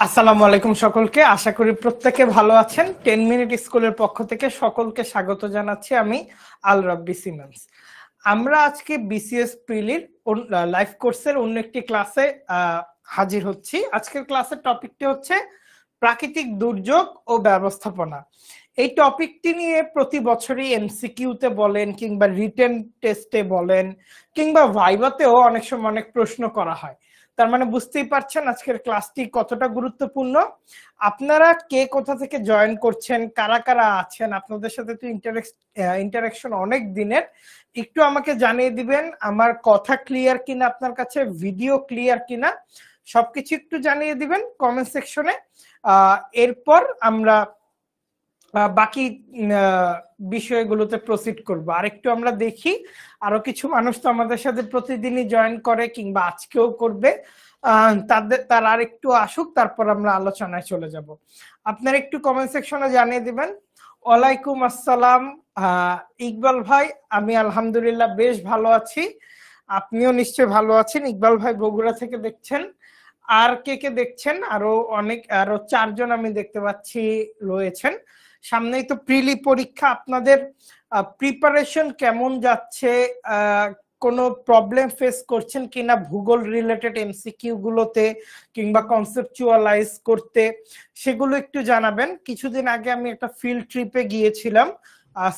আসসালামু আলাইকুম সকলকে। আশা করি প্রত্যেকে ভালো আছেন। 10 মিনিট স্কুলের পক্ষ থেকে সকলকে স্বাগত জানাচ্ছি। আমি আল রাব্বি সিমেন্স। আমরা আজকে বিসিএস প্রিলির লাইভ কোর্সের অন্য একটি ক্লাসে হাজির হচ্ছি। আজকের ক্লাসের টপিকটি হচ্ছে প্রাকৃতিক দুর্যোগ ও ব্যবস্থাপনা। এই টপিকটি নিয়ে প্রতি বছরই এমসিকিউতে বলেন কিংবা রিটেন টেস্টে বলেন কিংবা ভাইভাতেও অনেক সময় অনেক প্রশ্ন করা হয়। তার মানে বুঝতেই পারছেন আজকের ক্লাসটি কতটা গুরুত্বপূর্ণ। আপনারা কে কোথা থেকে জয়েন করছেন, কারা কারা আছেন, আপনাদের সাথে তো ইন্টারাকশন অনেক দিনের, একটু আমাকে জানিয়ে দিবেন আমার কথা ক্লিয়ার কিনা, আপনার কাছে ভিডিও ক্লিয়ার কিনা, সবকিছু একটু জানিয়ে দিবেন কমেন্ট সেকশনে। এরপর আমরা বাকি বিষয়গুলোতে প্রসিড করব। আরেকটু আমরা দেখি আরো কিছু মানুষ তো আমাদের সাথে প্রতিদিনই জয়েন করে কিংবা আজকেও করবে, তারা আর একটু আসুক, তারপর আমরা আলোচনায় চলে যাব। আপনারা একটু কমেন্ট সেকশনে জানিয়ে দিবেন। ওয়ালাইকুম আসসালাম ইকবাল ভাই, আমি আলহামদুলিল্লাহ বেশ ভালো আছি। আপনিও নিশ্চয়ই ভালো আছেন। ইকবাল ভাই বগুড়া থেকে দেখছেন। আর কে কে দেখছেন? আরো 4 জন আমি দেখতে পাচ্ছি রয়েছেন। সামনেই তো প্রিলি পরীক্ষা, আপনাদের প্রিপারেশন কেমন যাচ্ছে? কোনো প্রবলেম ফেস করছেন কিনা ভূগোল রিলেটেড এমসিকিউ গুলোতে কিংবা কনসেপচুয়ালাইজ করতে, সেগুলো একটু জানাবেন। কিছুদিন আগে আমি একটা ফিল্ড ট্রিপে গিয়েছিলাম,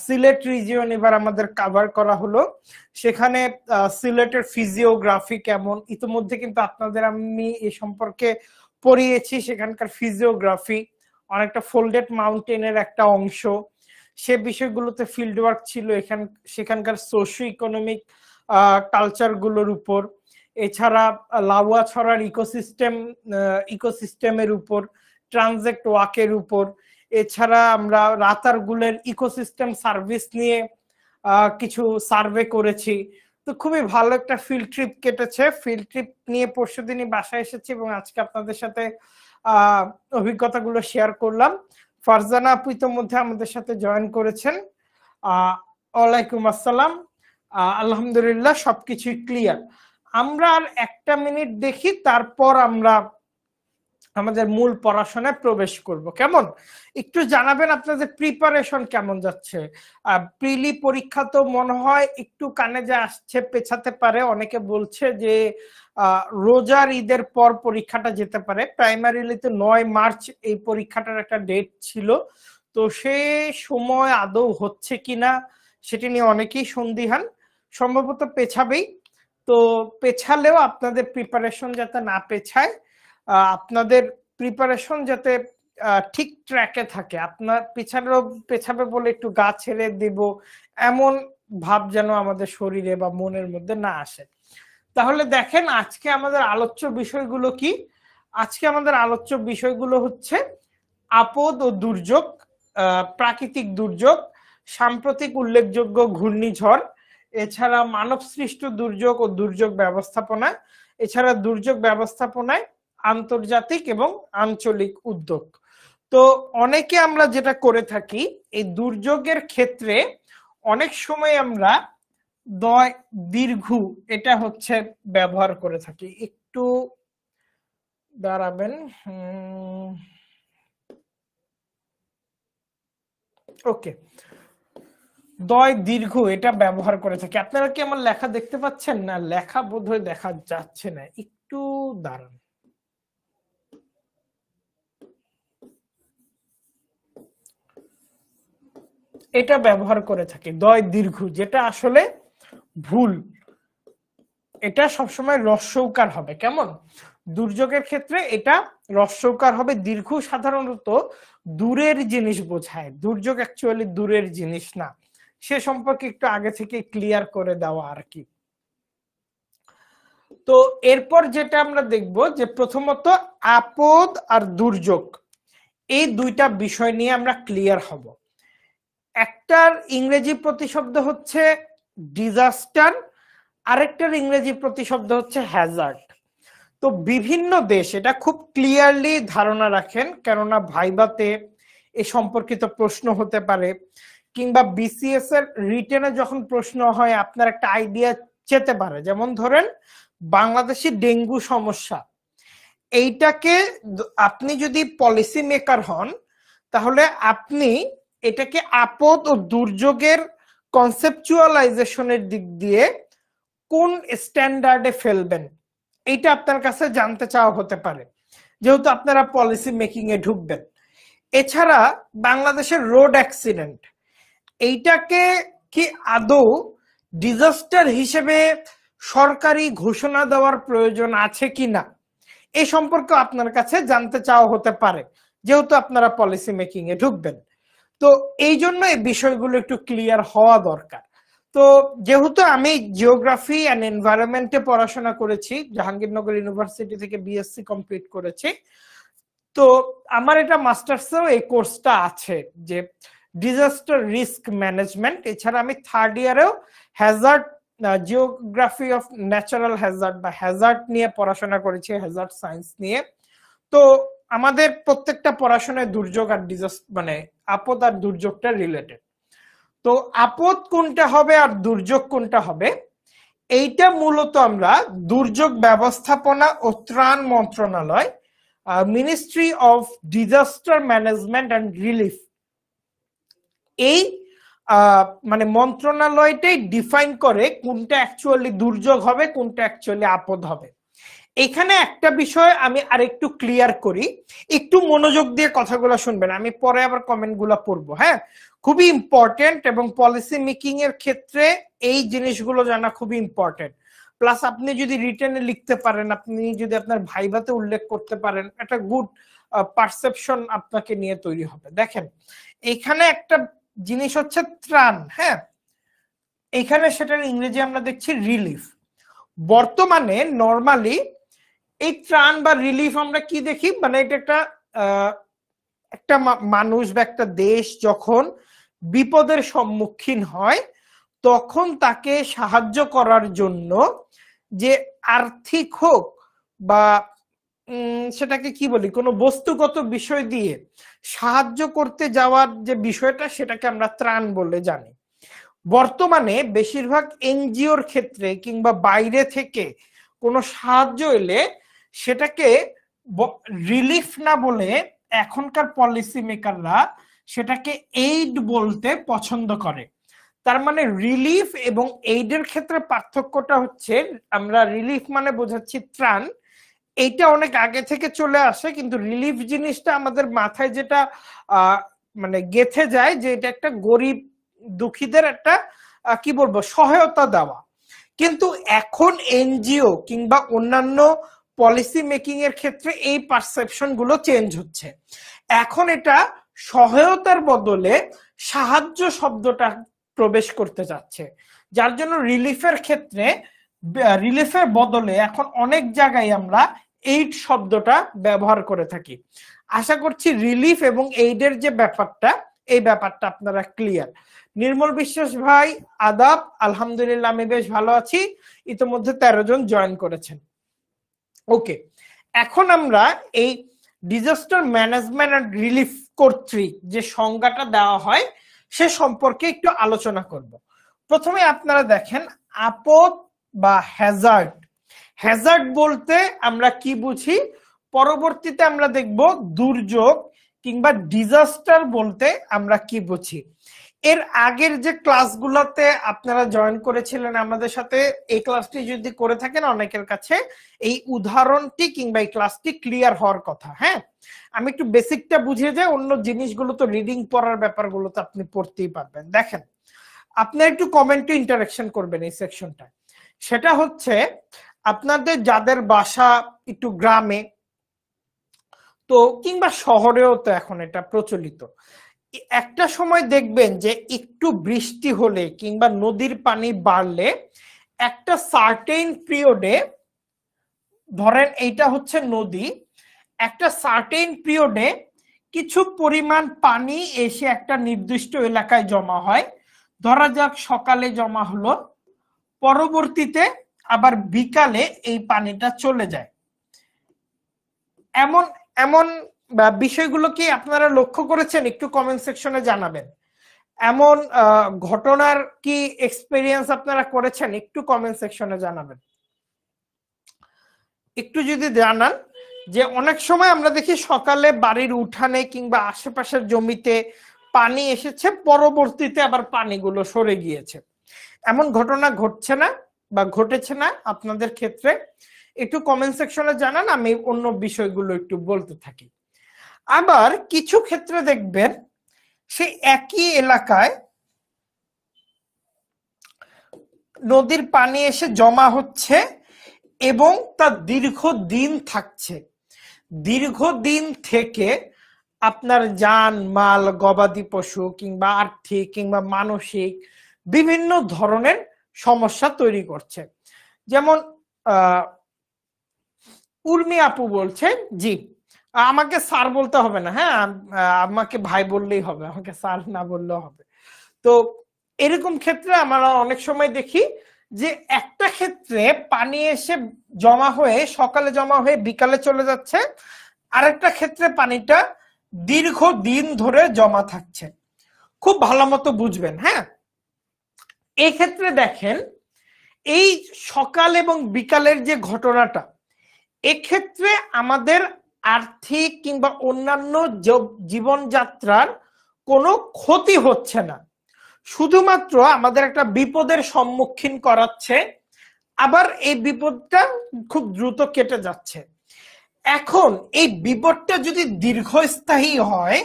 সিলেট রিজিয়ন এবার আমাদের কভার করা হলো। সেখানে সিলেটের ফিজিওগ্রাফি কেমন, ইতিমধ্যে কিন্তু আপনাদের আমি এ সম্পর্কে পড়িয়েছি। সেখানকার ফিজিওগ্রাফি অনেকটা ফোল্ডেড মাউন্টেনের একটা অংশ, সে বিষয়গুলোতে ফিল্ড ওয়ার্ক ছিল সেখানকার সোশিও ইকোনমিক কালচার গুলোর উপর। এছাড়া লাউয়া ছড়ার ইকোসিস্টেমের উপর, ট্রানজেক্ট ওয়াকের উপর। এছাড়া আমরা রাতারগুলের ইকোসিস্টেম সার্ভিস নিয়ে কিছু সার্ভে করেছি। তো খুবই ভালো একটা ফিল্ড ট্রিপ কেটেছে। ফিল্ড ট্রিপ নিয়ে পরশুদিনই বাসায় এসেছি এবং আজকে আপনাদের সাথে অভিজ্ঞতাগুলো শেয়ার করলাম। ফারজানা আপু ইতিমধ্যে আমাদের সাথে জয়েন করেছেন। ওয়ালাইকুম আসসালাম। আলহামদুলিল্লাহ সবকিছুই ক্লিয়ার। আমরা আর একটা মিনিট দেখি, তারপর আমরা আমাদের মূল পড়াশোনায় প্রবেশ করব। কেমন একটু জানাবেন আপনাদের প্রিপারেশন কেমন যাচ্ছে? প্রিলি পরীক্ষা তো মনে হয় একটু কানে যা আসছে পেছাতে পারে, অনেকে বলছে যে রোজার ঈদের পর পরীক্ষাটা যেতে পারে। প্রাইমারিলিতে 9 মার্চ এই পরীক্ষাটার একটা ডেট ছিল, তো সে সময় আদৌ হচ্ছে কিনা সেটি নিয়ে অনেকেই সন্দিহান। সম্ভবত পেছাবেই। তো পেছালেও আপনাদের প্রিপারেশন যাতে না পেছায়, আপনাদের প্রিপারেশন যাতে ঠিক ট্র্যাকে থাকে, আপনার পেছাবে বলে একটু গা ছেড়ে দিব এমন ভাব যেন আমাদের শরীরে বা মনের মধ্যে না আসে। তাহলে দেখেন আজকে আমাদের আলোচ্য বিষয়গুলো কি। আজকে আমাদের আলোচ্য বিষয়গুলো হচ্ছে আপদ ও দুর্যোগ, প্রাকৃতিক দুর্যোগ, সাম্প্রতিক উল্লেখযোগ্য ঘূর্ণিঝড়, এছাড়া মানব সৃষ্ট দুর্যোগ ও দুর্যোগ ব্যবস্থাপনা, এছাড়া দুর্যোগ ব্যবস্থাপনায় আন্তর্জাতিক এবং আঞ্চলিক উদ্যোগ। তো অনেকে আমরা যেটা করে থাকি এই দুর্যোগের ক্ষেত্রে অনেক সময় আমরা দয় দীর্ঘ এটা হচ্ছে ব্যবহার করে থাকি। একটু দাঁড়াবেন। ওকে, দয় দীর্ঘ এটা ব্যবহার করে থাকি। আপনারা কি আমার লেখা দেখতে পাচ্ছেন? না লেখা বোধহয় দেখা যাচ্ছে না, একটু দাঁড়ান। এটা ব্যবহার করে থাকি দয় দীর্ঘ, যেটা আসলে ভুল। এটা সবসময় রস্যৌকার হবে। কেমন দুর্যোগের ক্ষেত্রে এটা রস্যৌকার হবে। দীর্ঘ সাধারণত দূরের জিনিস বোঝায়, দুর্যোগ অ্যাকচুয়ালি দূরের জিনিস না। সে সম্পর্কে একটু আগে থেকে ক্লিয়ার করে দেওয়া আর কি। তো এরপর যেটা আমরা দেখব যে প্রথমত আপদ আর দুর্যোগ, এই দুইটা বিষয় নিয়ে আমরা ক্লিয়ার হব। একটার ইংরেজি প্রতিশব্দ হচ্ছে ডিজাস্টার, আরেকটার ইংরেজি প্রতিশব্দ হচ্ছে হ্যাজার্ড। তো বিভিন্ন দেশ এটা খুব ক্লিয়ারলি ধারণা রাখেন, কেননা ভাইভাতে এ সম্পর্কিত প্রশ্ন হতে পারে কিংবা বিসিএস এর রিটেনে যখন প্রশ্ন হয় আপনার একটা আইডিয়া যেতে পারে। যেমন ধরেন বাংলাদেশে ডেঙ্গু সমস্যা, এইটাকে আপনি যদি পলিসি মেকার হন তাহলে আপনি এটাকে আপদ ও দুর্যোগের কনসেপচুয়ালাইজেশনের দিক দিয়ে কোন স্ট্যান্ডার্ডে ফেলবেন এইটা আপনার কাছে জানতে চাওয়া হতে পারে, যেহেতু আপনারা পলিসি মেকিং এ ঢুকবেন। এছাড়া বাংলাদেশের রোড অ্যাক্সিডেন্ট এইটাকে কি আদৌ ডিজাস্টার হিসেবে সরকারি ঘোষণা দেওয়ার প্রয়োজন আছে কিনা এই সম্পর্কে আপনার কাছে জানতে চাওয়া হতে পারে, যেহেতু আপনারা পলিসি মেকিং এ ঢুকবেন। তো এই জন্য এই বিষয়গুলো একটু ক্লিয়ার হওয়া দরকার। তো যেহেতু আমি জিওগ্রাফি অ্যান্ড এনভায়রনমেন্টে পড়াশোনা করেছি, জাহাঙ্গীরনগর ইউনিভার্সিটি থেকে বিএসসি কমপ্লিট করেছি, তো আমার এটা মাস্টার্সেও এই কোর্সটা আছে যে ডিজাস্টার রিস্ক ম্যানেজমেন্ট। এছাড়া আমি থার্ড ইয়ারেও hazard geography of natural hazard বা হ্যাজার্ড নিয়ে পড়াশোনা করেছি, হ্যাজার্ড সায়েন্স নিয়ে। তো আমাদের প্রত্যেকটা পড়াশোনায় দুর্যোগ আর ডিজাস্টার মানে আপদ আর দুর্যোগটা রিলেটেড। তো আপদ কোনটা হবে আর দুর্যোগ কোনটা হবে এইটা মূলত আমরা দুর্যোগ ব্যবস্থাপনা ও ত্রাণ মন্ত্রণালয়, ministry of disaster management and relief, এই মানে মন্ত্রণালয়টাই ডিফাইন করে কোনটা অ্যাকচুয়ালি দুর্যোগ হবে কোনটা অ্যাকচুয়ালি আপদ হবে। এখানে একটা বিষয় আমি আরেকটু ক্লিয়ার করি, একটু মনোযোগ দিয়ে কথাগুলো শুনবেন, আমি পরে আবার কমেন্টগুলো পড়বো। হ্যাঁ, খুবই ইম্পর্টেন্ট এবং পলিসি মেকিং এর ক্ষেত্রে এই জিনিসগুলো জানা খুবই ইম্পর্টেন্ট। প্লাস আপনি যদি রিটেনে লিখতে পারেন, আপনি যদি আপনার ভাইভাতে উল্লেখ করতে পারেন, একটা গুড পারসেপশন আপনাকে নিয়ে তৈরি হবে। দেখেন এখানে একটা জিনিস হচ্ছে ত্রাণ, হ্যাঁ, এখানে সেটার ইংরেজি আমরা দেখছি রিলিফ। বর্তমানে নর্মালি এই ত্রাণ বা রিলিফ আমরা কি দেখি, মানে এটা একটা মানুষ বা একটা দেশ যখন বিপদের সম্মুখীন হয় তখন তাকে সাহায্য করার জন্য যে আর্থিক হোক বা সেটাকে কি বলি কোনো বস্তুগত বিষয় দিয়ে সাহায্য করতে যাওয়ার যে বিষয়টা সেটাকে আমরা ত্রাণ বলে জানি। বর্তমানে বেশিরভাগ এনজিওর ক্ষেত্রে কিংবা বাইরে থেকে কোনো সাহায্য এলে সেটাকে রিলিফ না বলে এখনকার পলিসি মেকাররা সেটাকে এইড বলতে পছন্দ করে। তার মানে রিলিফ এবং এইডের ক্ষেত্রে পার্থক্যটা হচ্ছে, আমরা রিলিফ মানে বোঝাচ্ছি ত্রাণ, এইটা অনেক আগে থেকে চলে আসে, কিন্তু রিলিফ জিনিসটা আমাদের মাথায় যেটা মানে গেঁথে যায় যে এটা একটা গরিব দুঃখীদের একটা কি বলবো সহায়তা দেওয়া। কিন্তু এখন এনজিও কিংবা অন্যান্য পলিসি মেকিং এর ক্ষেত্রে এই পারসেপশন গুলো চেঞ্জ হচ্ছে। এখন এটা সহায়তার বদলে সাহায্য শব্দটা প্রবেশ করতে যাচ্ছে, যার জন্য রিলিফের ক্ষেত্রে রিলিফের বদলে এখন অনেক জায়গায় আমরা এইড শব্দটা ব্যবহার করে থাকি। আশা করছি রিলিফ এবং এইডের যে ব্যাপারটা এই ব্যাপারটা আপনারা ক্লিয়ার। নির্মল বিশ্বাস ভাই আদাব, আলহামদুলিল্লাহ আমি বেশ ভালো আছি, ইতিমধ্যে 13 জন জয়েন করেছেন। ওকে, এখন আমরা এই ডিজাস্টার ম্যানেজমেন্ট এন্ড রিলিফ কর্তৃক যে সংজ্ঞাটা দেওয়া হয় সে সম্পর্কে একটু আলোচনা করব। প্রথমে আপনারা দেখেন আপদ বা হ্যাজার্ড, হ্যাজার্ড বলতে আমরা কি বুঝি, পরবর্তীতে আমরা দেখব দুর্যোগ কিংবা ডিজাস্টার বলতে আমরা কি বুঝি। এর আগের যে ক্লাসগুলোতে আপনারা জয়েন করেছিলেন আমাদের সাথে, এই ক্লাসটি যদি করে থাকেন অনেকের কাছে এই উদাহরণটি কিংবা এই ক্লাসটি ক্লিয়ার হওয়ার কথা। হ্যাঁ, আমি একটু বেসিকটা বুঝিয়ে যাই, অন্য জিনিসগুলো তো রিডিং পড়ার ব্যাপারগুলো তো আপনি পড়তেই পারবেন। দেখেন আপনারা একটু কমেন্টে ইন্টারাকশন করবেন এই সেকশনটা, সেটা হচ্ছে আপনাদের যাদের বাসা একটু গ্রামে তো কিংবা শহরেও তো এখন এটা প্রচলিত, একটা সময় দেখবেন যে একটু বৃষ্টি হলে কিংবা নদীর পানি বাড়লে একটা সার্টেন পিরিয়ডে, ধরেন এইটা হচ্ছে নদী, একটা সার্টেন পিরিয়ডে কিছু পরিমাণ পানি এসে একটা নির্দিষ্ট এলাকায় জমা হয়। ধরা যাক সকালে জমা হলো, পরবর্তীতে আবার বিকালে এই পানিটা চলে যায়। এমন এমন বিষয়গুলো কি আপনারা লক্ষ্য করেছেন? একটু কমেন্ট সেকশনে জানাবেন। এমন ঘটনার কি এক্সপেরিয়েন্স আপনারা করেছেন? একটু কমেন্ট সেকশনে জানাবেন। একটু যদি জানান যে অনেক সময় আমরা দেখি সকালে বাড়ির উঠানে কিংবা আশেপাশের জমিতে পানি এসেছে, পরবর্তীতে আবার পানিগুলো সরে গিয়েছে। এমন ঘটনা ঘটছে না বা ঘটেছে না আপনাদের ক্ষেত্রে? একটু কমেন্ট সেকশনে জানান, আমি অন্য বিষয়গুলো একটু বলতে থাকি। আবার কিছু ক্ষেত্রে দেখবেন সে একই এলাকায় নদীর পানি এসে জমা হচ্ছে এবং তা দীর্ঘদিন থাকছে। দীর্ঘদিন থেকে আপনার যান মাল, গবাদি পশু কিংবা আর্থিক কিংবা মানসিক বিভিন্ন ধরনের সমস্যা তৈরি করছে। যেমন উর্মি আপু বলছে, জি আমাকে স্যার বলতে হবে না, হ্যাঁ আমাকে ভাই বললেই হবে, আমাকে স্যার না বললেও হবে। তো এরকম ক্ষেত্রে আমরা অনেক সময় দেখি যে একটা ক্ষেত্রে পানি এসে জমা হয়ে সকালে জমা হয়ে বিকালে চলে যাচ্ছে, আরেকটা ক্ষেত্রে পানিটা দীর্ঘদিন ধরে জমা থাকছে। খুব ভালো মতো বুঝবেন, হ্যাঁ। এই ক্ষেত্রে দেখেন এই সকাল এবং বিকালের যে ঘটনাটা, এক্ষেত্রে আমাদের আর্থিক কিংবা অন্যান্য জীবনযাত্রার কোনো ক্ষতি হচ্ছে না, শুধুমাত্র আমাদের একটা বিপদের সম্মুখীন করাচ্ছে, আবার এই বিপদটা খুব দ্রুত কেটে যাচ্ছে। এখন এই বিপদটা যদি দীর্ঘস্থায়ী হয়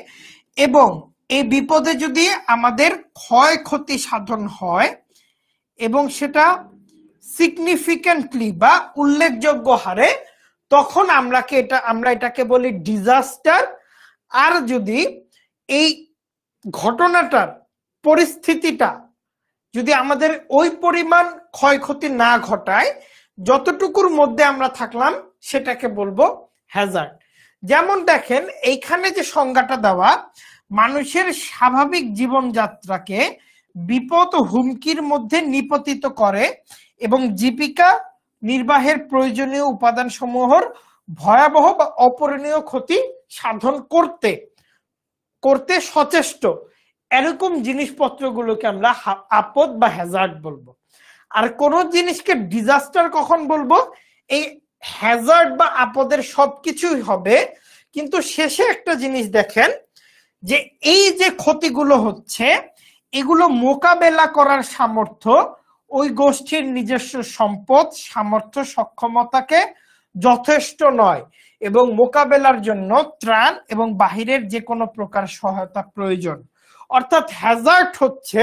এবং এই বিপদে যদি আমাদের ক্ষয়ক্ষতি সাধন হয় এবং সেটা সিগনিফিক্যান্টলি বা উল্লেখযোগ্য হারে, তখন আমরা এটাকে বলি ডিজাস্টার। আর যদি এই ঘটনাটার পরিস্থিতিটা যদি আমাদের ওই পরিমাণ ক্ষয়ক্ষতি না ঘটায়, যতটুকুর মধ্যে আমরা থাকলাম, সেটাকে বলবো হ্যাজার্ড। যেমন দেখেন এইখানে যে সংজ্ঞাটা দেওয়া, মানুষের স্বাভাবিক জীবনযাত্রাকে বিপদ ও হুমকির মধ্যে নিপতিত করে এবং জীবিকা নির্বাহের প্রয়োজনীয় উপাদান সমূহের ভয়াবহ বা অপূরণীয় ক্ষতি সাধন করতে সচেষ্ট, এরকম জিনিসপত্রগুলোকে আমরা আপদ বা হ্যাজার্ড বলবো। আর কোন জিনিসকে ডিজাস্টার কখন বলবো? এই হ্যাজার্ড বা আপদের সবকিছুই হবে, কিন্তু শেষে একটা জিনিস দেখেন যে এই যে ক্ষতিগুলো হচ্ছে, এগুলো মোকাবেলা করার সামর্থ্য ওই গোষ্ঠীর নিজস্ব সম্পদ, সামর্থ্য, সক্ষমতাকে যথেষ্ট নয় এবং মোকাবেলার জন্য ত্রাণ এবং বাহিরের যে কোনো প্রকার সহায়তা প্রয়োজন। অর্থাৎ হ্যাজার্ড হচ্ছে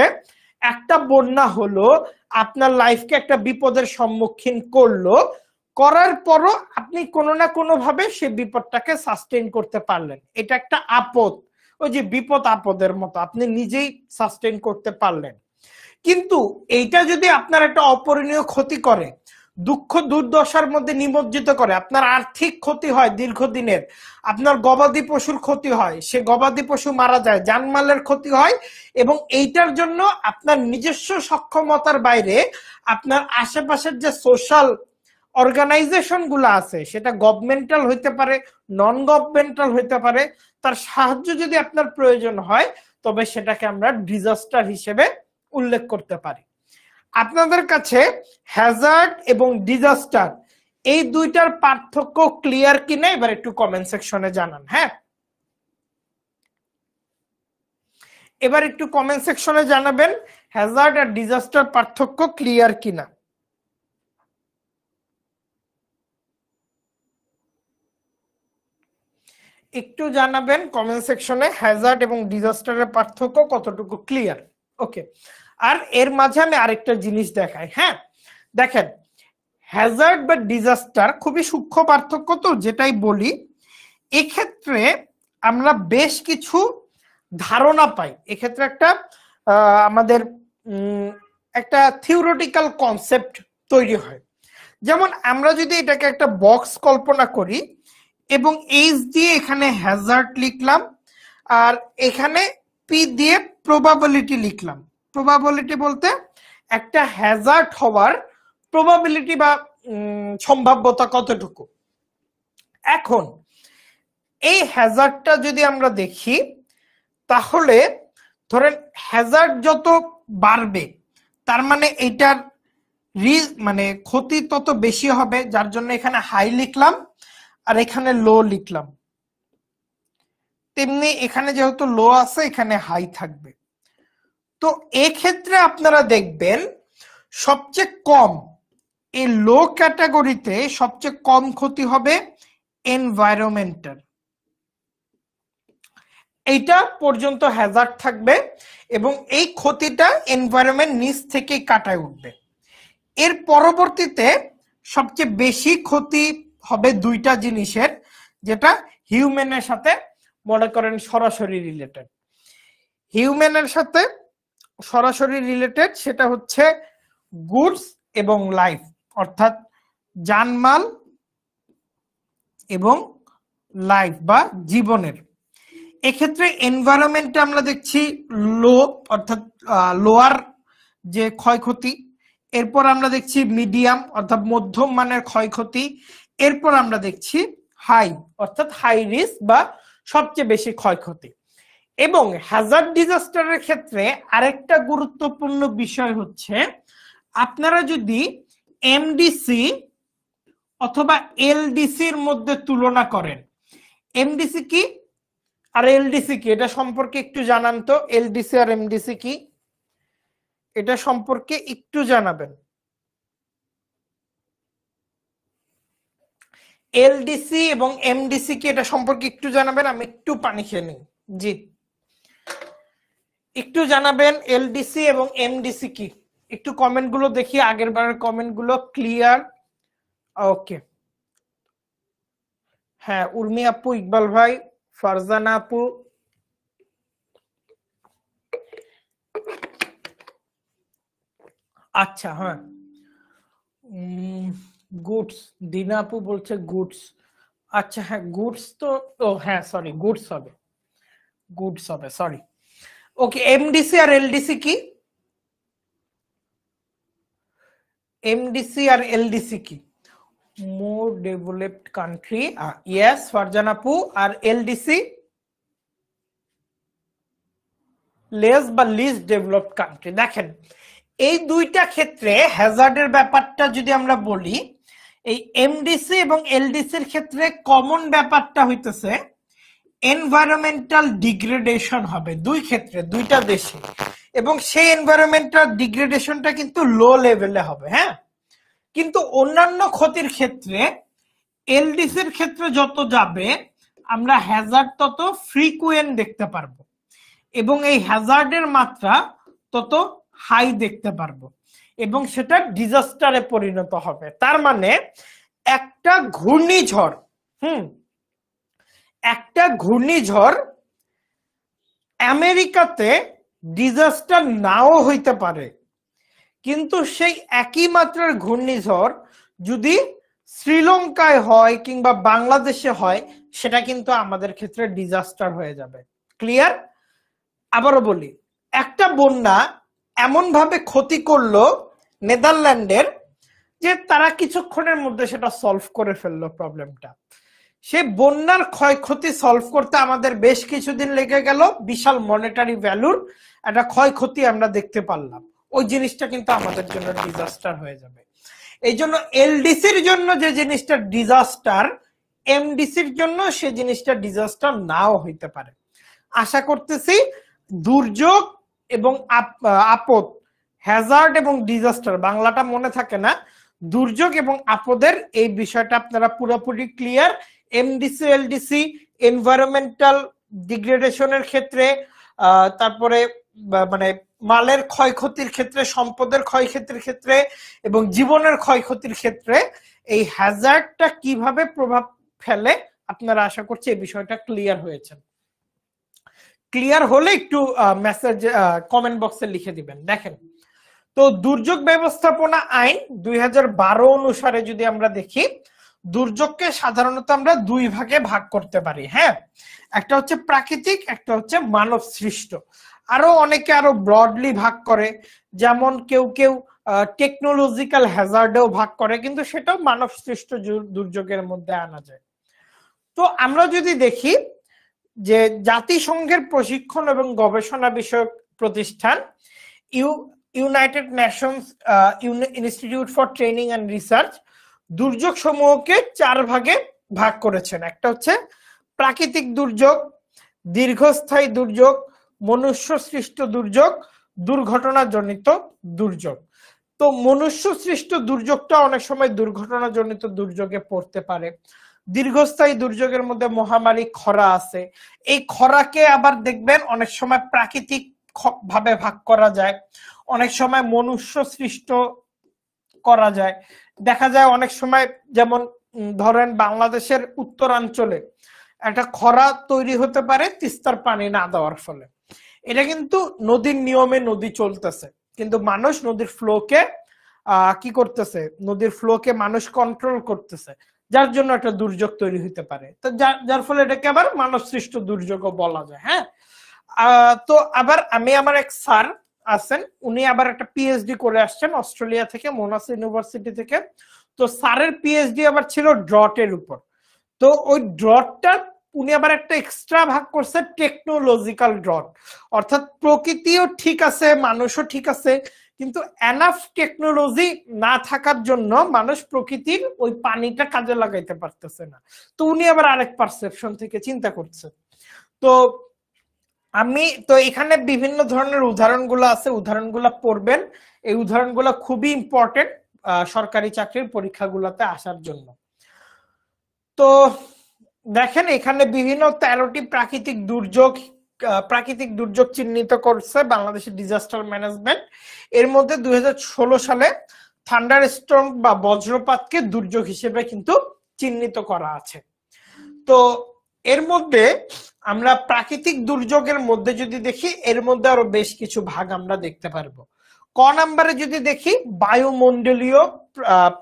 একটা বন্যা হলো, আপনার লাইফকে একটা বিপদের সম্মুখীন করলো, করার পরও আপনি কোনো না কোনো ভাবে সেই বিপদটাকে সাস্টেইন করতে পারলেন, এটা একটা আপদ। ওই যে বিপদ আপদের মতো, আপনি নিজেই সাস্টেইন করতে পারলেন। কিন্তু এইটা যদি আপনার একটা অপূরণীয় ক্ষতি করে, দুঃখ দুর্দশার মধ্যে নিমজ্জিত করে, আপনার আর্থিক ক্ষতি হয় দীর্ঘদিনের, আপনার গবাদি পশুর ক্ষতি হয়, সে গবাদি পশু মারা যায়, জানমালের ক্ষতি হয়, এবং এইটার জন্য আপনার নিজস্ব সক্ষমতার বাইরে আপনার আশেপাশের যে সোশ্যাল অর্গানাইজেশন গুলো আছে, সেটা গভর্নমেন্টাল হইতে পারে, নন গভর্নমেন্টাল হইতে পারে, তার সাহায্য যদি আপনার প্রয়োজন হয়, তবে সেটাকে আমরা ডিজাস্টার হিসেবে উল্লেখ করতে পারি। আপনাদের কাছে হ্যাজার্ড এবং ডিজাস্টার এই দুইটার পার্থক্য ক্লিয়ার কিনা এবার একটু কমেন্ট সেকশনে জানান। হ্যাঁ, এবার একটু কমেন্ট সেকশনে জানাবেন হ্যাজার্ড আর ডিজাস্টার পার্থক্য ক্লিয়ার কিনা। একটু জানাবেন কমেন্ট সেকশনে হ্যাজার্ড এবং ডিজাস্টারের পার্থক্য কতটুকু ক্লিয়ার। ওকে, আর এর মাঝে আমি আরেকটা জিনিস দেখাই। হ্যাঁ দেখেন, হ্যাজার্ড বা ডিজাস্টার খুবই সূক্ষ্ম পার্থক্য, তো যেটাই বলি এক্ষেত্রে আমরা বেশ কিছু ধারণা পাই। এক্ষেত্রে একটা আমাদের একটা থিওরিটিক্যাল কনসেপ্ট তৈরি হয়। যেমন আমরা যদি এটাকে একটা বক্স কল্পনা করি এবং এইচ দিয়ে এখানে হ্যাজার্ড লিখলাম, আর এখানে পি দিয়ে প্রবাবিলিটি লিখলাম। প্রবাবিলিটি বলতে একটা হ্যাজার্ড হওয়ার প্রবাবিলিটি বা সম্ভাব্যতা কতটুকু। এখন এই হ্যাজার্ডটা যদি আমরা দেখি, তাহলে ধরেন হ্যাজার্ড যত বাড়বে তার মানে এটার মানে ক্ষতি তত বেশি হবে, যার জন্য এখানে হাই লিখলাম। আর এখানে লো লিখলাম, তেমনি এখানে যেহেতু লো আছে এখানে হাই থাকবে। তো এক্ষেত্রে আপনারা দেখবেন সবচেয়ে কম এই লো ক্যাটাগরিতে সবচেয়ে কম ক্ষতি হবে এনভায়রনমেন্টাল, এইটা পর্যন্ত হ্যাজার্ড থাকবে এবং এই ক্ষতিটা এনভায়রনমেন্ট নিচ থেকেই কাটায় উঠবে। এর পরবর্তীতে সবচেয়ে বেশি ক্ষতি হবে দুইটা জিনিসের, যেটা হিউম্যানের সাথে মনে করেন সরাসরি রিলেটেড। হিউম্যানের সাথে সরাসরি রিলেটেড সেটা হচ্ছে গুডস এবং লাইফ, অর্থাৎ জানমাল এবং লাইফ বা জীবনের। এক্ষেত্রে এনভায়রনমেন্টে আমরা দেখছি লো, অর্থাৎ লোয়ার যে ক্ষয়ক্ষতি, এরপর আমরা দেখছি মিডিয়াম অর্থাৎ মধ্যম মানের ক্ষয়ক্ষতি, এরপর আমরা দেখছি হাই অর্থাৎ হাই রিস্ক বা সবচেয়ে বেশি ক্ষয়ক্ষতি। এবং হ্যাজার্ড ডিজাস্টারের ক্ষেত্রে আরেকটা গুরুত্বপূর্ণ বিষয় হচ্ছে আপনারা যদি এমডিসি অথবা এলডিসির মধ্যে তুলনা করেন, এমডিসি কি আর এলডিসি কি এটা সম্পর্কে একটু জানান তো। এলডিসি আর এমডিসি কি এটা সম্পর্কে একটু জানাবেন। এলডিসি এবং এমডিসি কি এটা সম্পর্কে একটু জানাবেন। আমি একটু পানি খেয়ে নিই। জি, একটু জানাবেন এলডিসি এবং এমডিসি কি। একটু কমেন্ট গুলো দেখি, আগের বারের কমেন্ট গুলো ক্লিয়ার। ওকে, হ্যাঁ, উর্মি আপু, ইকবাল ভাই, ফারজানা আপু, আচ্ছা হ্যাঁ, গুডস, দিনা আপু বলছে গুডস। আচ্ছা হ্যাঁ, গুডস তো, ও হ্যাঁ সরি, গুডস হবে, গুডস হবে, সরি। ওকে, এমডিসি আর এলডিসি কি? এমডিসি আর এলডিসি কি? মোর ডেভেলপড কান্ট্রি, ইয়েস ফারজান আপু। আর এলডিসি লেস বা লিস্ট ডেভেলপড কান্ট্রি। দেখেন এই দুইটা ক্ষেত্রে হ্যাজার্ডের ব্যাপারটা যদি আমরা বলি, এই এমডিসি এবং এলডিসির ক্ষেত্রে কমন ব্যাপারটা হইতেছে এনভায়রনমেন্টাল ডিগ্রেডেশন হবে দুই ক্ষেত্রে, দুইটা দেশে, এবং সেই এনভায়রনমেন্টাল ডিগ্রেডেশনটা কিন্তু লো লেভেলে হবে। হ্যাঁ, কিন্তু অন্যান্য ক্ষতির ক্ষেত্রে এলডিসির ক্ষেত্রে যত যাবে আমরা হ্যাজার্ড তত ফ্রিকুয়েন্ট দেখতে পারবো এবং এই হ্যাজার্ডের মাত্রা তত হাই দেখতে পারবো এবং সেটা ডিজাস্টারে পরিণত হবে। তার মানে একটা ঘূর্ণিঝড়, একটা ঘূর্ণিঝড় আমেরিকাতে ডিজাস্টার নাও হইতে পারে, কিন্তু সেই একই মাত্রার ঘূর্ণিঝড় যদি শ্রীলঙ্কায় হয় কিংবা বাংলাদেশে হয় সেটা কিন্তু আমাদের ক্ষেত্রে ডিজাস্টার হয়ে যাবে। ক্লিয়ার? আবারও বলি, একটা বন্যা এমন ভাবে ক্ষতি করলো নেদারল্যান্ডের যে তারা কিছুক্ষণের মধ্যে সেটা সলভ করে ফেললো প্রবলেমটা। সে বন্যার ক্ষয়ক্ষতি সলভ করতে আমাদের বেশ কিছুদিন লেগে গেল, বিশাল মনিটারি ভ্যালুর একটা ক্ষয়ক্ষতি আমরা দেখতে পারলাম, ওই জিনিসটা কিন্তু আমাদের জন্য ডিজাস্টার হয়ে যাবে। এই জন্য এলডিসির জন্য যে জিনিসটা ডিজাস্টার, এমডিসির জন্য সে জিনিসটা ডিজাস্টার নাও হইতে পারে। আশা করতেছি দুর্যোগ এবং আপদ, হ্যাজার্ড এবং ডিজাস্টার বাংলাটা মনে থাকে না, দুর্যোগ এবং আপদের এই বিষয়টা আপনারা পুরোপুরি ক্লিয়ার। এমডিসি এলডিসি এনভায়রনমেন্টাল ডিগ্রেডেশনের ক্ষেত্রে, তারপরে মানে মালের ক্ষয়ক্ষতির ক্ষেত্রে, সম্পদের ক্ষয়ক্ষতির ক্ষেত্রে এবং জীবনের ক্ষয়ক্ষতির ক্ষেত্রে এই হ্যাজার্ডটা কিভাবে প্রভাব ফেলে আপনারা আশা করছি এই বিষয়টা ক্লিয়ার হয়েছে। ক্লিয়ার হলে একটু মেসেজ কমেন্ট বক্সে লিখে দিবেন। দেখেন তো দুর্যোগ ব্যবস্থাপনা আইন 2012 অনুসারে যদি আমরা দেখি, দুর্যোগকে সাধারণত আমরা দুই ভাগে ভাগ করতে পারি। হ্যাঁ, একটা হচ্ছে প্রাকৃতিক, একটা হচ্ছে মানব সৃষ্ট। আরো অনেকে আরো ব্রডলি ভাগ করে, যেমন কেউ কেউ টেকনোলজিক্যাল হ্যাজার্ডেও ভাগ করে, কিন্তু সেটাও মানব সৃষ্ট দুর্যোগের মধ্যে আনা যায়। তো আমরা যদি দেখি যে জাতিসংঘের প্রশিক্ষণ এবং গবেষণা বিষয়ক প্রতিষ্ঠান United Nations institute for training and research দুর্যোগ সমূহকে 4 ভাগে ভাগ করেছেন। একটা হচ্ছে প্রাকৃতিক দুর্যোগ, দীর্ঘস্থায়ী দুর্যোগ, মনুষ্য সৃষ্ট দুর্যোগ, দুর্ঘটনাজনিত দুর্যোগ। তো মনুষ্য সৃষ্ট দুর্যোগটা অনেক সময় দুর্ঘটনাজনিত দুর্যোগে পড়তে পারে। দীর্ঘস্থায়ী দুর্যোগের মধ্যে মহামারী, খরা আছে। এই খরাকে আবার দেখবেন অনেক সময় প্রাকৃতিক ভাবে ভাগ করা যায়, অনেক সময় মনুষ্য সৃষ্ট করা যায়। দেখা যায় অনেক সময়, যেমন ধরেন বাংলাদেশের উত্তরাঞ্চলে একটা খরা তৈরি হতে পারে তিস্তার পানি না দেওয়ার ফলে। এটা কিন্তু নদীর নিয়মে নদী চলতেছে, কিন্তু মানুষ নদীর ফ্লোকে কি করতেছে, নদীর ফ্লোকে মানুষ কন্ট্রোল করতেছে, যার জন্য একটা দুর্যোগ তৈরি হতে পারে। তো যার ফলে এটাকে আবার মানব সৃষ্ট দুর্যোগও বলা যায়। হ্যাঁ, তো আবার আমি আমার এক স্যার আছেন, উনি আবার একটা পিএইচডি করে আসছেন অস্ট্রেলিয়া থেকে, মোনাস ইউনিভার্সিটি থেকে। তো স্যারের পিএইচডি আবার ছিল ড্রটের উপর। তো ওই ড্রটটা উনি আবার একটা এক্সট্রা ভাগ করছে টেকনোলজিক্যাল ড্রট, অর্থাৎ প্রকৃতিও ঠিক আছে, মানুষও ঠিক আছে, কিন্তু এনাফ টেকনোলজি না থাকার জন্য মানুষ প্রকৃতির ওই পানিটা কাজে লাগাইতে পারতেছে না। তো উনি আবার আরেক পারসেপশন থেকে চিন্তা করছে। তো আমি তো এখানে বিভিন্ন ধরনের উদাহরণগুলো আছে, উদাহরণগুলো পড়বেন। এই উদাহরণগুলো খুবই ইম্পর্টেন্ট সরকারি চাকরির পরীক্ষাগুলোতে আসার জন্য। তো দেখেন এখানে বিভিন্ন 13টি প্রাকৃতিক দুর্যোগ চিহ্নিত করছে বাংলাদেশের ডিজাস্টার ম্যানেজমেন্ট। এর মধ্যে 2016 সালে থান্ডার স্টর্ম বা বজ্রপাতকে দুর্যোগ হিসেবে কিন্তু চিহ্নিত করা আছে। তো এর মধ্যে আমরা প্রাকৃতিক দুর্যোগের মধ্যে যদি দেখি, এর মধ্যে আরো বেশ কিছু ভাগ আমরা দেখতে পারবো। ক নাম্বারে যদি দেখি, বায়ুমণ্ডলীয়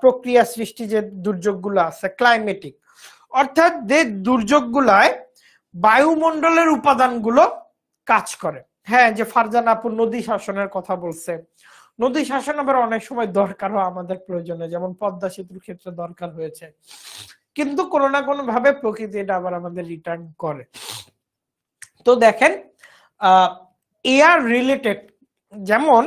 প্রক্রিয়া সৃষ্টি যে দুর্যোগগুলো আছে, ক্লাইমেটিক, অর্থাৎ যে দুর্যোগগুলায় বায়ুমণ্ডলের উপাদানগুলো কাজ করে। হ্যাঁ, যে ফারজানা আপু নদী শাসনের কথা বলছে, নদী শাসন আবার অনেক সময় দরকারও আমাদের প্রয়োজনে, যেমন পদ্মা সেতুর ক্ষেত্রে দরকার হয়েছে, কিন্তু কোনো না কোনো ভাবে প্রকৃতি এটা আবার আমাদের রিটার্ন করে। তো দেখেন এয়ার রিলেটেড, যেমন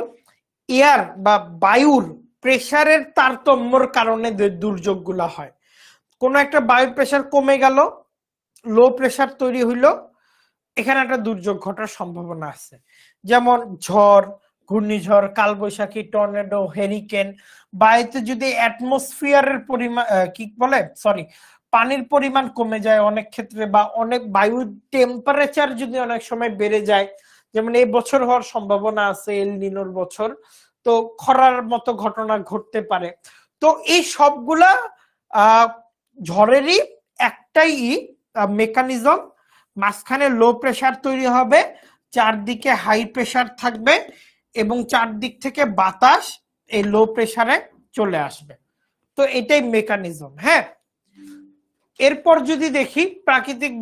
এয়ার বা বায়ুর প্রেসারের তারতম্যর কারণে দুর্যোগগুলো হয়। কোন একটা বায়ুর প্রেসার কমে গেল, লো প্রেসার তৈরি হইলো, এখানে একটা দুর্যোগ ঘটার সম্ভাবনা আছে। যেমন ঝড়, ঘূর্ণিঝড়, কালবৈশাখী, টর্নেডো, হেরিকেন। বায়ুতে যদি অ্যাটমসফিয়ারের পরিমাণ পানির পরিমাণ কমে যায় অনেক ক্ষেত্রে, বা অনেক বায়ুর টেম্পারেচার যদি অনেক সময় বেড়ে যায়, যেমন এই বছর হওয়ার সম্ভাবনা আছে এল নিনোর বছর, তো খরার মতো ঘটনা ঘটতে পারে। তো এই সবগুলা ঝড়েরই একটাই মেকানিজম, মাঝখানে লো প্রেসার তৈরি হবে, চারদিকে হাই প্রেসার থাকবে, এবং চারদিক থেকে বাতাস এই লো প্রেসারে চলে আসবে। তো এটাই মেকানিজম। হ্যাঁ, এরপর যদি দেখি প্রাকৃতিক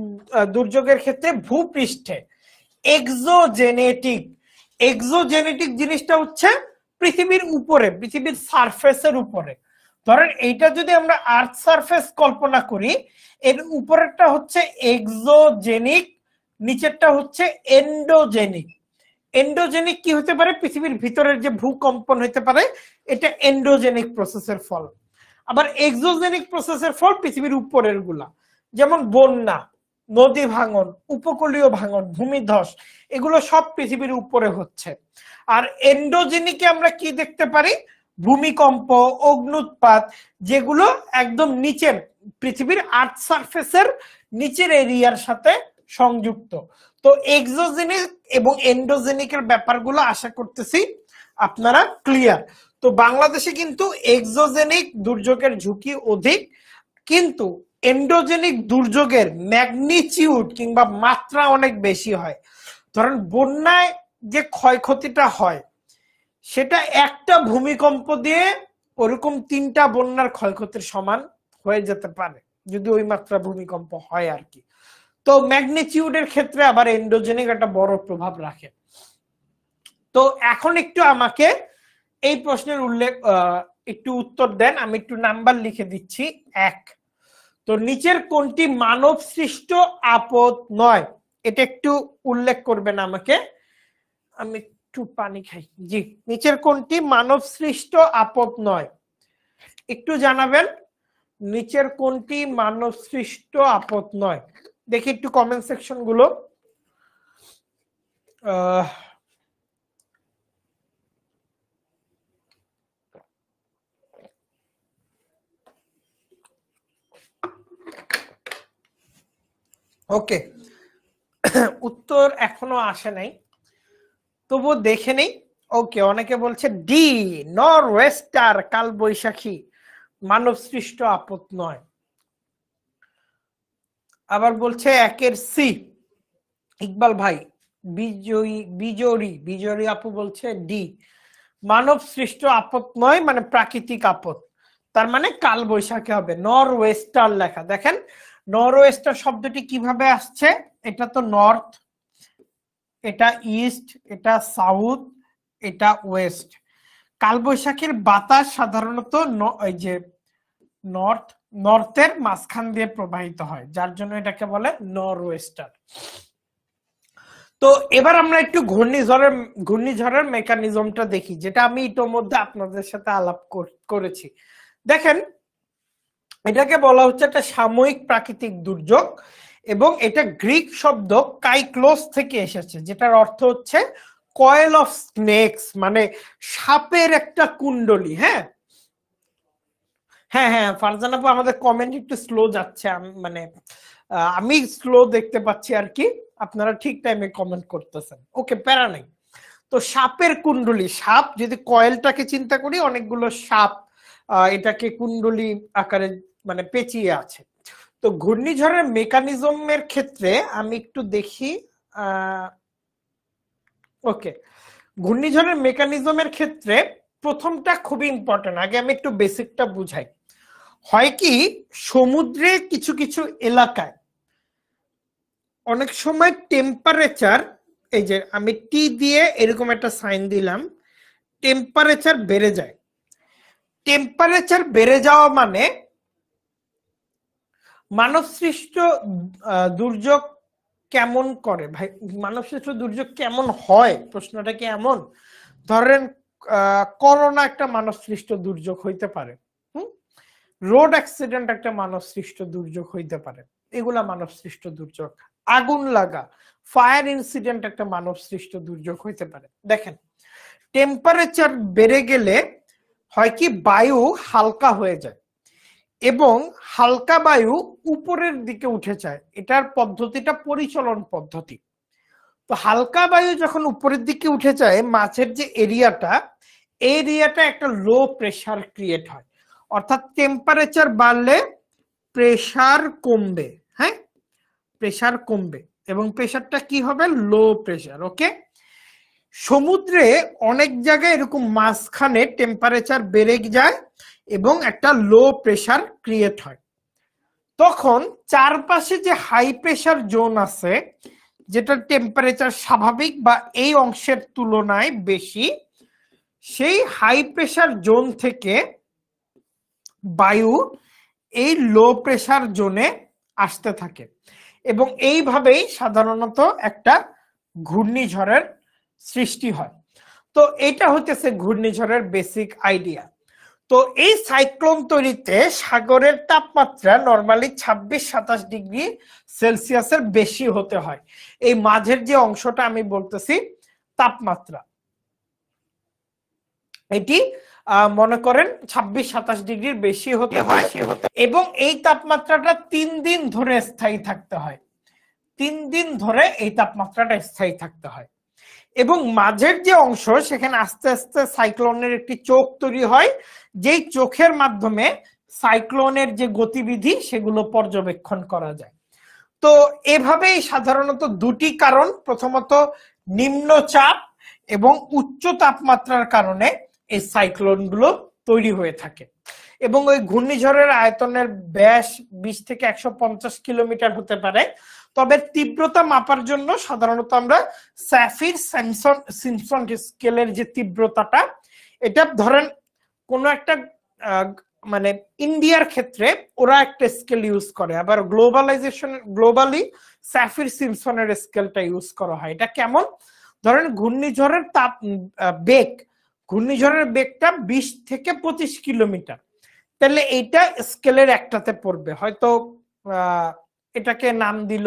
দুর্যোগের ক্ষেত্রে ভূপৃষ্ঠে এক্সোজেনেটিক জিনিসটা হচ্ছে পৃথিবীর উপরে, পৃথিবীর সারফেসের উপরে। ধরেন এইটা যদি আমরা আর্থ সারফেস কল্পনা করি, এর উপরেরটা হচ্ছে এক্সোজেনিক, নিচেরটা হচ্ছে এন্ডোজেনিক। এন্ডোজেনিক কি হতে পারে? পৃথিবীর ভিতরের যে ভূকম্পন হতে পারে, এটা এন্ডোজেনিক প্রসেসের ফল। আবার এক্সোজেনিক প্রসেসের ফল পৃথিবীর উপরের গুলা, যেমন বন্যা, নদী ভাঙন, উপকূলীয় ভাঙন, ভূমিধস, এগুলো সব পৃথিবীর উপরে হচ্ছে। আর এন্ডোজেনিকে আমরা কি দেখতে পারি? ভূমিকম্প, অগ্নুৎপাত, যেগুলো একদম নিচের পৃথিবীর আর্থ সারফেসের নিচের এরিয়ার সাথে সংযুক্ত। তো এক্সোজেনিক এবং এন্ডোজেনিকের ব্যাপারগুলো আশা করতেছি আপনারা ক্লিয়ার। তো বাংলাদেশে কিন্তু এক্সোজেনিক দুর্যোগের ঝুঁকি অধিক, কিন্তু এন্ডোজেনিক দুর্যোগের ম্যাগনিটিউড কিংবা মাত্রা অনেক বেশি হয়। ধরেন বন্যায় যে ক্ষয়ক্ষতিটা হয়, সেটা একটা ভূমিকম্প দিয়ে ওরকম 3টা বন্যার ক্ষয়ক্ষতির সমান হয়ে যেতে পারে, যদি ওই মাত্রা ভূমিকম্প হয় আর কি। তো ম্যাগনিটিউডের ক্ষেত্রে আবার এন্ডোজেনিক একটা বড় প্রভাব রাখে। তো এখন একটু আমাকে এই প্রশ্নের একটু উত্তর দেন, আমি একটু নাম্বার লিখে দিচ্ছি। 1, তো নিচের কোনটি মানব সৃষ্ট আপদ নয়? এটা একটু উল্লেখ করবেন আমাকে। আমি একটু পানি খাই। জি, নিচের কোনটি মানব সৃষ্ট আপদ নয় একটু জানাবেন। নিচের কোনটি মানব সৃষ্ট আপদ নয়? দেখি একটু কমেন্ট সেকশন গুলো। ওকে, উত্তর এখনো আসে নাই, তবু দেখে নেই। ওকে, অনেকে বলছে ডি নরওয়েস্টার কালবৈশাখী মানব সৃষ্ট আপদ নয়। আবার বলছে একের সি ইকবাল ভাই। বিজয়ী আপু বলছে ডি মানব সৃষ্ট আপদ নয়, মানে প্রাকৃতিক আপদ, তার মানে কালবৈশাখী হবে। নরওয়েস্টার লেখা দেখেন, নরওয়েস্টার শব্দটি কিভাবে আসছে, এটা তো নর্থ, এটা ইস্ট, এটা সাউথ, এটা ওয়েস্ট। কালবৈশাখীর বাতাস সাধারণত এই যে নর্থের মাঝখান দিয়ে প্রবাহিত হয়, যার জন্য এটাকে বলে নরওয়েস্টার। তো এবার আমরা একটু ঘূর্ণিঝড়ের মেকানিজমটা দেখি, যেটা আমি ইতোমধ্যে আপনাদের সাথে আলাপ করেছি। দেখেন, এটাকে বলা হচ্ছে একটা সাময়িক প্রাকৃতিক দুর্যোগ, এবং এটা গ্রিক শব্দ কাইক্লোস থেকে এসেছে, যেটার অর্থ হচ্ছে কয়েল অফ স্নেকস, মানে সাপের একটা কুণ্ডলী। হ্যাঁ হ্যাঁ হ্যাঁ, ফারজান আপু আমাদের কমেন্ট একটু স্লো যাচ্ছে, মানে আমি স্লো দেখতে পাচ্ছি আর কি, আপনারা ঠিক টাইমে কমেন্ট করতেছেন। ওকে, প্যারা নেই। তো সাপের কুণ্ডলী, সাপ যদি কয়েলটাকে চিন্তা করি, অনেকগুলো সাপ এটাকে কুণ্ডলী আকারে মানে পেঁচিয়ে আছে। তো ঘূর্ণিঝড়ের মেকানিজমের ক্ষেত্রে আমি একটু দেখি। ওকে, ঘূর্ণিঝড়ের মেকানিজমের ক্ষেত্রে প্রথমটা খুবই ইম্পর্টেন্ট, আগে আমি একটু বেসিকটা বুঝাই। হয় কি, সমুদ্রে কিছু কিছু এলাকায় অনেক সময় টেম্পারেচার, এই যে আমি টি দিয়ে এরকম একটা সাইন দিলাম, টেম্পারেচার বেড়ে যায়। টেম্পারেচার বেড়ে যাওয়া মানে মানব সৃষ্ট দুর্যোগ কেমন করে ভাই, মানব সৃষ্ট দুর্যোগ কেমন হয়, প্রশ্নটা কি এমন? ধরেন করোনা একটা মানব সৃষ্ট দুর্যোগ হইতে পারে, রোড অ্যাক্সিডেন্ট একটা মানব সৃষ্ট দুর্যোগ হইতে পারে, এগুলা মানব সৃষ্ট দুর্যোগ। আগুন লাগা, ফায়ার ইনসিডেন্ট একটা মানব সৃষ্ট দুর্যোগ হইতে পারে। দেখেন, টেম্পারেচার বেড়ে গেলে হয় কি, বায়ু হালকা হয়ে যায়, এবং হালকা বায়ু উপরের দিকে উঠে যায়, এটার পদ্ধতিটা পরিচলন পদ্ধতি। তো হালকা বায়ু যখন উপরের দিকে উঠে যায়, মাঝের যে এরিয়াটা একটা লো প্রেসার ক্রিয়েট হয়, অর্থাৎ টেম্পারেচার বাড়লে প্রেসার কমবে। হ্যাঁ, প্রেসার কমবে, এবং প্রেসারটা কি হবে, লো প্রেসার। ওকে, সমুদ্রে অনেক জায়গায় এরকম মাঝখানে টেম্পারেচার বেড়ে যায় এবং একটা লো প্রেসার ক্রিয়েট হয়। তখন চারপাশে যে হাই প্রেসার জোন আছে, যেটা টেম্পারেচার স্বাভাবিক বা এই অংশের তুলনায় বেশি, সেই হাই প্রেসার জোন থেকে বায়ু এই লো প্রেসার জোনে আসতে থাকে, এবং এইভাবেই সাধারণত একটা ঘূর্ণিঝড়ের সৃষ্টি হয়। তো এটা হচ্ছে ঘূর্ণিঝড়ের বেসিক আইডিয়া। তো এই সাইক্লোন তৈরিতে সাগরের তাপমাত্রা নরমালি 26-27 ডিগ্রি সেলসিয়াসের বেশি হতে হয়। এই মাঝের যে অংশটা আমি বলতেছি তাপমাত্রা, এটি মনে করেন 26-27 ডিগ্রির বেশি হতে হয়, এবং এই তাপমাত্রাটা 3 দিন ধরে স্থায়ী থাকতে হয়। 3 দিন ধরে এই তাপমাত্রাটা স্থায়ী থাকতে হয়, এবং মাঝের যে অংশ, সেখানে আস্তে আস্তে সাইক্লোনের একটি চোখ তৈরি হয়, যেই চোখের মাধ্যমে সাইক্লোনের যে গতিবিধি সেগুলো পর্যবেক্ষণ করা যায়। তো এভাবেই সাধারণত দুটি কারণ, প্রথমত নিম্নচাপ এবং উচ্চ তাপমাত্রার কারণে এই সাইক্লোন গুলো তৈরি হয়ে থাকে। এবং ওই ঘূর্ণিঝড়ের আয়তনের ব্যাস 20 থেকে 150 কিলোমিটার হতে পারে। তবে তীব্রতা মাপার জন্য সাধারণত আমরা স্যাফির সিম্পসন স্কেলের যে তীব্রতাটা, এটা ধরেন কোনো একটা মানে ইন্ডিয়ার ক্ষেত্রে ওরা একটা স্কেল ইউজ করে, আবার গ্লোবালি স্যাফির সিম্পসনের স্কেলটা ইউজ করা হয়। এটা কেমন, ধরেন ঘূর্ণিঝড়ের ঘূর্ণিঝড়ের বেগটা 20 থেকে 25 কিলোমিটার, তাহলে এইটা স্কেলের একটাতে পড়বে, হয়তো এটাকে নাম দিল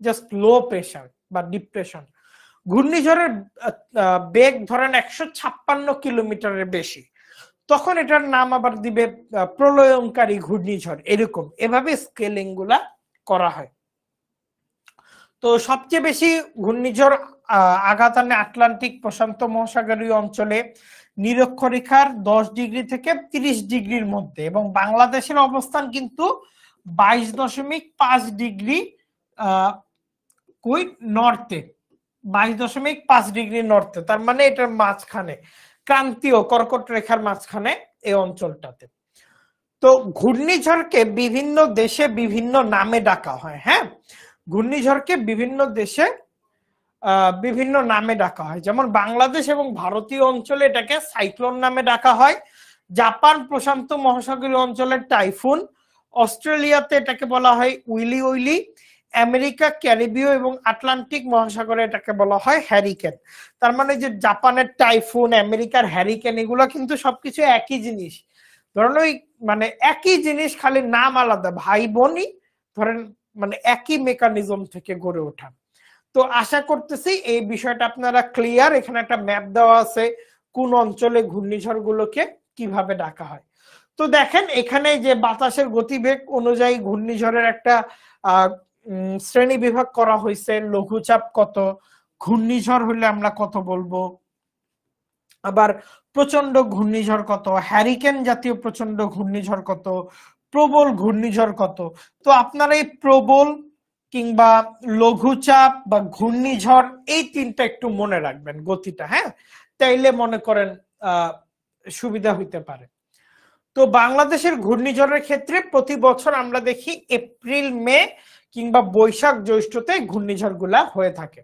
জাস্ট লো প্রেশার বা ডিপ্রেশন। ঘূর্ণিঝড়ের বেগ ধরেন 156 কিলোমিটারের বেশি, তখন এটার নাম আবার দিবে প্রলয়ঙ্কারী ঘূর্ণিঝড়। এরকম এভাবে স্কেলিং গুলা করা হয়। তো সবচেয়ে বেশি ঘূর্ণিঝড় আঘাত আনে আটলান্টিক প্রশান্ত মহাসাগরীয় অঞ্চলে নিরক্ষরেখার 10 ডিগ্রি থেকে 30 ডিগ্রির মধ্যে, এবং বাংলাদেশের অবস্থান কিন্তু 22.5 ডিগ্রি নর্থে, 22.5 ডিগ্রি নর্থে। তার মানে এটার মাঝখানে, ক্রান্তীয় কর্কট রেখার মাঝখানে এই অঞ্চলটাতে। তো ঘূর্ণিঝড়কে বিভিন্ন দেশে বিভিন্ন নামে ডাকা হয়। হ্যাঁ, ঘূর্ণিঝড়কে বিভিন্ন দেশে বিভিন্ন নামে ডাকা হয়। যেমন বাংলাদেশ এবং ভারতীয় অঞ্চলে এটাকে সাইক্লোন নামে ডাকা হয়, জাপান প্রশান্ত মহাসাগরীয় অঞ্চলের টাইফুন, অস্ট্রেলিয়াতে এটাকে বলা হয় উইলি উইলি, আমেরিকা, ক্যারিবীয় এবং আটলান্টিক মহাসাগরে এটাকে বলা হয় হ্যারিকেন। তার মানে যে জাপানের টাইফুন, আমেরিকার হ্যারিকেন, এগুলো কিন্তু সবকিছু একই জিনিস। ধরেন ওই মানে একই জিনিস, খালি নাম আলাদা, ভাই বোনই ধরেন মানে একই মেকানিজম থেকে গড়ে ওঠা। তো আশা করতেছি এই বিষয়টা আপনারা ক্লিয়ার। এখানে একটা ম্যাপ দেওয়া আছে কোন অঞ্চলে ঘূর্ণিঝড় গুলোকে কিভাবে ডাকা হয়। তো দেখেন এখানে যে বাতাসের গতিবেগ অনুযায়ী ঘূর্ণিঝড়ের একটা শ্রেণী বিভাগ করা হয়েছে। লঘুচাপ কত, ঘূর্ণিঝড় হলে আমরা কত বলবো, আবার প্রচন্ড ঘূর্ণিঝড় কত, হ্যারিকেন জাতীয় প্রচন্ড ঘূর্ণিঝড় কত, প্রবল ঘূর্ণিঝড় কত। তো আপনারা এই প্রবল কিংবা লঘুচাপ বা ঘূর্ণিঝড় এই তিনটা একটু মনে রাখবেন গতিটা। হ্যাঁ, তাইলে মনে করেন সুবিধা হইতে পারে। তো বাংলাদেশের ঘূর্ণিঝড়ের ক্ষেত্রে প্রতি বছর আমরা দেখি এপ্রিল মে কিংবা বৈশাখ জ্যৈষ্ঠতে ঘূর্ণিঝড় গুলা হয়ে থাকে।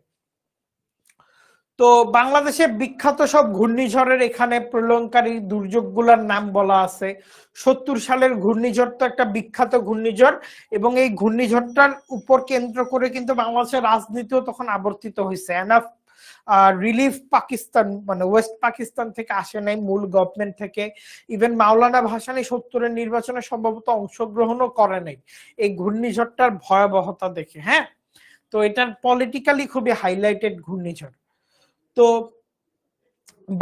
তো বাংলাদেশে বিখ্যাত সব ঘূর্ণিঝড়ের এখানে প্রলয়ঙ্কারী দুর্যোগগুলোর নাম বলা আছে। 70 সালের ঘূর্ণিঝড় তো একটা বিখ্যাত ঘূর্ণিঝড়, এবং এই ঘূর্ণিঝড়টার উপর কেন্দ্র করে কিন্তু বাংলাদেশের রাজনীতিও তখন আবর্তিত হয়েছে। এনাফ রিলিফ পাকিস্তান মানে ওয়েস্ট পাকিস্তান থেকে আসে নাই, মূল গভর্নমেন্ট থেকে। ইভেন মাওলানা ভাসানী 70-এর নির্বাচনে সম্ভবত অংশগ্রহণও করে নাই এই ঘূর্ণিঝড়টার ভয়াবহতা দেখে। হ্যাঁ, তো এটার পলিটিক্যালি খুবই হাইলাইটেড ঘূর্ণিঝড়। তো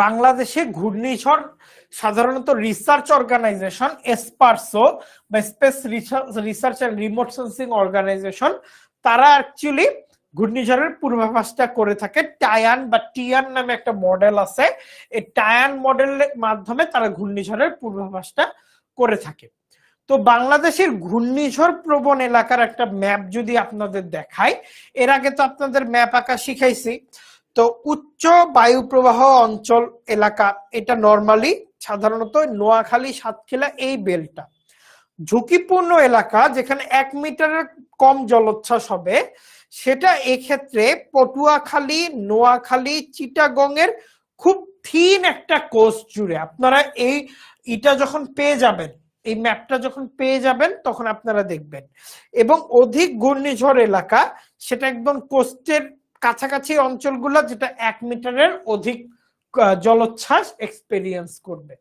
বাংলাদেশে ঘূর্ণিঝড় সাধারণত রিসার্চ অর্গানাইজেশন এসপারসো বা space research and remote sensing organisation, তারা অ্যাকচুয়ালি ঘূর্ণিঝড়ের পূর্বাভাসটা করে থাকে। টায়ান বা টিয়ান নামে একটা মডেল আছে, এই টায়ান মডেলের মাধ্যমে তারা ঘূর্ণিঝড়ের পূর্বাভাসটা করে থাকে। তো বাংলাদেশের ঘূর্ণিঝড় প্রবণ এলাকার একটা ম্যাপ যদি আপনাদের দেখাই, এর আগে তো আপনাদের ম্যাপ আঁকা শিখাইছি। তো উচ্চ বায়ু প্রবাহ অঞ্চল এলাকা, এটা নরমালি সাধারণত নোয়াখালী, সাতক্ষীরা এই বেলটা। ঝুঁকিপূর্ণ এলাকা যেখানে 1 মিটারের কম জলোচ্ছ্বাস হবে, সেটা এক্ষেত্রে পটুয়াখালী, নোয়াখালী, চিটাগং এর খুব থিন একটা কোস্ট জুড়ে। আপনারা এটা যখন পেয়ে যাবেন, এই ম্যাপটা যখন পেয়ে যাবেন, তখন আপনারা দেখবেন। এবং অধিক ঘূর্ণিঝড় এলাকা সেটা একদম কোস্টের কাছাকাছি অঞ্চলগুলো, যেটা 1 মিটারের অধিক জলোচ্ছ্বাস এক্সপেরিয়েন্স করবে।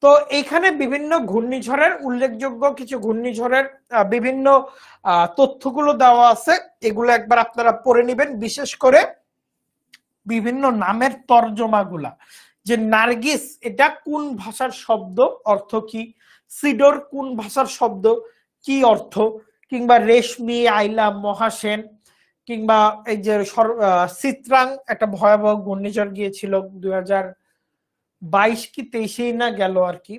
তো এখানে বিভিন্ন ঘূর্ণিঝড়ের উল্লেখযোগ্য কিছু ঘূর্ণিঝড়ের বিভিন্ন তথ্যগুলো দেওয়া আছে, এগুলো একবার আপনারা পড়ে নেবেন। বিশেষ করে বিভিন্ন নামের তর্জমাগুলা, যে নার্গিস এটা কোন ভাষার শব্দ, অর্থ কি, সিডর কোন ভাষার শব্দ, কি অর্থ, কিংবা রেশমি, আইলা, মহাসেন, কিংবা এই যে চিত্রাং একটা ভয়াবহ ঘূর্ণিঝড় গিয়েছিল 2022 কি 23 না গেল আর কি,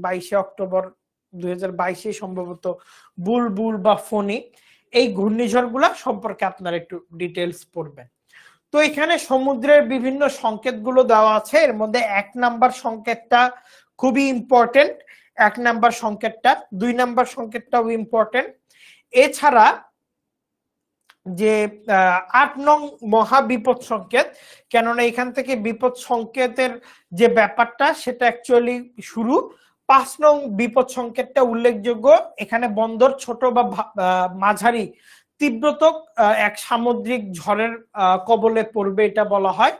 22 অক্টোবর 2022 সম্ভবত, বুলবুল বা ফণি। এই ঘূর্ণিঝড়গুলা সম্পর্কে আপনারা একটু ডিটেলস পড়বেন। তো এখানে সমুদ্রের বিভিন্ন সংকেতগুলো দেওয়া আছে, এর মধ্যে 1 নাম্বার সংকেতটা খুবই ইম্পর্টেন্ট, 1 নাম্বার সংকেতটা। 2 নাম্বার সংকেতটাও ইম্পর্টেন্ট। এছাড়া যে 8 নং মহাবিপদ সংকেত, কেননা এখান থেকে বিপদ সংকেতের যে ব্যাপারটা সেটা অ্যাকচুয়ালি শুরু। 5 নং বিপদ সংকেতটা উল্লেখযোগ্য, এখানে বন্দর ছোট বা মাঝারি তীব্রতক এক সামুদ্রিক ঝড়ের কবলে পড়বে এটা বলা হয়।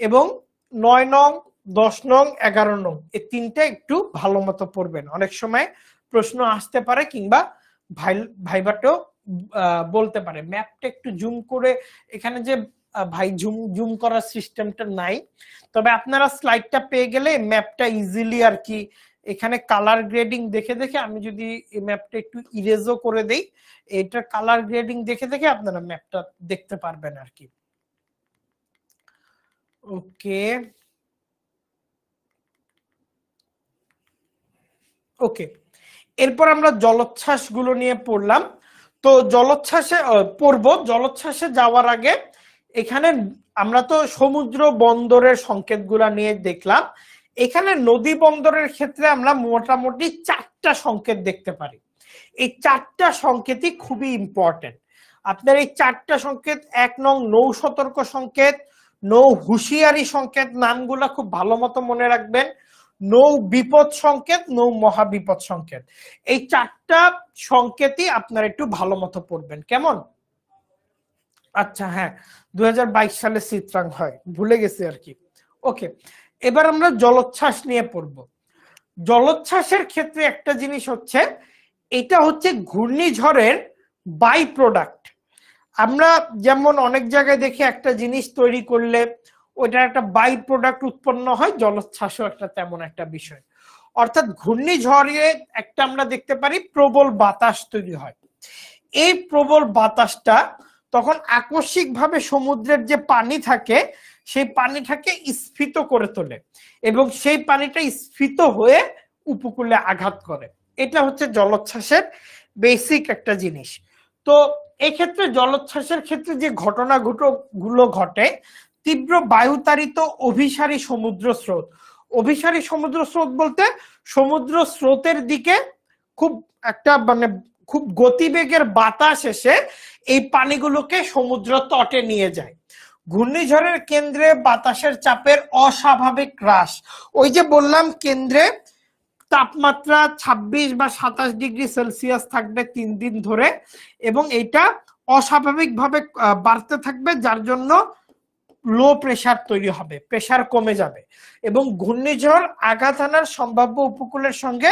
এবং 9 নং 10 নং 11 নং এই তিনটা একটু ভালো মতো পড়বেন, অনেক সময় প্রশ্ন আসতে পারে কিংবা ভাইবাটেও বলতে পারে। ম্যাপটা একটু জুম করে, এখানে যে ভাই জুম করার সিস্টেমটা নাই, তবে আপনারা স্লাইডটা পেয়ে গেলে ম্যাপটা ইজিলি আর কি এখানে কালার গ্রেডিং দেখে দেখে, আমি যদি এই ম্যাপটা একটু ইরেজও করে দেই, এটা কালার গ্রেডিং দেখে দেখে আপনারা ম্যাপটা দেখতে পারবেন আর কি। ওকে ওকে, এরপর আমরা জলোচ্ছ্বাস গুলো নিয়ে পড়লাম। তো জলোচ্ছ্বাসে জলোচ্ছ্বাসে যাওয়ার আগে এখানে আমরা তো সমুদ্র বন্দরের সংকেতগুলা নিয়ে দেখলাম। এখানে নদী বন্দরের ক্ষেত্রে আমরা মোটামুটি 4টা সংকেত দেখতে পারি। এই 4টা সংকেতই খুবই ইম্পর্টেন্ট। আপনার এই 4টা সংকেত, 1 নং নৌ সতর্ক সংকেত, নৌ হুঁশিয়ারি সংকেত, নামগুলা খুব ভালো মতো মনে রাখবেন। নৌ বিপদ সংকেত, নৌ মহাবিপদ সংকেত, এই 4টা সংকেতই আপনারা একটু ভালো মতো পড়বেন, কেমন? আচ্ছা হ্যাঁ, 2022 সালে চিত্রাঙ্ক হয়, ভুলে গেছি আর কি। ওকে, এবার আমরা জলোচ্ছ্বাস নিয়ে পড়ব। জলোচ্ছ্বাসের ক্ষেত্রে একটা জিনিস হচ্ছে, এটা হচ্ছে ঘূর্ণিঝড়ের বাই প্রোডাক্ট। আমরা যেমন অনেক জায়গায় দেখি একটা জিনিস তৈরি করলে ওইটার একটা বাই প্রোডাক্ট উৎপন্ন হয়, জলোচ্ছ্বাসও একটা তেমন একটা বিষয়। অর্থাৎ ঘূর্ণিঝড়ে একটা আমরা দেখতে পারি প্রবল বাতাস তৈরি হয়। এই প্রবল বাতাসটা তখন আকস্মিকভাবে সমুদ্রের যে পানি থাকে সেই পানিটাকে স্ফীত করে তোলে এবং সেই পানিটা স্ফীত হয়ে উপকূলে আঘাত করে। এটা হচ্ছে জলোচ্ছ্বাসের বেসিক একটা জিনিস। তো এক্ষেত্রে জলোচ্ছ্বাসের ক্ষেত্রে যে ঘটনাগুলো ঘটে, তীব্র বায়ুতাড়িত অভিসারী সমুদ্র স্রোত। অভিসারী সমুদ্র স্রোত বলতে সমুদ্র স্রোতের দিকে খুব একটা মানে খুব গতিবেগের বাতাস এসে এই পানিগুলোকে সমুদ্র তটে নিয়ে যায়। ঘূর্ণিঝড়ের কেন্দ্রে বাতাসের চাপের অস্বাভাবিক হ্রাস, ওই যে বললাম কেন্দ্রে তাপমাত্রা 26 বা 27 ডিগ্রি সেলসিয়াস থাকবে 3 দিন ধরে, এবং এটা অস্বাভাবিকভাবে বাড়তে থাকবে, যার জন্য লো প্রেসার তৈরি হবে, প্রেসার কমে যাবে এবং ঘূর্ণিঝড় আঘাত আনার সম্ভাব্য উপকূলের সঙ্গে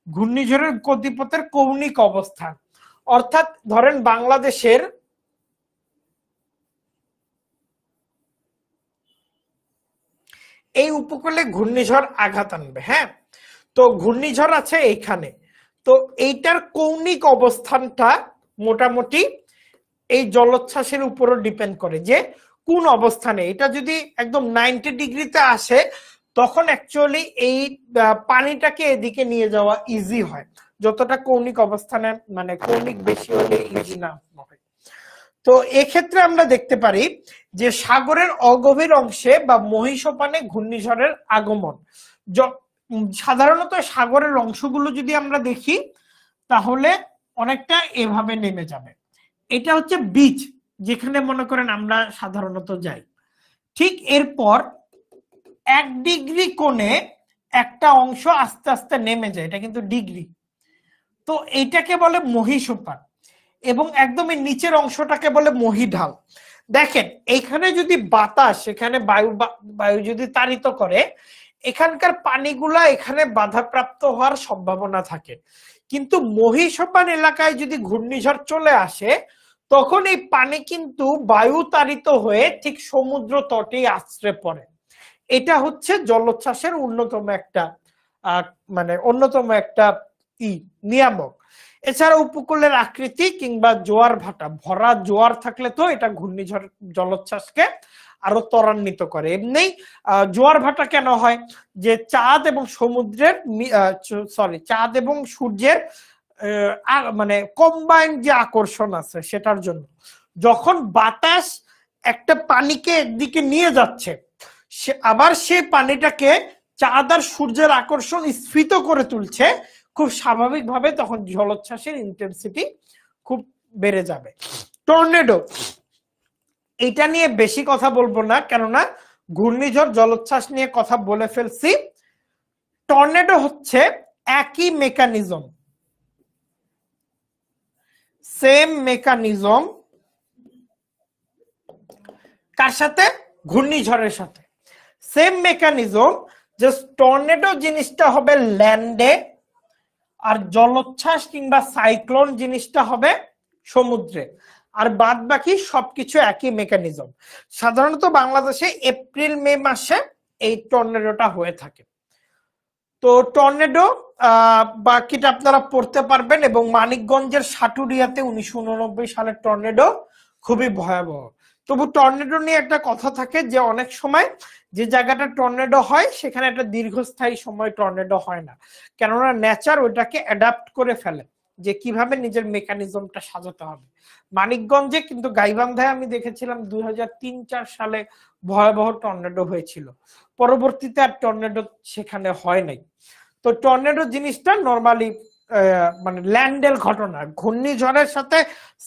ঘূর্ণিঝড়ের গতিপথের কৌণিক অবস্থান। অর্থাৎ ধরেন বাংলাদেশের এই উপকূলে ঘূর্ণিঝড় আঘাত আনবে, হ্যাঁ, তো ঘূর্ণিঝড় আছে এইখানে, তো এইটার কৌণিক অবস্থানটা মোটামুটি এই জলোচ্ছ্বাসের উপরও ডিপেন্ড করে যে কোন অবস্থানে। এটা যদি একদম 90 ডিগ্রিতে আসে তখন অ্যাকচুয়ালি এই পানিটাকে এদিকে নিয়ে যাওয়া ইজি হয়, যতটা কৌণিক অবস্থানে মানে কৌণিক বেশি হলে ইজি না হয়। তো এক্ষেত্রে আমরা দেখতে পারি যে সাগরের অগভীর অংশে বা মহীসোপানে ঘূর্ণিঝড়ের আগমন। সাধারণত সাগরের অংশগুলো যদি আমরা দেখি তাহলে অনেকটা এভাবে নেমে যাবে। এটা হচ্ছে বিচ, যেখানে মনে করেন আমরা সাধারণত যাই। ঠিক এরপর 1 ডিগ্রি কোণে একটা অংশ আস্তে আস্তে নেমে যায়, এটা কিন্তু ডিগ্রি। তো এইটাকে বলে মহীসোপান এবং একদমই নিচের অংশটাকে বলে মহীঢাল। দেখেন এখানে যদি বাতাস, এখানে বায়ু যদি তাড়িত করে, এখানকার পানিগুলা এখানে বাধাপ্রাপ্ত হওয়ার সম্ভাবনা থাকে। কিন্তু মহীসোপান এলাকায় যদি ঘূর্ণিঝড় চলে আসে তখন এই পানি কিন্তু বায়ু তাড়িত হয়ে ঠিক সমুদ্র তটেই আশ্রয় পড়ে। এটা হচ্ছে জলোচ্ছ্বাসের অন্যতম একটা নিয়ামক। এছাড়া উপকূলের আকৃতি কিংবা জোয়ার ভাটা, ভরা জোয়ার থাকলে তো এটা ঘূর্ণিঝড় জলোচ্ছ্বাসকে আরো ত্বরান্বিত করে। এমনি জোয়ার ভাটা কেন হয়, যে চাঁদ এবং সূর্যের মানে কম্বাইন্ড যে আকর্ষণ আছে সেটার জন্য। যখন বাতাস একটা পানিকে একদিকে নিয়ে যাচ্ছে, আবার সে পানিটাকে চাঁদ আর সূর্যের আকর্ষণ স্ফীত করে তুলছে, খুব স্বাভাবিকভাবে তখন জলোচ্ছ্বাসের ইন্টেন্সিটি খুব বেড়ে যাবে। টর্নেডো, এটা নিয়ে বেশি কথা বলবো না, কেননা ঘূর্ণিঝড় জলোচ্ছ্বাস নিয়ে কথা বলে ফেলছি। টর্নেডো হচ্ছে একই মেকানিজম, সেম মেকানিজম, কার সাথে? ঘূর্ণিঝড়ের সাথে। সেম মেকানিজম, জাস্ট টর্নেডো জিনিসটা হবে ল্যান্ডে, আর জলোচ্ছ্বাস কিংবা সাইক্লোন জিনিসটা হবে সমুদ্রে, আর বাদ বাকি সবকিছু একই মেকানিজম। সাধারণত বাংলাদেশে এপ্রিল মে মাসে এই টর্নেডোটা হয়ে থাকে। তো টর্নেডো বাকিটা আপনারা পড়তে পারবেন, এবং মানিকগঞ্জের সাটুরিয়াতে 1989 সালের টর্নেডো খুবই ভয়াবহ। তবু টর্নেডো নিয়ে একটা কথা থাকে যে অনেক সময় যে জায়গাটা টর্নেডো হয় সেখানে একটা দীর্ঘস্থায়ী সময় টর্নেডো হয় না, কেননা নেচার ওইটাকে অ্যাডাপ্ট করে ফেলে যে কিভাবে নিজের মেকানিজমটা সাজাতে হবে। মানিকগঞ্জে কিন্তু গাইবান্ধায় আমি দেখেছিলাম 2003-4 সালে ভয়াবহ টর্নেডো হয়েছিল, পরবর্তীতে আর টর্নেডো সেখানে হয় নাই। তো টর্নেডো জিনিসটা নর্মালি মানে ল্যান্ডের ঘটনা, ঘূর্ণিঝড়ের সাথে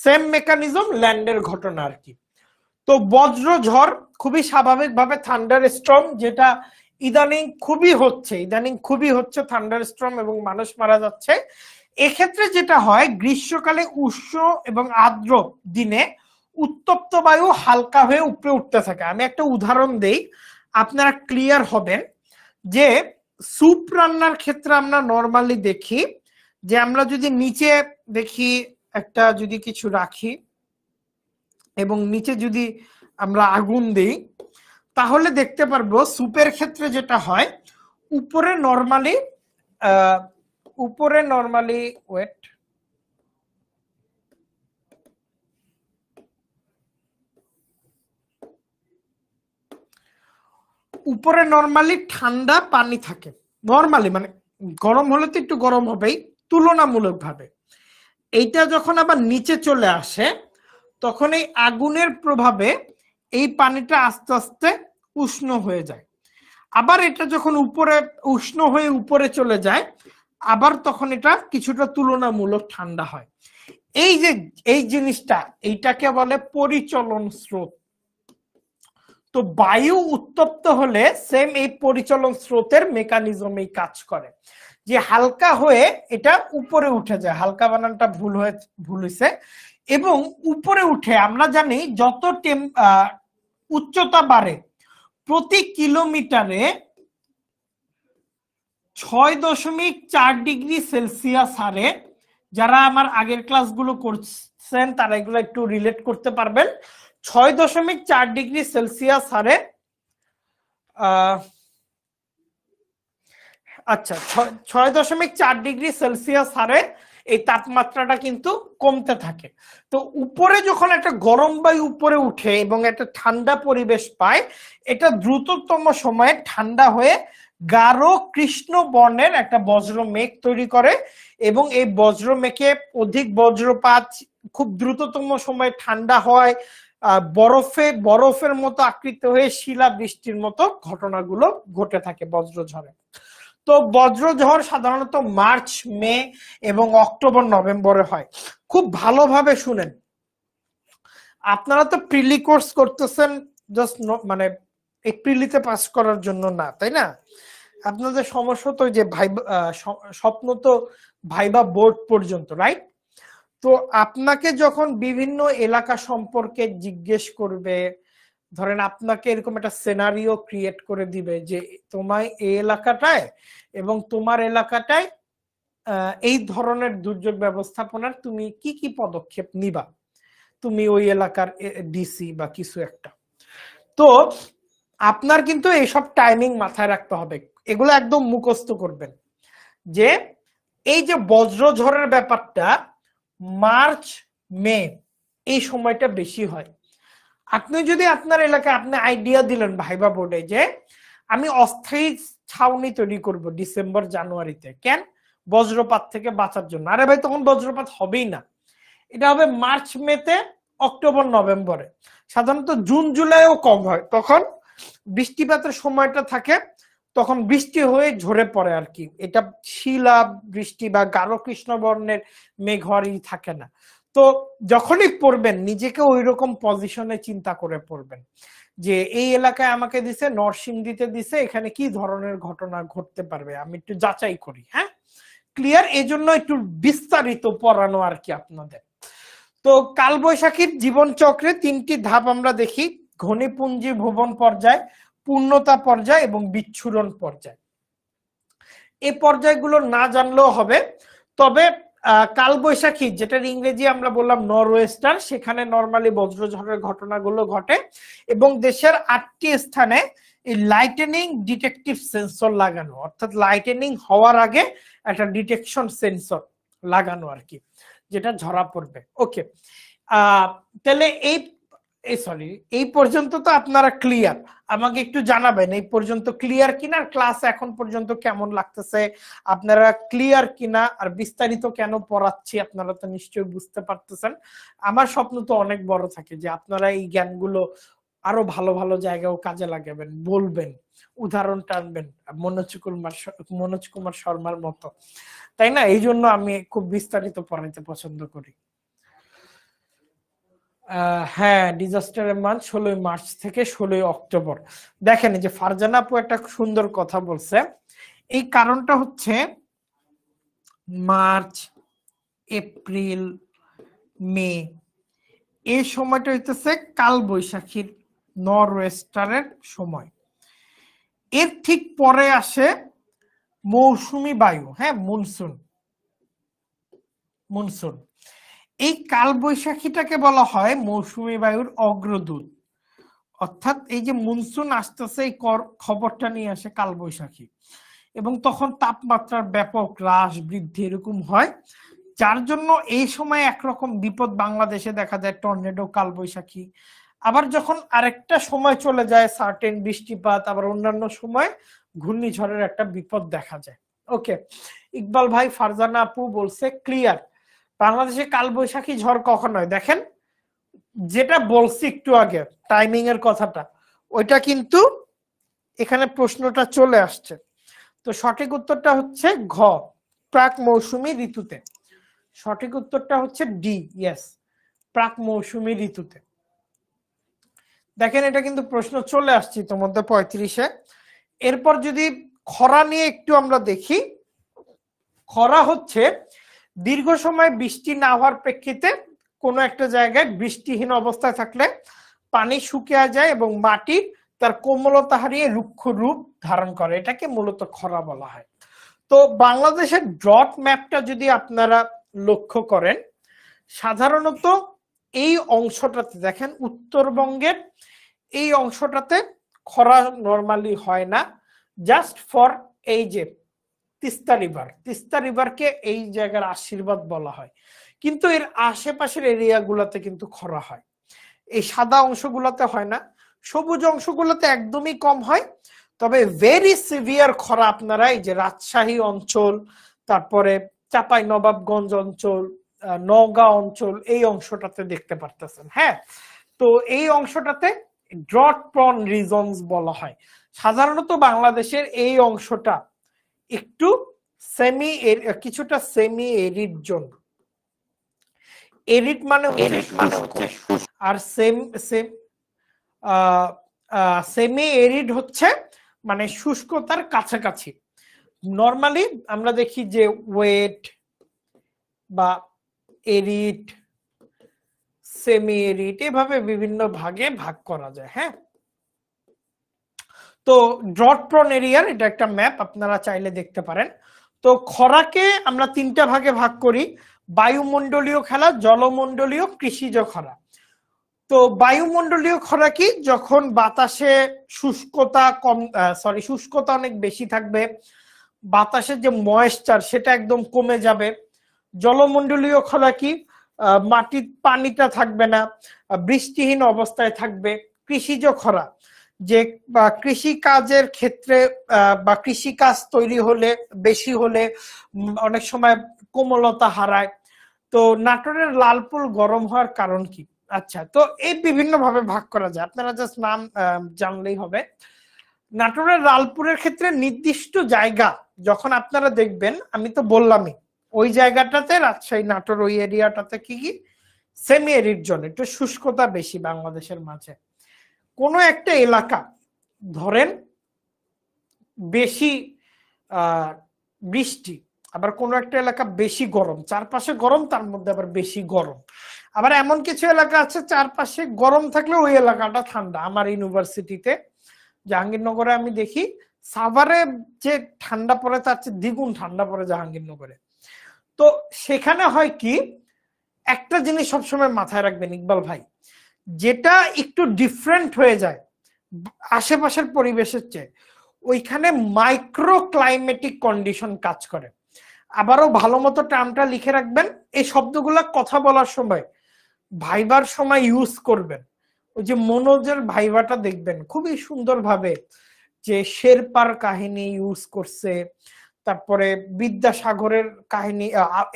সেম মেকানিজম, ল্যান্ডের ঘটনা আর কি। তো বজ্রঝড় খুবই স্বাভাবিকভাবে থান্ডার স্টর্ম, যেটা ইদানিং খুবই হচ্ছে থান্ডার স্টর্ম, এবং মানুষ মারা যাচ্ছে। এক্ষেত্রে যেটা হয়, গ্রীষ্মকালে উষ্ণ এবং আর্দ্র দিনে উত্তপ্ত বায়ু হালকা হয়ে উপরে উঠতে থাকে। আমি একটা উদাহরণ দেই, আপনারা ক্লিয়ার হবেন। যে স্যুপ রান্নার ক্ষেত্রে আমরা নর্মালি দেখি যে আমরা যদি নিচে দেখি একটা যদি কিছু রাখি এবং নিচে যদি আমরা আগুন দিই, তাহলে দেখতে পারবো স্যুপের ক্ষেত্রে যেটা হয়, উপরে নর্মালি ওয়েট উপরে নর্মালি ঠান্ডা পানি থাকে, নর্মালি মানে গরম হলে তো একটু গরম হবেই তুলনামূলকভাবে। এইটা যখন আবার নিচে চলে আসে, তখন এই আগুনের প্রভাবে এই পানিটা আস্তে আস্তে উষ্ণ হয়ে যায়। আবার এটা যখন উপরে উষ্ণ হয়ে উপরে চলে যায়, আবার তখন এটা কিছুটা তুলনামূলক ঠান্ডা হয়। এই জিনিসটা এইটাকে বলে পরিচলন স্রোত। তো বায়ু উত্তপ্ত হলে সেম এই পরিচলন স্রোতের মেকানিজমেই কাজ করে, যে হালকা হয়ে এটা উপরে উঠে যায়। হালকা বানানটা ভুল হয়েছে। এবং উপরে উঠে আমরা জানি যত উচ্চতা বাড়ে, প্রতি কিলোমিটারে 6.4 ডিগ্রি সেলসিয়াস হারে, যারা আমার আগের ক্লাসগুলো করছেন তারা এগুলো একটু রিলেট করতে পারবেন। 6.4 ডিগ্রি সেলসিয়াস হারে আচ্ছা 6.4 ডিগ্রি সেলসিয়াস হারে এই তাপমাত্রাটা কিন্তু কমতে থাকে। তো উপরে যখন একটা গরম বায়ু উপরে উঠে এবং একটা ঠান্ডা পরিবেশ পায়, এটা দ্রুততম সময়ে ঠান্ডা হয়ে গাঢ় কৃষ্ণ বর্ণের একটা বজ্র মেঘ তৈরি করে, এবং এই বজ্র মেঘে অধিক বজ্রপাত, খুব দ্রুততম সময়ে ঠান্ডা হয়, বরফের মতো আকৃতি হয়ে শিলা বৃষ্টির মতো ঘটনাগুলো ঘটে থাকে বজ্রঝড়ে। তো বজ্রঝড় সাধারণত মার্চ, মে এবং অক্টোবর, নভেম্বরে হয়। খুব ভালোভাবে শুনেন, আপনারা তো প্রিলি কোর্স করতেছেন জাস্ট মানে এই প্রিলিতে পাস করার জন্য না, তাই না? আপনাদের সমস্যা তো যে স্বপ্ন তো ভাইবা বোর্ড পর্যন্ত, রাইট? তো আপনাকে যখন বিভিন্ন এলাকা সম্পর্কে জিজ্ঞেস করবে, ধরেন আপনাকে এরকম একটা সিনারিও ক্রিয়েট করে দিবে যে তোমার এই এলাকাটায় এবং তোমার এলাকাটায় এই ধরনের দুর্যোগ ব্যবস্থাপনার তুমি কি কি পদক্ষেপ নিবা, তুমি ওই এলাকার ডিসি বা কিছু একটা। তো আপনার কিন্তু এইসব টাইমিং মাথায় রাখতে হবে, এগুলো একদম মুখস্থ করবেন যে এই যে বজ্রঝড়ের ব্যাপারটা মার্চ, মে এই সময়টা বেশি হয়। আপনি যদি আপনার এলাকায় আপনি আইডিয়া দিলেন ভাইবা বোর্ডে যে আমি অস্থায়ী ছাউনি তৈরি করব ডিসেম্বর, জানুয়ারিতে, কেন? বজ্রপাত থেকে বাঁচার জন্য। আরে ভাই, তখন বজ্রপাত হবেই না, এটা হবে মার্চ, মেতে, অক্টোবর, নভেম্বরে। সাধারণত জুন, জুলাইও কম হয়, তখন বৃষ্টিপাতের সময়টা থাকে, তখন বৃষ্টি হয়ে ঝরে পড়ে আর কি। এটা শিলা বৃষ্টি বা গাঢ় কৃষ্ণ বর্ণের মেঘ হওয়ারই থাকে না। তো যখনই পড়বেন নিজেকে ওই রকম পজিশনে চিন্তা করে পড়বেন যে এই এলাকায় আমাকে দিছে, নরসিংদীতে দিছে, এখানে কি ধরনের ঘটনা ঘটতে পারবে, আমি একটু যাচাই করি। হ্যাঁ, ক্লিয়ার? এই জন্য একটু বিস্তারিত পড়ানো আর কি আপনাদের। তো কালবৈশাখীর জীবন চক্রে 3টি ধাপ আমরা দেখি: ঘনীপুঞ্জি, ভুবন পর্যায়, পূর্ণতা পর্যায় এবং বিচ্ছুরণ পর্যায়। এই পর্যায়গুলো না জানলেও হবে। তবে কালবৈশাখী, যেটার ইংরেজি আমরা বললাম নরওয়েস্টার, সেখানে নর্মালি বজ্রঝড়ের ঘটনাগুলো ঘটে এবং দেশের 8টি স্থানে এই লাইটেনিং ডিটেকটিভ সেন্সর লাগানো, অর্থাৎ লাইটেনিং হওয়ার আগে একটা ডিটেকশন সেন্সর লাগানো আর কি, যেটা ধরা পড়বে। ওকে, তাহলে এই পর্যন্ত তো আপনারা ক্লিয়ার। আমাকে একটু জানাবেন এই পর্যন্ত ক্লিয়ার কিনা, ক্লাস এখন পর্যন্ত কেমন লাগতেছে, আপনারা ক্লিয়ার কিনা, আর বিস্তারিত কেন পড়াচ্ছি আপনারা তো নিশ্চয়ই বুঝতে পারতেছেন। আমার স্বপ্ন তো অনেক বড় থাকে যে আপনারা এই জ্ঞানগুলো আরো ভালো ভালো জায়গাও কাজে লাগাবেন, বলবেন, উদাহরণ টানবেন মনোজ কুমার শর্মার মতো, তাই না? এই জন্য আমি খুব বিস্তারিত পড়াইতে পছন্দ করি। হ্যাঁ, ডিজাস্টারের মান 16 মার্চ থেকে 16 অক্টোবর। দেখেন যে ফারজানা আপু একটা সুন্দর কথা বলছে। এই কারণটা হচ্ছে মার্চ, এপ্রিল, মে, এই সময়টা হইতেছে কাল বৈশাখীর নরওয়েস্টারের সময়। এর ঠিক পরে আসে মৌসুমী বায়ু, হ্যাঁ, মনসুন। এই কালবৈশাখীটাকে বলা হয় মৌসুমী বায়ুর অগ্রদূত, অর্থাৎ এই যে মনসুন আসতেছে এই খবরটা নিয়ে আসে কালবৈশাখী, এবং তখন তাপমাত্রার ব্যাপক হ্রাস বৃদ্ধি এরকম হয়, যার জন্য এই সময় একরকম বিপদ বাংলাদেশে দেখা যায়, টর্নেডো, কালবৈশাখী। আবার যখন আরেকটা সময় চলে যায়, সার্টেন বৃষ্টিপাত, আবার অন্যান্য সময় ঘূর্ণিঝড়ের একটা বিপদ দেখা যায়। ওকে, ইকবাল ভাই, ফারজানা আপু বলছে ক্লিয়ার। বাংলাদেশে কালবৈশাখী ঝড় কখন হয়? দেখেন, যেটা বলছি একটু আগে টাইমিং এর কথাটা, ওইটা কিন্তু এখানে প্রশ্নটা চলে আসছে। তো সঠিক উত্তরটা হচ্ছে ঘ, প্রাক মৌসুমী ঋতুতে। সঠিক উত্তরটা হচ্ছে ডি, ইয়েস, প্রাক মৌসুমী ঋতুতে। দেখেন, এটা কিন্তু প্রশ্ন চলে আসছে তোমাদের 35-এ। এরপর যদি খরা নিয়ে একটু আমরা দেখি, খরা হচ্ছে দীর্ঘ সময় বৃষ্টি না হওয়ার প্রেক্ষিতে কোনো একটা জায়গায় বৃষ্টিহীন অবস্থায় থাকলে পানি শুকিয়ে যায় এবং মাটি তার কোমলতা হারিয়ে রুক্ষ রূপ ধারণ করে, এটাকে মূলত খরা বলা হয়। তো বাংলাদেশের ড্রট ম্যাপটা যদি আপনারা লক্ষ্য করেন, সাধারণত এই অংশটাতে দেখেন, উত্তরবঙ্গের এই অংশটাতে খরা নরমালি হয় না, জাস্ট ফর এই যে তিস্তা রিভারকে এই জায়গার আশীর্বাদ বলা হয়, কিন্তু এর আশেপাশের এরিয়াগুলোতে কিন্তু খরা হয়। এই সাদা অংশগুলোতে হয় না, সবুজ অংশগুলোতে একদমই কম হয়। তবে ভেরি সিভিয়ার খরা আপনারা এই যে রাজশাহী অঞ্চল, তারপরে চাঁপাই নবাবগঞ্জ অঞ্চল, নওগাঁ অঞ্চল, এই অংশটাতে দেখতে পারতেছেন। হ্যাঁ, তো এই অংশটাতে ড্রট প্রন রিজনস বলা হয়। সাধারণত বাংলাদেশের এই অংশটা একটু কিছুটা সেমি এরিড জোন। এরিড মানে আর সেমি এরিড হচ্ছে মানে শুষ্কতার কাছাকাছি। নরমালি আমরা দেখি যে ওয়েট বা এরিড, সেমি এরিড, এভাবে বিভিন্ন ভাগে ভাগ করা যায়। হ্যাঁ, তো ড্রট প্রন এরিয়ার এটা একটা ম্যাপ, আপনারা চাইলে দেখতে পারেন। তো খরাকে আমরা 3টা ভাগে ভাগ করি: বায়ুমণ্ডলীয় খরা, জলমণ্ডলীয়, কৃষিজ খরা। তো বায়ুমণ্ডলীয় খরা কি? যখন বাতাসে শুষ্কতা অনেক বেশি থাকবে, বাতাসের যে ময়েশ্চার সেটা একদম কমে যাবে। জলমণ্ডলীয় খরা কি? মাটির পানিটা থাকবে না, বৃষ্টিহীন অবস্থায় থাকবে। কৃষিজ খরা, যে কৃষি কাজের ক্ষেত্রে বা কৃষি কাজ তৈরি হলে বেশি হলে অনেক সময় কোমলতা হারায়। তো নাটোরের লালপুল গরম হওয়ার কারণ কি? আচ্ছা, তো এই বিভিন্ন ভাবে ভাগ করা যায়, আপনারা জাস্ট নাম জানলেই হবে। নাটোরের লালপুরের ক্ষেত্রে নির্দিষ্ট জায়গা যখন আপনারা দেখবেন, আমি তো বললামই ওই জায়গাটাতে, রাজশাহী, নাটোর, ওই এরিয়াটাতে কি সেমি এরিড জোন, একটু শুষ্কতা বেশি বাংলাদেশের মাঝে। কোনো একটা এলাকা ধরেন বেশি বৃষ্টি, আবার কোনো একটা এলাকা বেশি গরম, চারপাশে গরম, তার মধ্যে আবার বেশি গরম। আবার এমন কিছু এলাকা আছে চারপাশে গরম থাকলে ওই এলাকাটা ঠান্ডা। আমার ইউনিভার্সিটিতে জাহাঙ্গীরনগরে আমি দেখি সাভারে যে ঠান্ডা পড়ে তার চেয়ে দ্বিগুণ ঠান্ডা পড়ে জাহাঙ্গীরনগরে। তো সেখানে হয় কি, একটা জিনিস সবসময় মাথায় রাখবেন ইকবাল ভাই, যেটা একটু ডিফারেন্ট হয়ে যায় আশেপাশের পরিবেশের চেয়ে, ওইখানে মাইক্রো ক্লাইমেটিক কন্ডিশন কাজ করে। আবারও ভালো মতো টার্মটা লিখে রাখবেন, এই শব্দগুলা কথা বলার সময় ভাইবার সময় ইউজ করবেন। ওই যে মনোজের ভাইবাটা দেখবেন খুবই সুন্দর ভাবে যে শেরপার কাহিনী ইউজ করছে, তারপরে বিদ্যাসাগরের কাহিনী,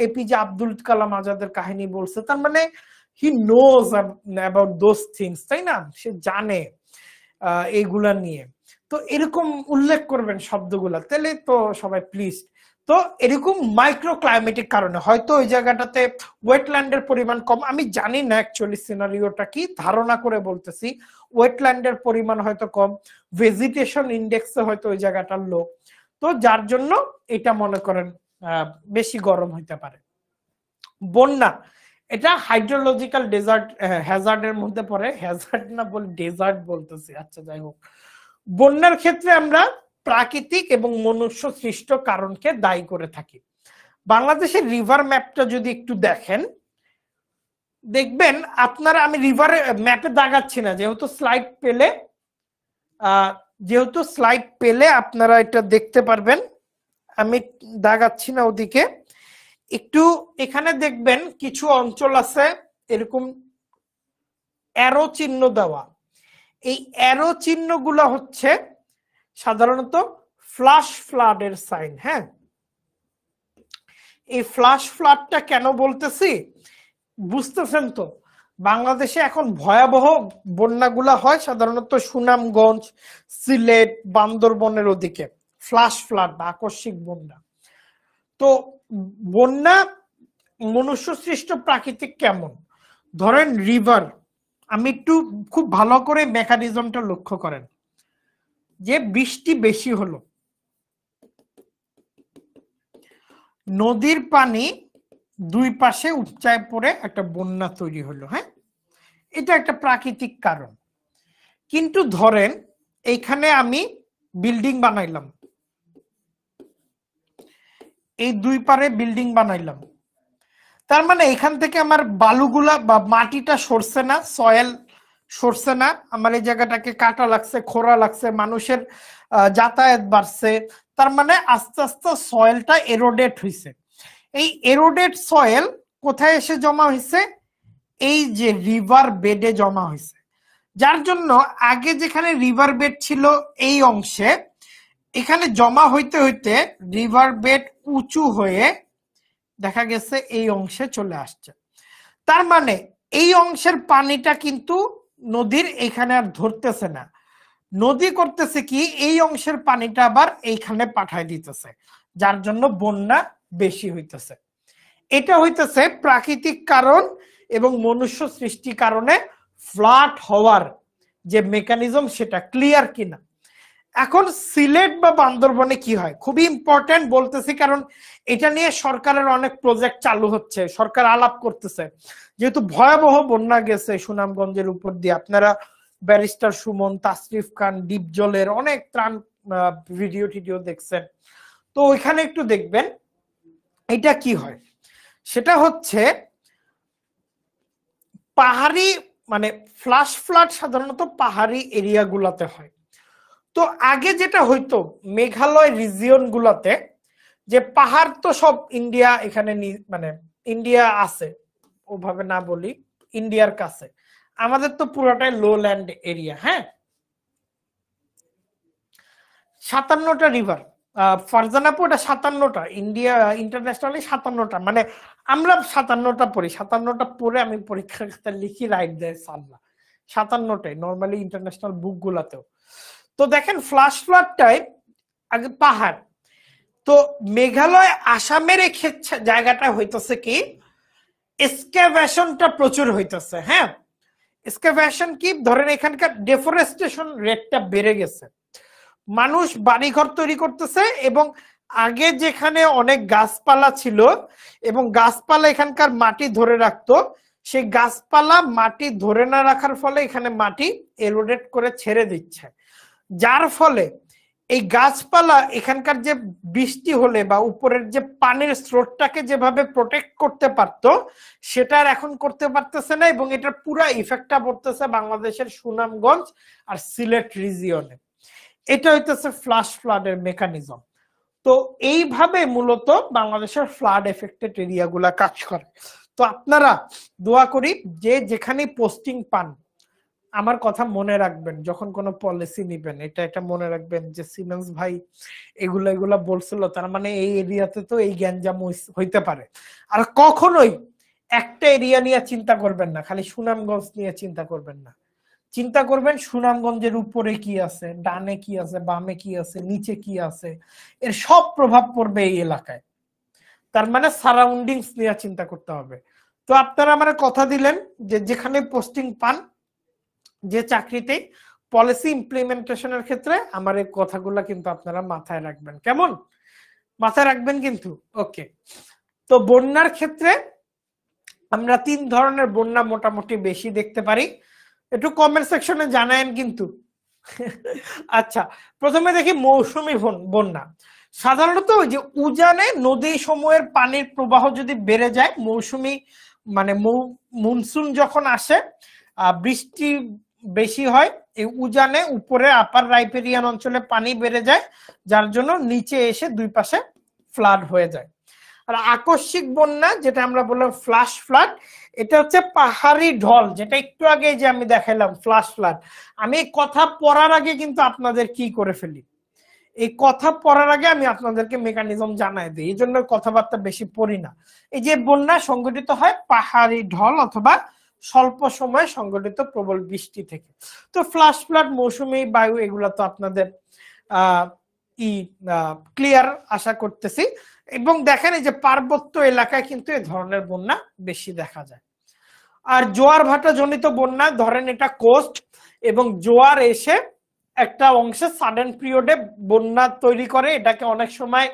এপিজে আব্দুল কালাম আজাদের কাহিনী বলছে। তার মানে he knows about those things, তাই না? সে জানে এইগুলা নিয়ে। তো এরকম উল্লেখ করবেন শব্দগুলা, তাহলে তো সবাই প্লিজ। তো এরকম মাইক্রো ক্লাইমেটিক কারণে হয়তো ওই জায়গাটাতে ওয়েটল্যান্ডের পরিমাণ কম, আমি জানি না অ্যাকচুয়ালি সিনারিওটা কি, ধারণা করে বলতেছি ওয়েটল্যান্ডের পরিমাণ হয়তো কম, ভেজিটেশন ইন্ডেক্সে হয়তো ওই জায়গাটার লো, তো যার জন্য এটা মনে করেন বেশি গরম হইতে পারে। বন্যা, এটা হাইড্রোলজিক্যাল ডেজার্ট হ্যাজার্ডের মধ্যে পড়ে, হ্যাজার্ড না বলে ডেজার্ট বলতেছি, আচ্ছা যাই হোক। বন্যার ক্ষেত্রে আমরা প্রাকৃতিক এবং মনুষ্য সৃষ্ট কারণকে দায়ী করে থাকি। বাংলাদেশের রিভার ম্যাপটা যদি একটু দেখেন, দেখবেন আপনারা, আমি রিভারে ম্যাপে দাগাচ্ছি না, যেহেতু স্লাইড পেলে আপনারা এটা দেখতে পারবেন, আমি দাগাচ্ছি না ওদিকে। একটু এখানে দেখবেন কিছু অঞ্চল আছে এরকম অ্যারো চিহ্ন দেওয়া, এই অ্যারো চিহ্নগুলো হচ্ছে সাধারণত ফ্লাশ ফ্লাডের সাইন। হ্যাঁ, এই ফ্লাশ ফ্লাডটা কেন বলতেছি বুঝতেছেন তো? বাংলাদেশে এখন ভয়াবহ বন্যাগুলা হয় সাধারণত সুনামগঞ্জ, সিলেট, বান্দরবনের ওদিকে, ফ্লাশ ফ্লাড বা আকস্মিক বন্যা। তো বন্যা মনুষ্য সৃষ্ট প্রাকৃতিক কেমন, ধরেন রিভার, আমি একটু খুব ভালো করে মেকানিজমটা লক্ষ্য করেন, যে বৃষ্টি বেশি হলো, নদীর পানি দুই পাশে উপচায় পড়ে একটা বন্যা তৈরি হলো। হ্যাঁ, এটা একটা প্রাকৃতিক কারণ। কিন্তু ধরেন এইখানে আমি বিল্ডিং বানাইলাম, এই দুই পারে বিল্ডিং বানাইলাম, তার মানে এখান থেকে আমার বালুগুলা বা মাটিটা সরছে না, সয়েল সরছে না, আমার এই জায়গাটাকে কাটা লাগছে, খোঁড়া লাগছে, মানুষের যাতায়াত বাড়ছে, তার মানে আস্তে আস্তে সয়েলটা এরোডেট হয়েছে। এই এরোডেট সয়েল কোথায় এসে জমা হয়েছে? এই যে রিভার বেডে জমা হয়েছে, যার জন্য আগে যেখানে রিভার বেড ছিল এই অংশে, এখানে জমা হইতে হইতে রিভার বেড উঁচু হয়ে দেখা গেছে এই অংশে চলে আসছে। তার মানে এই অংশের পানিটা কিন্তু নদীর এখানে আর ধরতেছে না, নদী করতেছে কি, এই অংশের পানিটা আবার এইখানে পাঠায় দিতেছে, যার জন্য বন্যা বেশি হইতেছে। এটা হইতেছে প্রাকৃতিক কারণ এবং মনুষ্য সৃষ্টি কারণে ফ্লাড হওয়ার যে মেকানিজম, সেটা ক্লিয়ার কিনা? এখন সিলেট বা বান্দরবনে কি হয়, খুবই ইম্পর্টেন্ট বলতেছি, কারণ এটা নিয়ে সরকারের অনেক প্রজেক্ট চালু হচ্ছে, সরকার আলাপ করতেছে, যেহেতু ভয়াবহ বন্যা গেছে সুনামগঞ্জের উপর দিয়ে, আপনারা ব্যারিস্টার সুমন, তাসরিফ খান, ডিপজলের অনেক ত্রাণ ভিডিও টিডিও দেখছেন, তো ওইখানে একটু দেখবেন এটা কি হয়। সেটা হচ্ছে পাহাড়ি, মানে ফ্লাশ ফ্লাড সাধারণত পাহাড়ি এরিয়া গুলাতে হয়। তো আগে যেটা হইতো মেঘালয় রিজিয়ন গুলাতে, যে পাহাড় তো সব ইন্ডিয়া এখানে, মানে ইন্ডিয়া আছে ওভাবে না বলি, ইন্ডিয়ার কাছে, আমাদের তো পুরোটাই লো ল্যান্ড এরিয়া। হ্যাঁ, 57টা রিভার, ফারজানাপু এটা 57টা, ইন্ডিয়া ইন্টারন্যাশনালি 57টা, মানে আমরা 57টা পড়ি, 57টা পড়ে আমি পরীক্ষার খাতায় লিখি, রাইট দেয় সাল্লা, 57টাই নর্মালি ইন্টারন্যাশনাল বুক গুলাতেও। তো দেখেন ফ্লাশ ফ্লাডটাই আগে পাহাড়, তো মেঘালয় আসামের এই জায়গাটা হইতেছে কি, এক্সকাভেশনটা প্রচুর হইতেছে। হ্যাঁ, এক্সকাভেশন কি, ধরেন এখানকার ডেফরেস্টেশন রেটটা বেড়ে গেছে, মানুষ বাড়িঘর তৈরি করতেছে, এবং আগে যেখানে অনেক গাছপালা ছিল এবং গাছপালা এখানকার মাটি ধরে রাখতো, সেই গাছপালা মাটি ধরে না রাখার ফলে এখানে মাটি এরোডেট করে ছেড়ে দিচ্ছে, যার ফলে এই গাছপালা এখানকার যে বৃষ্টি হলে বা উপরের যে পানির স্রোতটাকে যেভাবে প্রোটেক্ট করতে পারতো সেটা আর এখন করতে পারতেছে না, এবং এটার পুরা ইফেক্টটা পড়তেছে বাংলাদেশের সুনামগঞ্জ আর সিলেট রিজিয়নে। এটা হইতেছে ফ্লাশ ফ্লাডের মেকানিজম। তো এইভাবে মূলত বাংলাদেশের ফ্লাড এফেক্টেড এরিয়াগুলা কাজ করে। তো আপনারা দোয়া করি যে যেখানে পোস্টিং পান, আমার কথা মনে রাখবেন যখন কোনো পলিসি নিবেন, এটা মনে রাখবেন যে সিমেন্স ভাই এগুলা বলছিল, তার মানে এই এরিয়াতে তো এই গ্যাঞ্জাম হইতে পারে। আর কখনোই একটা এরিয়া নিয়ে চিন্তা করবেন না, খালি সুনামগঞ্জ নিয়ে চিন্তা করবেন না। চিন্তা করবেন সুনামগঞ্জের উপরে কি আছে, ডানে কি আছে, বামে কি আছে, নিচে কি আছে, এর সব প্রভাব পড়বে এই এলাকায়। তার মানে সারাউন্ডিংস নিয়ে চিন্তা করতে হবে। তো আপনারা আমার কথা দিলেন যে যেখানে পোস্টিং পান, যে চাকরিতে, পলিসি ইমপ্লিমেন্টেশনের ক্ষেত্রে আমার এই কথাগুলো কিন্তু আপনারা মাথায় রাখবেন। কেমন? মাথায় রাখবেন কিন্তু। ওকে। তো বন্যার ক্ষেত্রে আমরা 3 ধরনের বন্যা মোটামুটি বেশি দেখতে পারি, একটু কমেন্ট সেকশনে জানায়েন কিন্তু। আচ্ছা, প্রথমে দেখি মৌসুমী বন্যা। সাধারণত ওই যে উজানে নদী সমূহের পানির প্রবাহ যদি বেড়ে যায়, মৌসুমী মানে মনসুন যখন আসে, বৃষ্টি বেশি হয়, এই উজানে উপরে আপার রাইপেরিয়ান অঞ্চলে পানি বেড়ে যায়, যার জন্য নিচে এসে দুই পাশে ফ্লাড হয়ে যায়। আর আকস্মিক বন্যা যেটা আমরা বললাম ফ্লাশ ফ্লাড, এটা হচ্ছে পাহাড়ি ঢল, যেটা একটু আগে যে আমি দেখাইলাম ফ্লাশ ফ্লাড। আমি এই কথা পড়ার আগে কিন্তু আপনাদের কি করে ফেলি, এই কথা পড়ার আগে আমি আপনাদেরকে মেকানিজম জানাই দিই, এই জন্য কথাবার্তা বেশি পড়ি না। এই যে বন্যা সংঘটিত হয় পাহাড়ি ঢল অথবা স্বল্প সময়ে সংঘটিত প্রবল বৃষ্টি থেকে। তো ফ্লাশ ফ্লাড, মৌসুমী বায়ু, এগুলা তো আপনাদের ক্লিয়ার আশা করতেছি। এবং দেখেন এই যে পার্বত্য এলাকায় কিন্তু এই ধরনের বন্যা বেশি দেখা যায়। আর জোয়ার ভাটা জনিত বন্যা, ধরেন এটা কোস্ট এবং জোয়ার এসে একটা অংশে সাডেন পিরিয়ডে বন্যা তৈরি করে, এটাকে অনেক সময়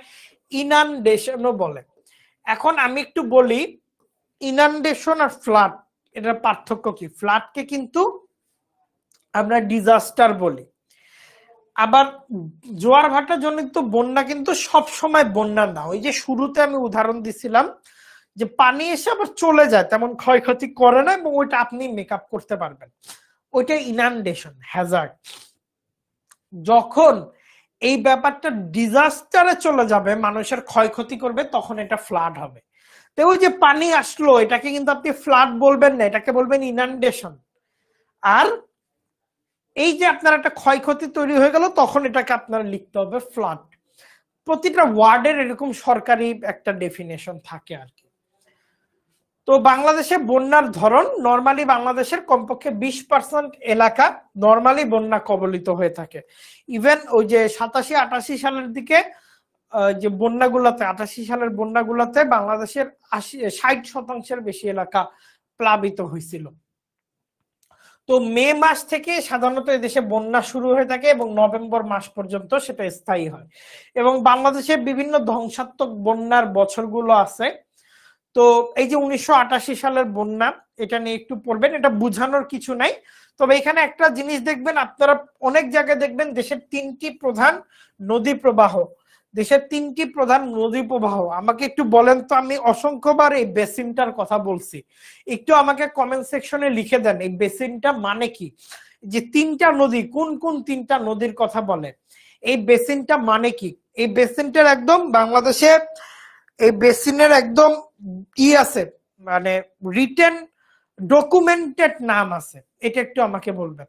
ইনানডেশনও বলে। এখন আমি একটু বলি ইনানডেশন আর ফ্লাড এটার পার্থক্য কি। ফ্লাডকে কিন্তু আমরা ডিজাস্টার বলি, আবার জোয়ার ভাটা জনিত বন্যা কিন্তু সব সময় বন্যা না। ওই যে শুরুতে আমি উদাহরণ দিছিলাম যে পানি এসে আবার চলে যায়, তেমন ক্ষয়ক্ষতি করে না, এবং ওইটা আপনি মেকআপ করতে পারবেন, ওইটা ইনানডেশন হ্যাজার্ড। যখন এই ব্যাপারটা ডিজাস্টারে চলে যাবে, মানুষের ক্ষয়ক্ষতি করবে, তখন এটা ফ্লাড হবে। তো ওই যে পানি আসলো, এটাকে কিন্তু আপনি ফ্লাড বলবেন না, এটাকে বলবেন ইনানডেশন। আর এই যে আপনার একটা ক্ষয়ক্ষতি তৈরি হয়ে গেল, তখন এটাকে আপনার লিখতে হবে ফ্লাড। প্রতিটা ওয়ার্ডের এরকম সরকারি একটা ডেফিনেশন থাকে আর কি। তো বাংলাদেশে বন্যার ধরন, নরমালি বাংলাদেশের কমপক্ষে 20% এলাকা নরমালি বন্যা কবলিত হয়ে থাকে। ইভেন ওই যে 87-88 সালের দিকে যে বন্যাগুলোতে, 88 সালের বন্যাগুলোতে বাংলাদেশের 60% বেশি এলাকা প্লাবিত হয়েছিল। তো মে মাস থেকে সাধারণত এদেশে বন্যা শুরু হয়ে থাকে এবং নভেম্বর মাস পর্যন্ত সেটা স্থায়ী হয়। এবং বাংলাদেশে বিভিন্ন ধ্বংসাত্মক বন্যার বছরগুলো আছে। তো এই যে 1988 সালের বন্যা, এটা নিয়ে একটু পড়বেন, এটা বুঝানোর কিছু নাই। তবে এখানে একটা জিনিস দেখবেন আপনারা, অনেক জায়গায় দেখবেন দেশের 3টি প্রধান নদী প্রবাহ, দেশের 3টি প্রধান নদী প্রবাহ। আমাকে একটু বলেন তো, আমি অসংখ্যবার এই বেসিনটার কথা বলছি, একটু আমাকে কমেন্ট সেকশনে লিখে দেন এই বেসিনটা মানে কি, যে 3টা নদী কোন কোন 3টা নদীর কথা বলে, এই বেসিনটা মানে কি। এই বেসিনটার একদম বাংলাদেশে এই বেসিনের একদম আছে, মানে রিটেন ডকুমেন্টেড নাম আছে, এটা একটু আমাকে বলবেন।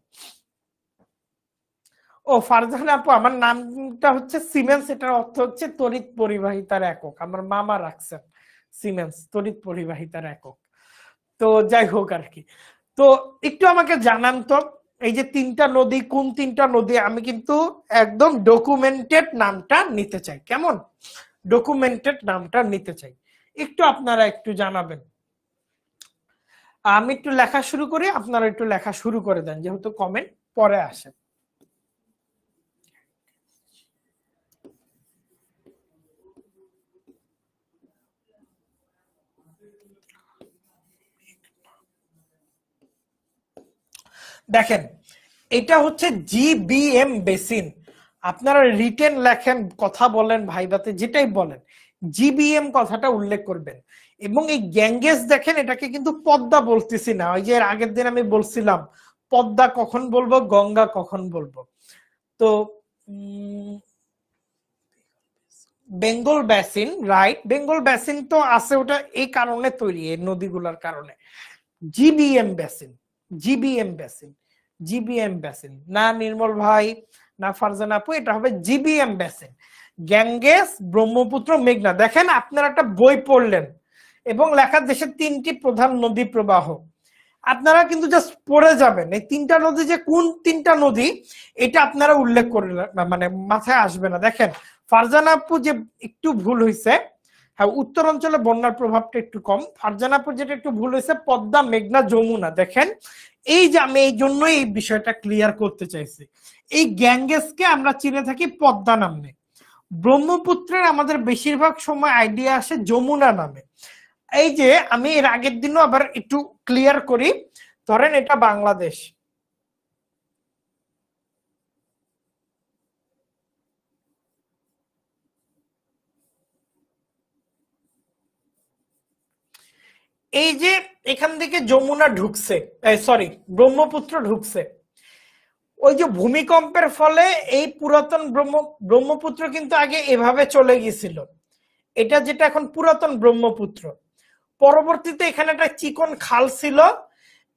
ও ফারজান আপু, আমার নামটা হচ্ছে সিমেন্স, এটার অর্থ হচ্ছে তড়িৎ পরিবাহিতার একক, আমার মামা রাখছেন সিমেন্স, তড়িৎ পরিবাহিতার একক। তো যাই হোক আর কি। তো একটু আমাকে জানান তো, এই যে 3টা নদী কোন 3টা নদী, আমি কিন্তু একদম ডকুমেন্টেড নামটা নিতে চাই, কেমন? ডকুমেন্টেড নামটা নিতে চাই, একটু আপনারা একটু জানাবেন। আমি একটু লেখা শুরু করি, আপনারা একটু লেখা শুরু করে দেন, যেহেতু কমেন্ট পরে আসে। দেখেন এটা হচ্ছে জিবিএম বেসিন। আপনারা রিটেন লেখেন, কথা বলেন, ভাইভাতে যেটাই বলেন, জিবিএম কথাটা উল্লেখ করবেন। এবং এই গ্যাঙ্গেস দেখেন, এটাকে কিন্তু পদ্মা বলতেছি না। ওই যে আগের দিন আমি বলছিলাম পদ্মা কখন বলবো, গঙ্গা কখন বলবো। তো Bengal basin, right, Bengal basin তো আছে, ওটা এই কারণে তৈরি, এই নদীগুলোর কারণে। GBM basin, GBM basin, GBM basin, না নির্মল ভাই না ফারজানা আপু, এটা হবে জিবিএম বেসিন। গ্যাঙ্গেস, ব্রহ্মপুত্র, মেঘনা। দেখেন আপনারা একটা বই পড়লেন এবং লেখা দেশের 3টি প্রধান নদী প্রবাহ, আপনারা কিন্তু জাস্ট পড়ে যাবেন এই 3টা নদী যে কোন 3টা নদী এটা আপনারা উল্লেখ করলেন, মানে মাথায় আসবে না। দেখেন ফারজানা আপু যে একটু ভুল হয়েছে, হ্যাঁ উত্তর অঞ্চলে বন্যার প্রভাবটা একটু কম। ফারজানা আপু যেটা একটু ভুল হয়েছে পদ্মা, মেঘনা, যমুনা। দেখেন এই যে আমি এই জন্যই এই বিষয়টা ক্লিয়ার করতে চাইছি, এই গ্যাঙ্গেসকে আমরা চিনে থাকি পদ্মা নামে, ব্রহ্মপুত্রের আমাদের বেশিরভাগ সময় আইডিয়া আসে যমুনা নামে। এই যে আমি এর আগের দিনও আবার একটু ক্লিয়ার করি, ধরেন এটা বাংলাদেশ, এই যে এখান থেকে যমুনা ঢুকছে, সরি ব্রহ্মপুত্র ঢুকছে, ওই যে ভূমিকম্পের ফলে এই পুরাতন ব্রহ্মপুত্র কিন্তু আগে এভাবে চলে গিয়েছিল, এটা যেটা এখন পুরাতন ব্রহ্মপুত্র। পরবর্তীতে এখানে একটা চিকন খাল ছিল,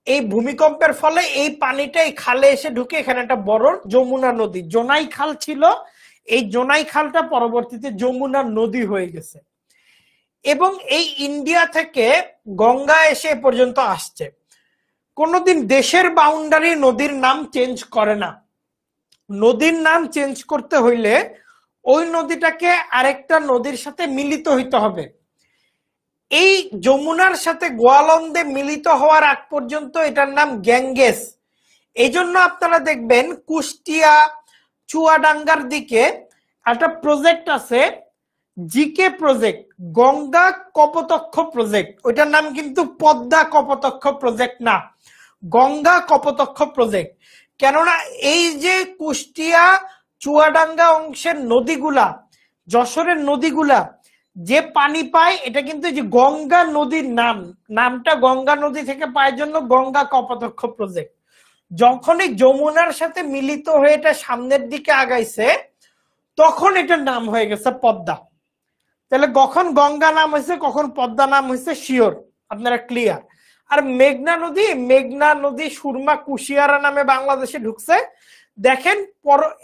এই ভূমিকম্পের ফলে এই পানিটা এই খালে এসে ঢুকে এখানে একটা বড় যমুনা নদী, জোনাই খাল ছিল, এই জোনাই খালটা পরবর্তীতে যমুনা নদী হয়ে গেছে। এবং এই ইন্ডিয়া থেকে গঙ্গা এসে এ পর্যন্ত আসছে। কোনোদিন দেশের বাউন্ডারি নদীর নাম চেঞ্জ করে না, নদীর নাম চেঞ্জ করতে হইলে ওই নদীটাকে আরেকটা নদীর সাথে মিলিত হইতে হবে। এই যমুনার সাথে গোয়ালন্দে মিলিত হওয়ার আগ পর্যন্ত এটার নাম গ্যাঙ্গেস। এই জন্য আপনারা দেখবেন কুষ্টিয়া, চুয়াডাঙ্গার দিকে একটা প্রজেক্ট আছে, GK project, Ganga Kapotaksha project, ওইটার নাম কিন্তু পদ্মা কপোতক্ষ প্রজেক্ট না, গঙ্গা কপোতক্ষ প্রজেক্ট। কেননা এই যে কুষ্টিয়া চুয়াডাঙ্গা অংশের নদীগুলা, যশোরের নদীগুলা যে পানি পায়, এটা কিন্তু যে গঙ্গা নদীর নামটা গঙ্গা নদী থেকে পায় জন্য গঙ্গা কপোতক্ষ প্রজেক্ট। যখনই যমুনার সাথে মিলিত হয়ে এটা সামনের দিকে আগাইছে, তখন এটার নাম হয়ে গেছে পদ্মা। তাহলে কখন গঙ্গা নাম হয়েছে কখন পদ্মা নাম হয়েছে শিওর আপনারা ক্লিয়ার। আর মেঘনা নদী সুরমা কুশিয়ারা নামে বাংলাদেশে ঢুকছে। দেখেন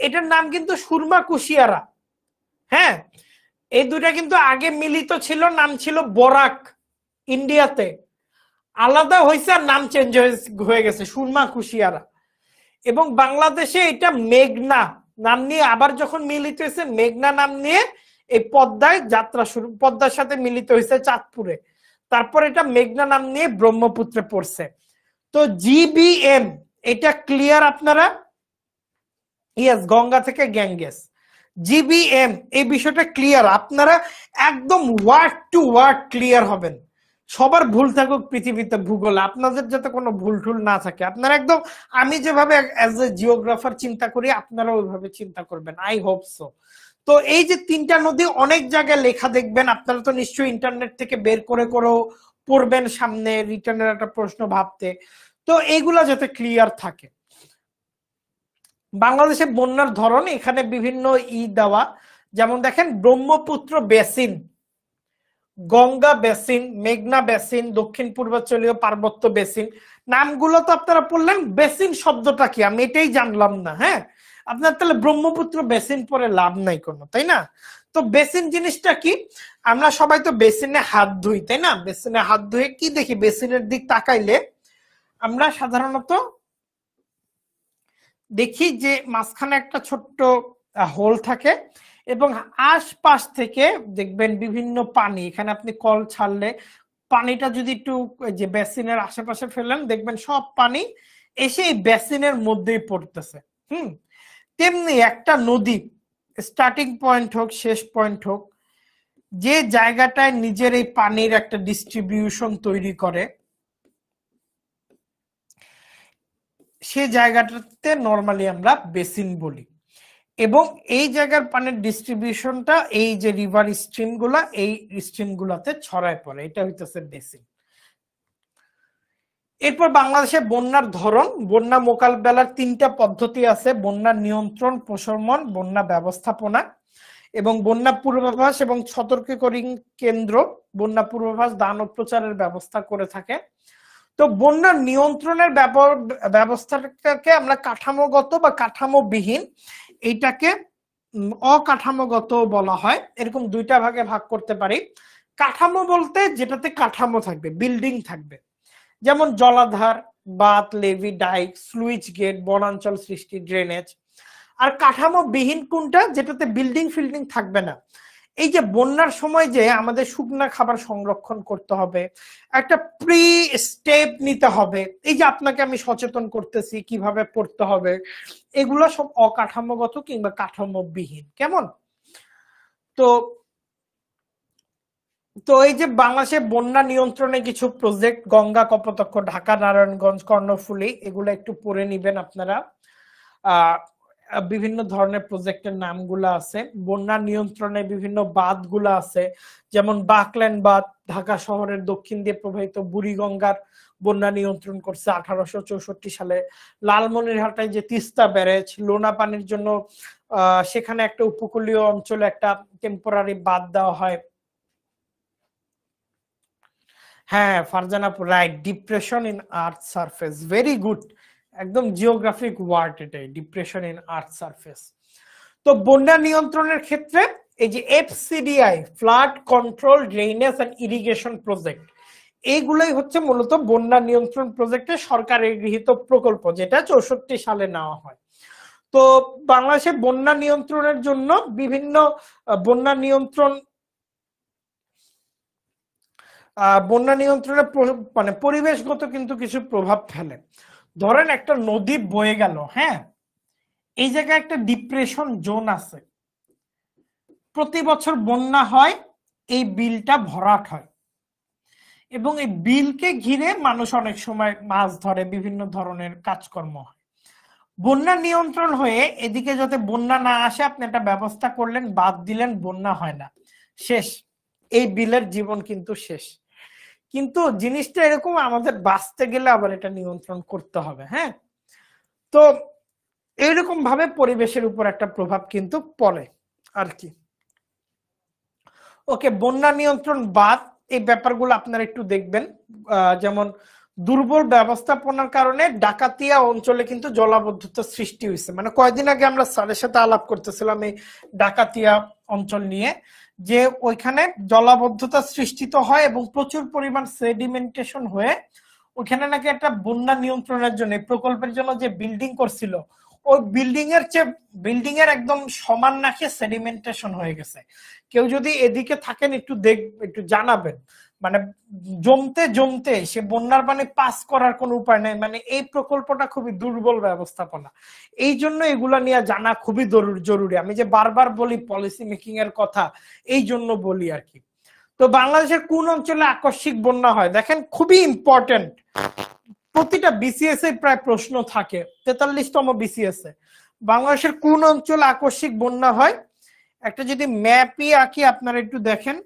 এটার নাম কিন্তু সুরমা কুশিয়ারা, হ্যাঁ এই দুটা কিন্তু আগে মিলিত ছিল, নাম ছিল বরাক ইন্ডিয়াতে, আলাদা হয়েছে আর নাম চেঞ্জ হয়ে গেছে সুরমা কুশিয়ারা। এবং বাংলাদেশে এটা মেঘনা নাম নিয়ে আবার যখন মিলিত হয়েছে, মেঘনা নাম নিয়ে এই পদ্মায় যাত্রা শুরু, পদ্মার সাথে মিলিত হয়েছে চাঁদপুরে, তারপর এটা মেঘনা নাম নিয়ে ব্রহ্মপুত্রে পড়ছে। তো জিবিএম এটা ক্লিয়ার আপনারা? ইয়েস, গঙ্গা থেকে গ্যাঙ্গেস, জিবিএম এই বিষয়টা ক্লিয়ার, আপনারা একদম ওয়ার্ড টু ওয়ার্ড ক্লিয়ার হবেন। সবার ভুল থাকুক পৃথিবীতে ভূগোল, আপনাদের যাতে কোনো ভুল টুল না থাকে, আপনারা একদম আমি যেভাবে অ্যাজ এ জিওগ্রাফার চিন্তা করি আপনারা ওইভাবে চিন্তা করবেন, আই হোপ সো। তো এই যে 3টা নদী অনেক জায়গায় লেখা দেখবেন, আপনারা তো নিশ্চয়ই ইন্টারনেট থেকে বের করে করেও পড়বেন সামনে রিটার্নের একটা প্রশ্ন ভাবতে। তো এইগুলা যাতে ক্লিয়ার থাকে। বাংলাদেশে বন্যার ধরন এখানে বিভিন্ন দেওয়া, যেমন দেখেন ব্রহ্মপুত্র বেসিন, গঙ্গা বেসিন, মেঘনা বেসিন, দক্ষিণ পূর্বাঞ্চলীয় পার্বত্য বেসিন। নামগুলো তো আপনারা পড়লেন, বেসিন শব্দটা কি আমি এটাই জানলাম না। হ্যাঁ আপনার তাহলে ব্রহ্মপুত্র বেসিন পরে লাভ নাই কোনো, তাই না? তো বেসিন জিনিসটা কি? আমরা সবাই তো বেসিনে হাত ধুই, তাই না? বেসিনে হাত ধুয়ে কি দেখি, বেসিনের দিক তাকাইলে আমরা সাধারণত দেখি যে মাঝখানে একটা ছোট্ট হোল থাকে এবং আশপাশ থেকে দেখবেন বিভিন্ন পানি, এখানে আপনি কল ছাড়লে পানিটা যদি একটু যে বেসিনের আশেপাশে ফেলেন দেখবেন সব পানি এসে এই বেসিনের মধ্যেই পড়তেছে। তেমনি একটা নদী স্টার্টিং পয়েন্ট হোক শেষ পয়েন্ট হোক, যে জায়গাটায় নিজের এই পানির একটা ডিস্ট্রিবিউশন তৈরি করে, সে জায়গাটাতে নর্মালি আমরা বেসিন বলি। এবং এই জায়গার পানির ডিস্ট্রিবিউশনটা এই যে রিভার স্ট্রিম গুলা, এই স্ট্রিম গুলাতে ছড়ায় পড়ে, এটা হইতেছে বেসিন। এরপর বাংলাদেশে বন্যার ধরন, বন্যা মোকাবেলার 3টা পদ্ধতি আছে: বন্যা নিয়ন্ত্রণ, প্রশমন, বন্যা ব্যবস্থাপনা। এবং বন্যা পূর্বাভাস এবং সতর্কীকরণ কেন্দ্র বন্যা পূর্বাভাস দান ও প্রচারের ব্যবস্থা করে থাকে। তো বন্যা নিয়ন্ত্রণের ব্যবস্থাটাকে আমরা কাঠামোগত বা কাঠামোবিহীন, এইটাকে অকাঠামোগত বলা হয়। এরকম 2টা ভাগে ভাগ করতে পারি। কাঠামো বলতে যেটাতে কাঠামো থাকবে, বিল্ডিং থাকবে, যেমন জলাধার, বাঁধ, লেভি, ডাইক, স্লুইস গেট, বনাঞ্চল সৃষ্টি, ড্রেনেজ। আর কাঠামোবিহীন কোনটা? যেটাতে বিল্ডিং ফিল্ডিং থাকবে না। এই যে বন্যার সময় যে আমাদের শুকনা খাবার সংরক্ষণ করতে হবে, একটা প্রি স্টেপ নিতে হবে, এই যে আপনাকে আমি সচেতন করতেছি কিভাবে পড়তে হবে, এগুলো সব অকাঠামোগত কিংবা কাঠামোবিহীন। কেমন? তো তো এই যে বাংলাদেশে বন্যা নিয়ন্ত্রণে কিছু প্রজেক্ট, গঙ্গা কপোতাক্ষ, ঢাকা, নারায়ণগঞ্জ, কর্ণফুলী, এগুলো একটু পড়ে নিবেন আপনারা। বিভিন্ন ধরনের প্রজেক্টের নামগুলো আছে। বন্যা নিয়ন্ত্রণে বিভিন্ন বাঁধগুলো আছে, যেমন বাকল্যান্ড বাঁধ ঢাকা শহরের দক্ষিণ দিয়ে প্রবাহিত বুড়িগঙ্গার বন্যা নিয়ন্ত্রণ করছে 1864 সালে। লালমনিরহাটায় যে তিস্তা ব্যারেজ, লোনা পানির জন্য সেখানে একটা উপকূলীয় অঞ্চলে একটা টেম্পোরারি বাঁধ দেওয়া হয়। হ্যাঁ, Farzanapur, right, depression in earth surface, very good, একদম জিওগ্রাফিক ওয়ার্ড এটাই, ডিপ্রেশন ইন আর্থ সারফেস। তো বন্যা নিয়ন্ত্রণের ক্ষেত্রে এই যে FCDI, flood control, drainage and irrigation project, এইগুলোই হচ্ছে মূলত বন্যা নিয়ন্ত্রণ প্রজেক্টের সরকারের গৃহীত প্রকল্প, যেটা 64 সালে নেওয়া হয়। তো বাংলাদেশে বন্যা নিয়ন্ত্রণের জন্য বিভিন্ন বন্যা নিয়ন্ত্রণে মানে পরিবেশগত কিন্তু কিছু প্রভাব ফেলে। ধরেন একটা নদী বয়ে গেল, হ্যাঁ, এই জায়গায় একটা ডিপ্রেশন জোন আছে, প্রতি বছর বন্যা হয়, এই বিলটা ভরাট হয় এবং এই বিলকে ঘিরে মানুষ অনেক সময় মাছ ধরে, বিভিন্ন ধরনের কাজকর্ম হয়। বন্যা নিয়ন্ত্রণ হয়ে এদিকে যাতে বন্যা না আসে আপনি একটা ব্যবস্থা করলেন, বাদ দিলেন, বন্যা হয় না, শেষ, এই বিলের জীবন কিন্তু শেষ। কিন্তু জিনিসটা এরকম, আমাদের বাঁচতে গেলে আবার এটা নিয়ন্ত্রণ করতে হবে। হ্যাঁ, তো এইরকম ভাবে পরিবেশের উপর একটা প্রভাব কিন্তু পড়ে আর কি। ওকে, বন্যা নিয়ন্ত্রণ বাদ এই ব্যাপারগুলো আপনারা একটু দেখবেন। যেমন দুর্বল ব্যবস্থাপনার কারণে ডাকাতিয়া অঞ্চলে কিন্তু জলাবদ্ধতা সৃষ্টি হয়েছে। মানে কয়েকদিন আগে আমরা স্যারের সাথে আলাপ করতেছিলাম এই ডাকাতিয়া অঞ্চল নিয়ে, যে ওইখানে জলাবদ্ধতা সৃষ্টিত হয় এবং প্রচুর পরিমাণ সেডিমেন্টেশন হয়ে ওখানে নাকি একটা বন্যা নিয়ন্ত্রণের জন্য প্রকল্পের জন্য যে বিল্ডিং করছিল, ওই বিল্ডিং এর একদম সমান নাকি সেডিমেন্টেশন হয়ে গেছে। কেউ যদি এদিকে থাকেন একটু জানাবেন, মানে জমতে জমতে সে বন্যার পানি পাস করার কোনো উপায় নাই। মানে এই প্রকল্পটা খুবই দুর্বল ব্যবস্থাপনা, এই জন্য এগুলা নিয়ে জানা খুবই জরুরি। আমি যে বারবার বলি পলিসি মেকিং এর কথা, এই জন্য বলি আর কি। তো বাংলাদেশের কোন অঞ্চলে আকস্মিক বন্যা হয়? দেখেন, খুবই ইম্পর্টেন্ট, প্রতিটা বিসিএস এ প্রায় প্রশ্ন থাকে, 43তম বিসিএস এ বাংলাদেশের কোন অঞ্চলে আকস্মিক বন্যা হয়। একটা যদি ম্যাপই আঁকি আপনারা একটু দেখেন,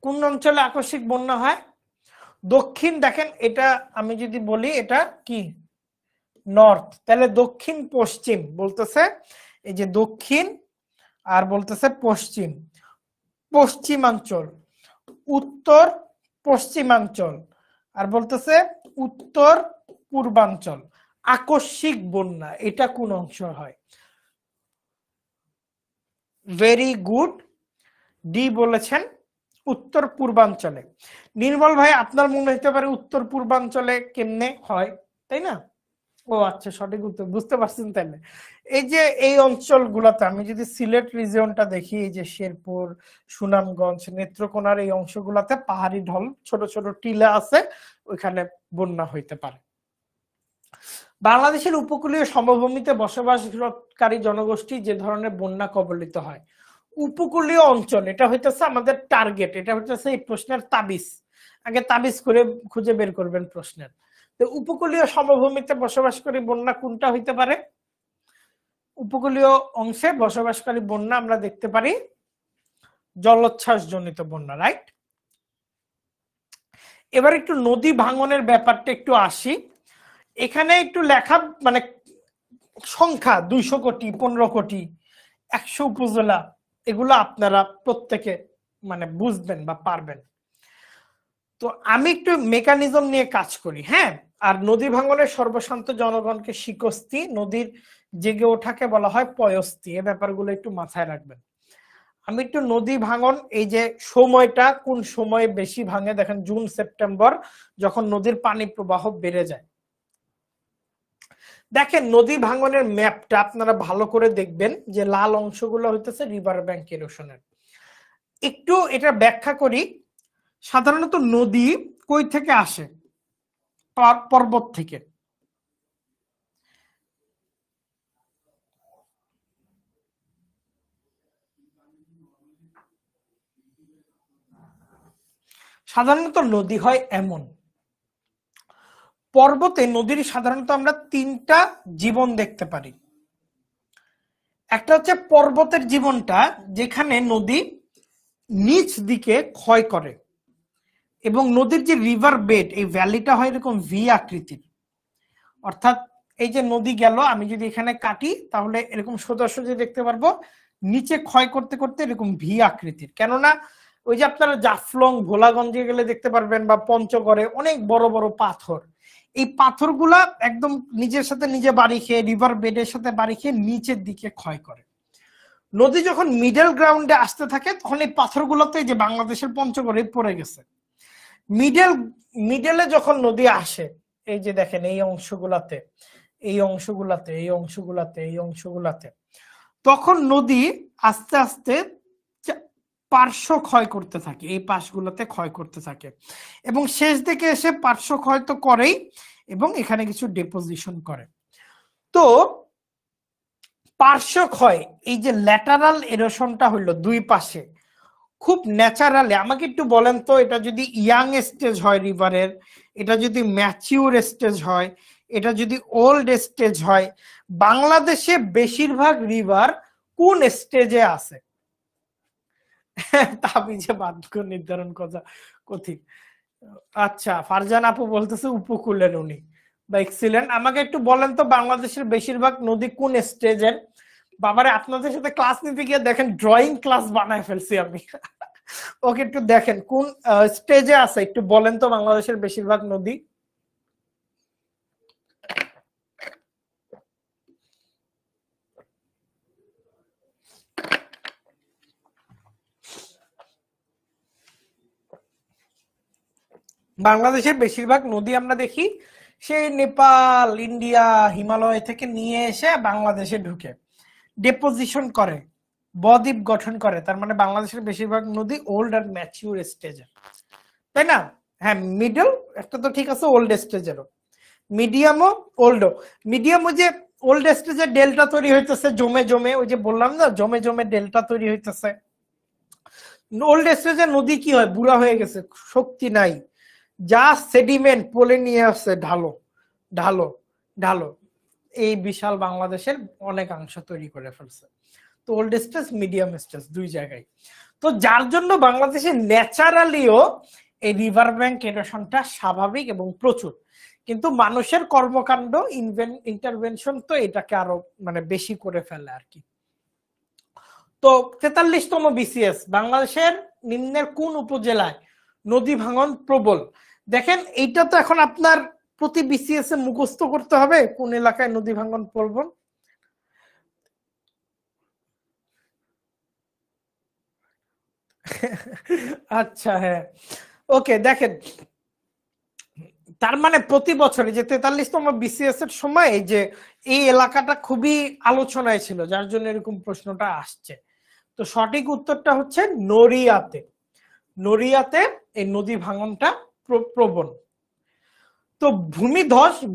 কোন অঞ্চলে আকস্মিক বন্যা হয়? দক্ষিণ, দেখেন এটা আমি যদি বলি এটা কি নর্থ, তাহলে দক্ষিণ পশ্চিম বলতেছে, এই যে দক্ষিণ আর বলতেছে পশ্চিম, পশ্চিমাঞ্চল, উত্তর পশ্চিমাঞ্চল, আর বলতেছে উত্তর পূর্বাঞ্চল। আকস্মিক বন্যা এটা কোন অংশ হয়? ভেরি গুড, ডি বলেছেন, উত্তর পূর্বাঞ্চলে। নির্মল ভাই, আপনার মনে হতে পারে উত্তর পূর্বাঞ্চলে কেমনে হয়, তাই না? ও আচ্ছা, সঠিক উত্তর বুঝতে পারছেন তাহলে। এই যে এই অঞ্চলগুলোতে আমি যদি সিলেট রিজিয়নটা দেখি, এই যে শেরপুর, সুনামগঞ্জ, নেত্রকোনার এই অংশগুলোতে পাহাড়ি ঢল, ছোট ছোট টিলা আছে, ওইখানে বন্যা হইতে পারে। বাংলাদেশের উপকূলীয় সমভূমিতে বসবাসকারী জনগোষ্ঠী যে ধরনের বন্যা কবলিত হয়, উপকূলীয় অঞ্চল, এটা হইতেছে আমাদের টার্গেট, এটা হইতেছে এই প্রশ্নের তাবিজ। আগে তাবিজ করে খুঁজে বের করবেন প্রশ্নের। তো উপকূলীয় সমভূমিতে বসবাসকারী বন্যা কোনটা হইতে পারে? উপকূলীয় অংশে বসবাসকারী বন্যা আমরা দেখতে পারি জলোচ্ছ্বাস জনিত বন্যা, রাইট? এবার একটু নদী ভাঙনের ব্যাপারটা একটু আসি। এখানে একটু লেখা মানে সংখ্যা 200 কোটি, 15 কোটি, 100 উপজেলা, এগুলো আপনারা প্রত্যেকে মানে বুঝবেন বা পারবেন। তো আমি একটু মেকানিজম নিয়ে কাজ করি, হ্যাঁ। আর নদী ভাঙনের সর্বশান্ত জনগণকে শিকস্তি, নদীর জেগে ওঠাকে বলা হয় পয়স্তি। এই ব্যাপারগুলো একটু মাথায় রাখবেন। আমি একটু নদী ভাঙন, এই যে সময়টা কোন সময়ে বেশি ভাঙে দেখেন, জুন সেপ্টেম্বর, যখন নদীর পানি প্রবাহ বেড়ে যায়। দেখেন নদী ভাঙনের ম্যাপটা আপনারা ভালো করে দেখবেন যে লাল অংশগুলো হইতেছে রিভার ব্যাংক ইরোশনের। একটু এটা ব্যাখ্যা করি। সাধারণত নদী কই থেকে আসে? পর্বত থেকে। সাধারণত নদী হয় এমন, পর্বতে নদীর সাধারণত আমরা 3টা জীবন দেখতে পারি। একটা হচ্ছে পর্বতের জীবনটা, যেখানে নদী নিচ দিকে ক্ষয় করে এবং নদীর যে রিভার বেড, এই ভ্যালিটা হয় এরকম ভি আকৃতির। অর্থাৎ এই যে নদী গেল, আমি যদি এখানে কাটি তাহলে এরকম সোজাসুজি দেখতে পারবো, নিচে ক্ষয় করতে করতে এরকম ভি আকৃতির। কেননা ওই যে আপনারা জাফলং ভোলাগঞ্জে গেলে দেখতে পারবেন, বা পঞ্চগড়ে অনেক বড় বড় পাথর, এই পাথরগুলা একদম নিজের সাথে নিজে বাড়ি খেয়ে, রিভার বেডের সাথে বাড়ি খেয়ে নিচের দিকে ক্ষয় করে। নদী যখন মিডল গ্রাউন্ডে আসতে থাকে তখন এই পাথরগুলোতে, যে বাংলাদেশের পঞ্চগড়ে পড়ে গেছে, মিডলে যখন নদী আসে, এই যে দেখেন এই অংশগুলাতে, এই অংশগুলাতে, এই অংশগুলাতে, এই অংশগুলাতে, তখন নদী আস্তে আস্তে পার্শ্ব ক্ষয় করতে থাকে, এই পাশগুলোতে ক্ষয় করতে থাকে এবং শেষ দিকে এসে পার্শ্ব ক্ষয় তো করেই এবং এখানে কিছু ডিপোজিশন করে। তো পার্শ্ব ক্ষয়, এই যে ল্যাটারাল এরোশনটা হলো দুই পাশে, খুব ন্যাচারালি, আমাকে একটু বলেন তো, এটা যদি ইয়াং স্টেজ হয় রিভারের, এটা যদি ম্যাচিউর স্টেজ হয়, এটা যদি ওল্ড স্টেজ হয়, বাংলাদেশে বেশিরভাগ রিভার কোন স্টেজে আছে? তাবিজে বাক্য নির্ধারণ করা কঠিন। আচ্ছা, ফারজান আপু বলতেছে উপকূলের উনি, বা এক্সিলেন্ট। আমাকে একটু বলেন তো বাংলাদেশের বেশিরভাগ নদী কোন স্টেজের? বাবারে, আপনাদের সাথে ক্লাস নিতে গিয়ে দেখেন ড্রয়িং ক্লাস বানায় ফেলছি আমি। ওকে, একটু দেখেন কোন স্টেজে আছে, একটু বলেন তো বাংলাদেশের বেশিরভাগ নদী। বাংলাদেশের বেশিরভাগ নদী আমরা দেখি সেই নেপাল, ইন্ডিয়া, হিমালয় থেকে নিয়ে এসে বাংলাদেশে ঢুকে ডিপোজিশন করে, বদ্বীপ গঠন করে। তার মানে বাংলাদেশের বেশিরভাগ নদী ওল্ড আর ম্যাচিউর স্টেজে, তাই না? হ্যাঁ, মিডল একটা তো ঠিক আছে, ওল্ড স্টেজেরও, মিডিয়ামও ওল্ডও। মিডিয়াম ওই যে ওল্ড স্টেজে ডেল্টা তৈরি হইতেছে জমে জমে, ওই যে বললাম না জমে জমে ডেল্টা তৈরি হইতেছে। ওল্ড স্টেজে নদী কি হয়, বুড়া হয়ে গেছে, শক্তি নাই, যা সেডিমেন্ট বলে নিয়ে আসছে ঢালো ঢালো ঢালো, এই বিশাল বাংলাদেশের অনেকাংশ তৈরি করে ফেলছে। তো ওল্ড স্টেজ, মিডিয়াম স্টেজ দুই জায়গায়। তো যার জন্য বাংলাদেশে ন্যাচারালিও এই রিভার ব্যাংক এরোশনটা স্বাভাবিক এবং প্রচুর, কিন্তু মানুষের কর্মকাণ্ড, ইন্টারভেনশন তো এটাকে আরো মানে বেশি করে ফেলে আর কি। তো 43তম বিসিএস, বাংলাদেশের নিম্নের কোন উপজেলায় নদী ভাঙন প্রবল? দেখেন এইটা তো এখন আপনার প্রতি বিসিএস এ মুখস্থ করতে হবে কোন এলাকায় নদী ভাঙন প্রবল। আচ্ছা, হ্যাঁ, ওকে, দেখেন তার মানে প্রতি বছরে যে 43তম বিসিএস এর সময় এই যে এই এলাকাটা খুবই আলোচনায় ছিল, যার জন্য এরকম প্রশ্নটা আসছে। তো সঠিক উত্তরটা হচ্ছে নড়িয়াতে। নড়িয়াতে এই নদী ভাঙনটা প্রবণ। তো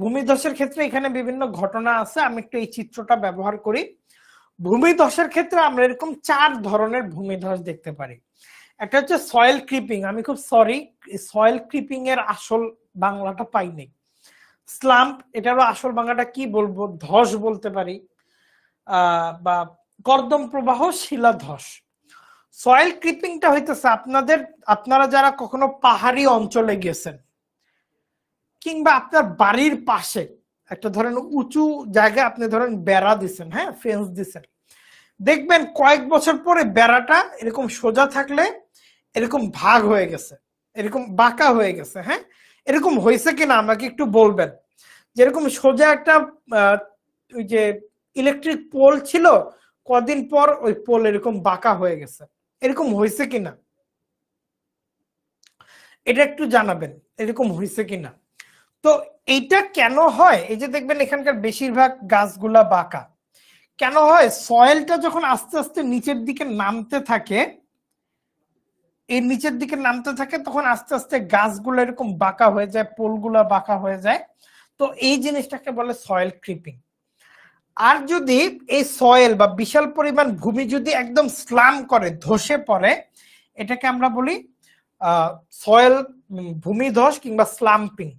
ভূমিধসের ক্ষেত্রে এখানে বিভিন্ন ঘটনা আছে, আমি একটু এই চিত্রটা ব্যবহার করি। ভূমিধসের ক্ষেত্রে আমরা এরকম 4 ধরনের ভূমিধস দেখতে পারি। একটা হচ্ছে সয়েল ক্রিপিং, আমি খুব সরি সয়েল ক্রিপিং এর আসল বাংলাটা পাইনি। স্লাম্প, এটারও আসল বাংলাটা কি বলবো, ধস বলতে পারি, বা কর্দম প্রবাহ, শিলাধস। সয়েল ক্রিপিংটা হইতেছে আপনারা যারা কখনো পাহাড়ি অঞ্চলে গেছেন কিংবা আপনার বাড়ির পাশে একটা ধরেন উঁচু জায়গায় আপনি ধরেন বেড়া দিছেন, হ্যাঁ ফেন্স দিছেন, দেখবেন কয়েক বছর পরে বেড়াটা এরকম সোজা থাকলে এরকম ভাগ হয়ে গেছে, এরকম বাঁকা হয়ে গেছে। হ্যাঁ, এরকম হয়েছে কিনা আমাকে একটু বলবেন। যেরকম সোজা একটা ওই যে ইলেকট্রিক পোল ছিল, কদিন পর ওই পোল এরকম বাঁকা হয়ে গেছে, এরকম হয়েছে কিনা এটা একটু জানাবেন, এরকম হয়েছে কিনা। তো এইটা কেন হয়, এই যে দেখবেন এখানকার বেশিরভাগ গাছগুলা বাঁকা কেন হয়, সয়েলটা যখন আস্তে আস্তে নিচের দিকে নামতে থাকে, এই নিচের দিকে নামতে থাকে, তখন আস্তে আস্তে গাছগুলো এরকম বাঁকা হয়ে যায়, পোলগুলা বাঁকা হয়ে যায়। তো এই জিনিসটাকে বলে সয়েল ক্রিপিং। আর যদি এই সয়েল বা বিশাল পরিমাণ ভূমি যদি একদম স্লাম করে, ধসে পড়ে, এটাকে আমরা বলি সয়েল ভূমিধস কিংবা স্লাম্পিং।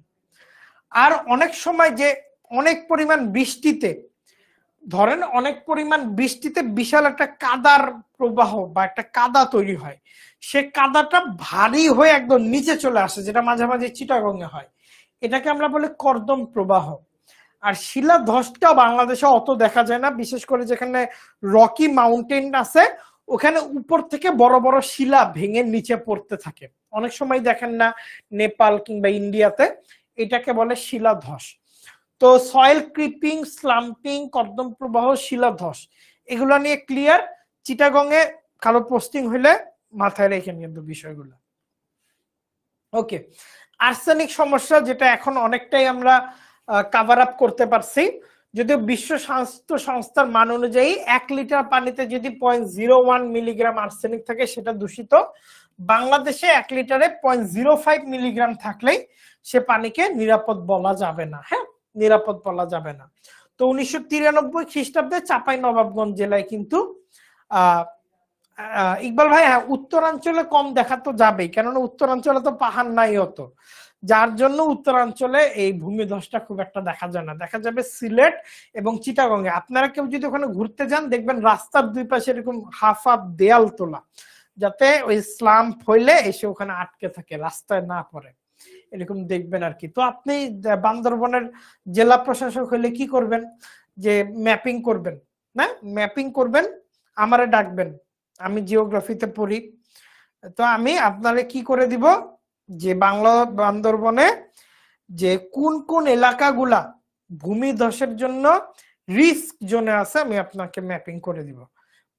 আর অনেক সময় যে অনেক পরিমাণ বৃষ্টিতে, ধরেন অনেক পরিমাণ বৃষ্টিতে বিশাল একটা কাদার প্রবাহ বা একটা কাদা তৈরি হয়, সে কাদাটা ভারী হয়ে একদম নিচে চলে আসে, যেটা মাঝে মাঝে চিটাগংয়ে হয়, এটাকে আমরা বলি কর্দম প্রবাহ। আর শিলাধসটা বাংলাদেশে অত দেখা যায় না, বিশেষ করে যেখানে রকি মাউন্টেন আছে, ওখানে উপর থেকে বড় বড় শিলা ভেঙে নিচে পড়তে থাকে, অনেক সময় দেখেন না নেপাল কিংবা ইন্ডিয়াতে, এটাকে বলে শিলাধস। তো সয়েল ক্রিপিং, স্লাম্পিং, কর্দম প্রবাহ, শিলাধস, এগুলো নিয়ে ক্লিয়ার। চিটাগংয়ে কারো পোস্টিং হইলে মাথায় রেখেন কিন্তু বিষয়গুলো। ওকে, আর্সেনিক সমস্যা, যেটা এখন অনেকটাই আমরা কভার আপ করতে পারছি, যদিও বিশ্ব স্বাস্থ্য সংস্থার মান অনুযায়ী 1 লিটার পানিতে যদি 0.01 মিলিগ্রাম আর্সেনিক থাকে সেটা দূষিত। বাংলাদেশে 1 লিটারে 0.05 মিলিগ্রাম থাকলেই সে পানিকে নিরাপদ বলা যাবে না। হ্যাঁ, নিরাপদ বলা যাবে না। তো 1993 খ্রিস্টাব্দে চাঁপাইনবাবগঞ্জ জেলায় কিন্তু ইকবাল ভাই, হ্যাঁ উত্তরাঞ্চলে কম দেখা তো যাবেই, কেননা উত্তরাঞ্চলে তো পাহাড় নাই অত, যার জন্য উত্তরাঞ্চলে এই ভূমিধসটা খুব একটা দেখা যায় না, দেখা যাবে সিলেট এবং চিটাগংয়ে। আপনারা কেউ যদি ওখানে ঘুরতে যান, দেখবেন রাস্তার দুই পাশে এরকম হাফ হাফ দেয়াল তোলা, যাতে ওই স্লাম্প হইলে এসে ওখানে আটকে থাকে, রাস্তায় না পড়ে, এরকম দেখবেন আর কি। তো আপনি বান্দরবনের জেলা প্রশাসক হইলে কি করবেন, যে ম্যাপিং করবেন, না ম্যাপিং করবেন, আমারে ডাকবেন, আমি জিওগ্রাফিতে পড়ি, তো আমি আপনারে কি করে দিব, যে বান্দরবনে যে কোন কোন এলাকাগুলা ভূমিধসের জন্য রিস্ক জোনে আছে, আমি আপনাকে ম্যাপিং করে দিব।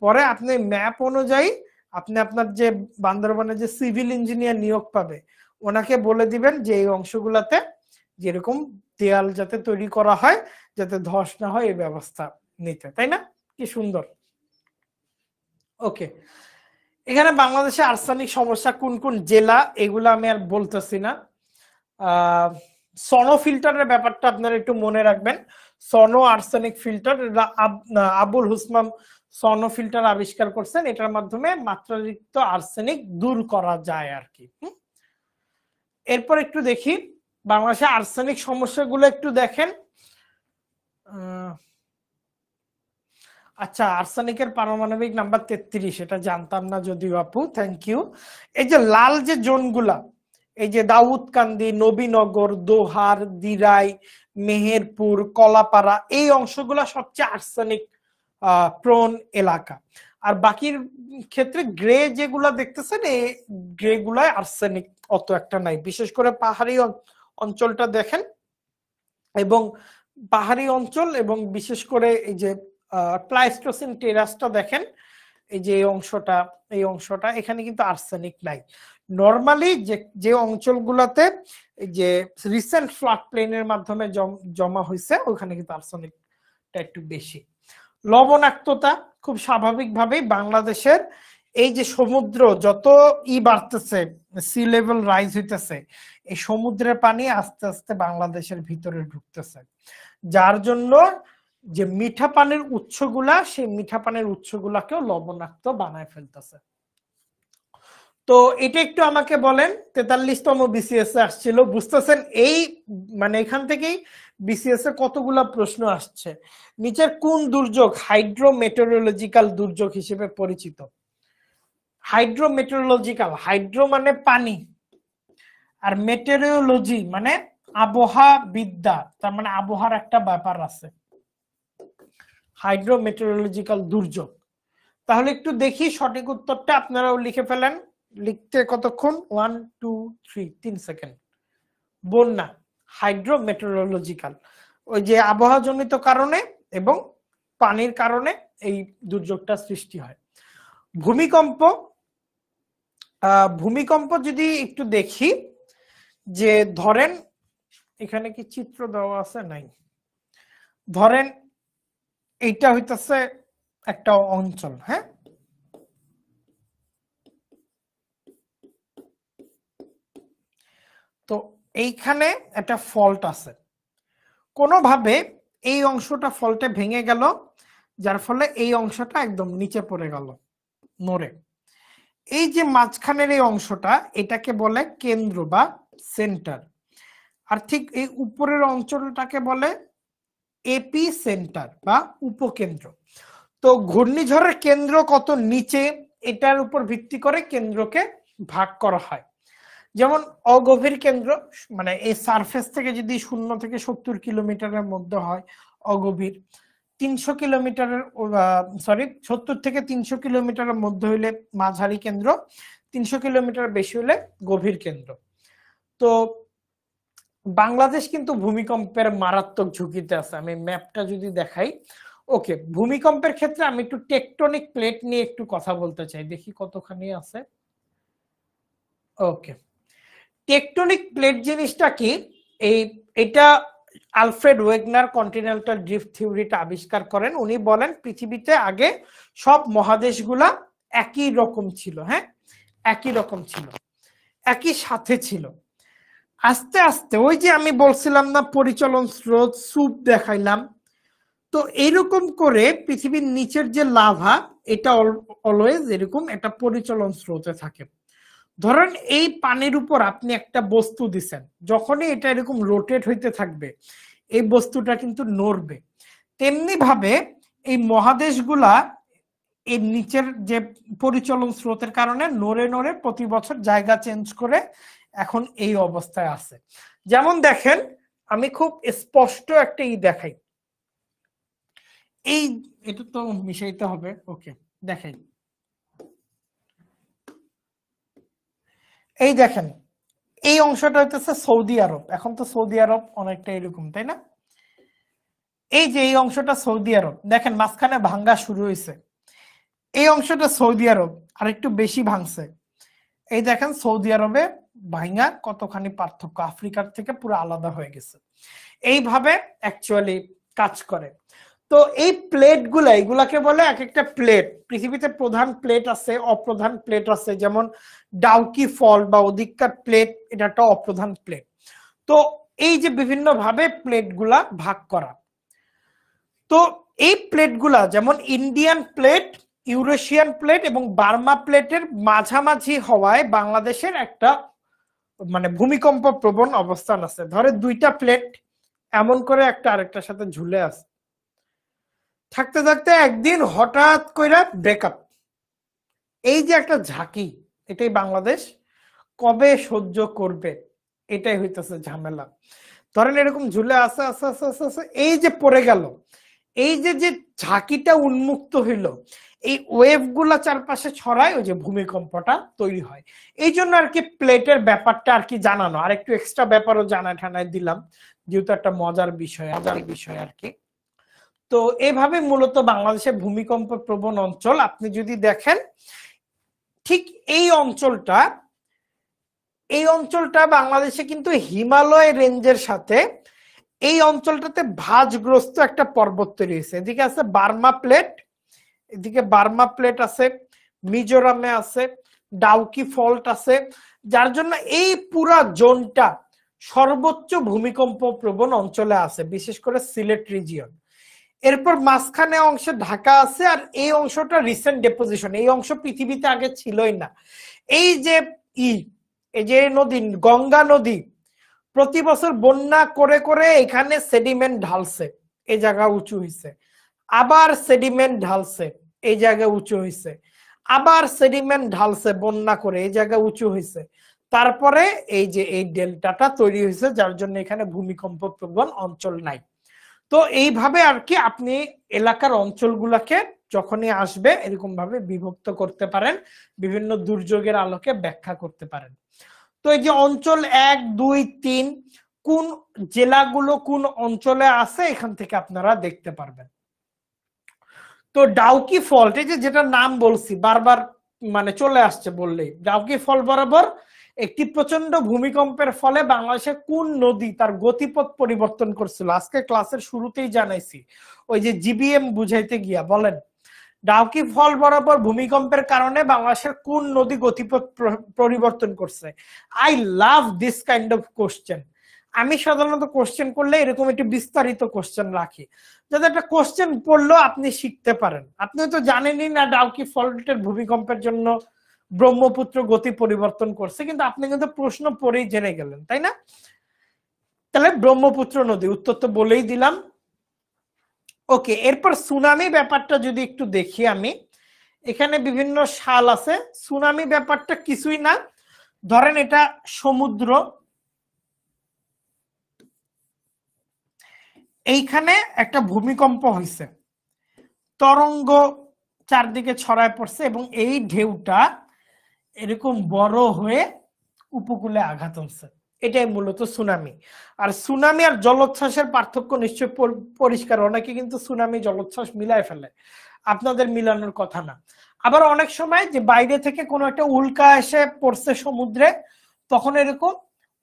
পরে আপনি ম্যাপ অনুযায়ী আপনি আপনার যে বান্দরবনে যে সিভিল ইঞ্জিনিয়ার নিয়োগ পাবে, ওনাকে বলে দিবেন যে এই অংশগুলাতে যেরকম দেয়াল যাতে তৈরি করা হয়, যাতে ধস না হয়, এই ব্যবস্থা নিতে, তাই না? কি সুন্দর। ওকে, এখানে বাংলাদেশে আর্সেনিক সমস্যা কোন কোন জেলা, এগুলো আমি আর বলতেছি না। সনো ফিল্টারের ব্যাপারটা আপনারা একটু মনে রাখবেন, সনো আর্সেনিক ফিল্টার, আবুল হুসমান সনো ফিল্টার আবিষ্কার করছেন, এটার মাধ্যমে মাত্রাতিরিক্ত আর্সেনিক দূর করা যায় আর কি। এরপর একটু দেখি বাংলাদেশে আর্সেনিক সমস্যাগুলো একটু দেখেন। আচ্ছা, আর্সেনিকের পারমাণবিক নাম্বার 33, এটা জানতাম না যদিও আপু, থ্যাংক ইউ। এই যে লাল যে জোনগুলা, এই যে দাউদকান্দি, নবীনগর, দোহার, দিরাই, মেহেরপুর, কলাপাড়া, এই অংশগুলা সবচেয়ে আর্সেনিক প্রোন এলাকা। আর বাকির ক্ষেত্রে গ্রে যেগুলা দেখতেছেন, এই গ্রে গুলায় আর্সেনিক অত একটা নাই। বিশেষ করে পাহাড়ি অঞ্চলটা দেখেন, এবং পাহাড়ি অঞ্চল এবং বিশেষ করে এই যে প্লাইস্টোসিন টেরাসটা দেখেন, এই যে এই অংশটা এখানে কিন্তু আর্সেনিক নাই। নরমালি যে অঞ্চলগুলোতে যে রিসেন্ট ফ্লাড প্লেনের মাধ্যমে জমা হয়েছে, ওখানে কিন্তু আর্সেনিকটা একটু বেশি। লবণাক্ততা খুব স্বাভাবিকভাবেই বাংলাদেশের এই যে সমুদ্র যত বাড়তেছে, সি লেভেল রাইজ হইতেছে, এই সমুদ্রের পানি আস্তে আস্তে বাংলাদেশের ভিতরে ঢুকতেছে, যার জন্য যে মিঠা পানির উৎসগুলা, সেই মিঠা পানির উৎসগুলাকেও লবণাক্ত বানায় ফেলতেছে। তো এটা একটু আমাকে বলেন, 43তম বিসিএস এ আসছিল, বুঝতেছেন এই মানে এখান থেকেই বিসিএস এ কতগুলা প্রশ্ন আসছে। নিচের কোন দুর্যোগ হাইড্রোমেটেরোলজিক্যাল দুর্যোগ হিসেবে পরিচিত? হাইড্রোমেটেরোলজিক্যাল, হাইড্রো মানে পানি, আর মেটেরিওলজি মানে আবহাওয়াবিদ্যা, তার মানে আবহাওয়ার একটা ব্যাপার আছে, হাইড্রোমেটেরোলজিক্যাল দুর্যোগ। তাহলে একটু দেখি সঠিক উত্তরটা, আপনারাও লিখে ফেলেন। লিখতে কতক্ষণ? 1 2 3 3 সেকেন্ড। বন্যা, হাইড্রোমেটেরোলজিক্যাল, ওই যে আবহাওয়াজনিত কারণে এবং পানির কারণে এই দুর্যোগটা সৃষ্টি হয়। ভূমিকম্প, ভূমিকম্প যদি একটু দেখি, যে ধরেন এখানে কি চিত্র দেওয়া আছে? নাই। ধরেন এইটা হইতেছে একটা অঞ্চল, হ্যাঁ, তো এইখানে একটা ফল্ট আছে, কোনোভাবে এই অংশটা ফল্টে ভেঙে গেল, যার ফলে এই অংশটা একদম নিচে পড়ে গেল নড়ে। এই যে মাঝখানের এই অংশটা, এটাকে বলে কেন্দ্র বা সেন্টার, আর ঠিক এই উপরের অঞ্চলটাকে বলে এপি সেন্টার বা উপকেন্দ্র। তো ঘূর্ণিঝড়ের কেন্দ্র কত নিচে, এটার উপর ভিত্তি করে কেন্দ্রকে ভাগ করা হয়। যেমন অগভীর কেন্দ্র, মানে এই সারফেস থেকে যদি 0 থেকে 70 কিলোমিটারের মধ্যে হয় অগভীর, 300 কিলোমিটারের 70 থেকে 300 কিলোমিটারের মধ্যে হইলে মাঝারি কেন্দ্র, 300 কিলোমিটার বেশি হলে গভীর কেন্দ্র। তো বাংলাদেশ কিন্তু ভূমিকম্পের মারাত্মক ঝুঁকিতে আছে। আমি ম্যাপটা যদি দেখাই, ওকে, ভূমিকম্পের ক্ষেত্রে আমি একটু টেকটনিক প্লেট নিয়ে একটু কথা বলতে চাই, দেখি কতখানি আছে। ওকে, টেকটনিক প্লেট জিনিসটা কি? এটা আলফ্রেড ওয়েগনার কন্টিনেন্টাল ড্রিফট থিওরিটা আবিষ্কার করেন। উনি বলেন পৃথিবীতে আগে সব মহাদেশগুলা একই রকম ছিল, হ্যাঁ, একই রকম ছিল, একই সাথে ছিল। আস্তে আস্তে ওই যে আমি বলছিলাম না পরিচলন স্রোত, স্যুপ দেখাইলাম, তো এইরকম করে পৃথিবীর নিচের যে লাভা, এটা অলওয়েজ এরকম একটা পরিচলন স্রোতে থাকে। ধরেন এই পানির উপর আপনি একটা বস্তু দিছেন, যখনই এটা এরকম রোটেট হইতে থাকবে, এই বস্তুটা কিন্তু নড়বে। তেমনি ভাবে এই মহাদেশগুলা এই নিচের যে পরিচলন স্রোতের কারণে নড়ে নড়ে প্রতি বছর জায়গা চেঞ্জ করে এখন এই অবস্থায় আছে। যেমন দেখেন, আমি খুব স্পষ্ট একটা দেখাই, এই এটা তো মিশাইতে হবে, ওকে দেখাই। এই দেখেন, এই অংশটা হইতেছে সৌদি আরব। এখন তো সৌদি আরব অনেকটা এরকম, তাই না? এই যে এই অংশটা সৌদি আরব, দেখেন মাঝখানে ভাঙ্গা শুরু হয়েছে। এই অংশটা সৌদি আরব, আর একটু বেশি ভাঙছে। এই দেখেন সৌদি আরবে ভাঙ্গা কতখানি পার্থক্য, আফ্রিকার থেকে পুরো আলাদা হয়ে গেছে। এইভাবে অ্যাকচুয়ালি কাজ করে। তো এই প্লেট গুলা, এগুলাকে বলে এক একটা প্লেট। পৃথিবীতে প্রধান প্লেট আছে, অপ্রধান প্লেট আছে। যেমন ডাউকি ফল্ট বা অধিকার প্লেট, এটা একটা অপ্রধান প্লেট। তো এই যে বিভিন্ন ভাবে প্লেট গুলা ভাগ করা, তো এই প্লেট গুলা যেমন ইন্ডিয়ান প্লেট, ইউরেশিয়ান প্লেট এবং বার্মা প্লেটের মাঝামাঝি হওয়ায় বাংলাদেশের একটা মানে ভূমিকম্প প্রবণ অবস্থান আছে। ধরে দুইটা প্লেট এমন করে একটা আরেকটার সাথে ঝুলে আছে, থাকতে থাকতে একদিন হঠাৎ করে ব্রেকআপ। এই যে একটা ঝাঁকি, এটাই বাংলাদেশ কবে সহ্য করবে, এটাই হইতেছে ঝামেলা। ধরেন এরকম ঝুলে আসে আস্তে আস্তে আস্তে আস্তে এই যে পড়ে গেল, এই যে যে ঝাঁকিটা উন্মুক্ত হইলো, এই ওয়েভ গুলা চারপাশে ছড়ায়, ওই যে ভূমিকম্পটা তৈরি হয়। এই জন্য আর কি প্লেটের ব্যাপারটা আর কি জানানো, আর একটু এক্সট্রা ব্যাপারও জানায় ঠানায় দিলাম, যেহেতু একটা মজার বিষয় আর কি। তো এইভাবে মূলত বাংলাদেশের ভূমিকম্প প্রবণ অঞ্চল আপনি যদি দেখেন, ঠিক এই অঞ্চলটা বাংলাদেশে কিন্তু হিমালয় রেঞ্জের সাথে এই অঞ্চলটাতে ভাঁজগ্রস্ত একটা পর্বত তৈরি হয়েছে। এদিকে আছে বার্মা প্লেট, এদিকে বার্মা প্লেট আছে, মিজোরামে আছে, ডাউকি ফল্ট আছে, যার জন্য এই পুরা জোনটা সর্বোচ্চ ভূমিকম্প প্রবণ অঞ্চলে আছে, বিশেষ করে সিলেট রিজিয়ন। এরপর মাঝখানে অংশে ঢাকা আছে, আর এই অংশটা রিসেন্ট ডেপোজিশন, এই অংশ পৃথিবীতে আগে ছিলই না। এই যে এই যে নদী, গঙ্গা নদী প্রতি বছর বন্যা করে করে এখানে সেডিমেন্ট ঢালছে, এই জায়গা উঁচু হইছে, আবার সেডিমেন্ট ঢালছে, এই জায়গা উঁচু হইছে, আবার সেডিমেন্ট ঢালছে বন্যা করে, এই জায়গা উঁচু হইছে, তারপরে এই যে এই ডেল্টাটা তৈরি হয়েছে, যার জন্য এখানে ভূমিকম্প প্রবণ অঞ্চল নাই। তো এইভাবে আর কি আপনি এলাকার অঞ্চলগুলোকে যখনই আসবে এরকম ভাবে বিভক্ত করতে পারেন, বিভিন্ন দুর্যোগের আলোকে ব্যাখ্যা করতে পারেন। তো এই যে অঞ্চল 1, 2, 3 কোন জেলাগুলো কোন অঞ্চলে আছে এখান থেকে আপনারা দেখতে পারবেন। তো ডাউকি ফল্ট, এই যে যেটা নাম বলছি বারবার মানে চলে আসছে বললেই, ডাউকি ফল্ট বরাবর একটি প্রচন্ড ভূমিকম্পের ফলে বাংলাদেশের কোন নদী তার গতিপথ পরিবর্তন করছিল, আজকে ক্লাসের শুরুতেই জানাইছি, ওই যে জিবিএম বুঝাইতে গিয়া বলেন ডাউকি ফল্ট বরাবর ভূমিকম্পের কারণে বাংলাদেশের কোন নদী গতিপথ পরিবর্তন করছে। I love this kind of question. আমি সাধারণত কোশ্চেন করলে এরকম একটি বিস্তারিত কোশ্চেন রাখি, যাতে একটা কোশ্চেন পড়লেও আপনি শিখতে পারেন। আপনি তো জানেনই না ডাউকি ফল্টের ভূমিকম্পের জন্য ব্রহ্মপুত্র গতি পরিবর্তন করছে, কিন্তু আপনি কিন্তু প্রশ্ন পড়েই জেনে গেলেন, তাই না? তাহলে ব্রহ্মপুত্র নদী, উত্তর তো বলেই দিলাম। ওকে, এরপর সুনামি ব্যাপারটা যদি একটু দেখি আমি, এখানে বিভিন্ন সাল আছে। সুনামি ব্যাপারটা কিছুই না, ধরেন এটা সমুদ্র, এইখানে একটা ভূমিকম্প হয়েছে, তরঙ্গ চারদিকে ছড়ায় পড়ছে এবং এই ঢেউটা এরকম বড় হয়ে উপকূলে আঘাত হচ্ছে, এটাই মূলত সুনামি। আর সুনামি আর জলোচ্ছ্বাসের পার্থক্য নিশ্চয় পরিষ্কার, অনেকে কিন্তু সুনামি জলোচ্ছ্বাস মিলায় ফেলে, আপনাদের মিলানোর কথা না। আবার অনেক সময় যে বাইরে থেকে কোনো একটা উল্কা এসে পড়ছে সমুদ্রে, তখন এরকম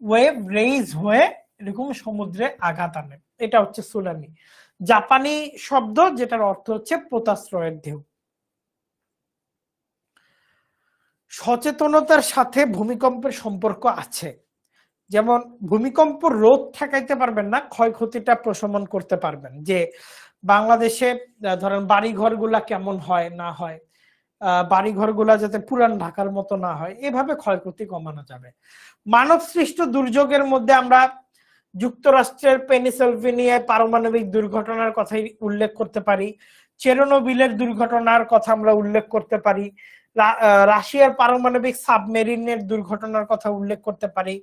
ওয়েভ রেইজ হয়ে এরকম সমুদ্রে আঘাত আনে, এটা হচ্ছে সুনামি। জাপানি শব্দ যেটার অর্থ হচ্ছে পোতাশ্রয়ের ঢেউ। সচেতনতার সাথে ভূমিকম্পের সম্পর্ক আছে, যেমন ভূমিকম্প রোধ ঠেকাইতে পারবেন না, ক্ষয়ক্ষতিটা প্রশমন করতে পারবেন। যে বাংলাদেশে ধরেন বাড়িঘর গুলা কেমন হয় না হয়, বাড়িঘর গুলা যাতে পুরান ঢাকার মতো না হয়, এভাবে ক্ষয়ক্ষতি কমানো যাবে। মানব সৃষ্ট দুর্যোগের মধ্যে আমরা যুক্তরাষ্ট্রের পেনিসিলভেনিয়ায় পারমাণবিক দুর্ঘটনার কথাই উল্লেখ করতে পারি, চেরনোবিলের দুর্ঘটনার কথা আমরা উল্লেখ করতে পারি, রাশিয়ার পারমাণবিক সাবমেরিনের দুর্ঘটনার কথা উল্লেখ করতে পারি,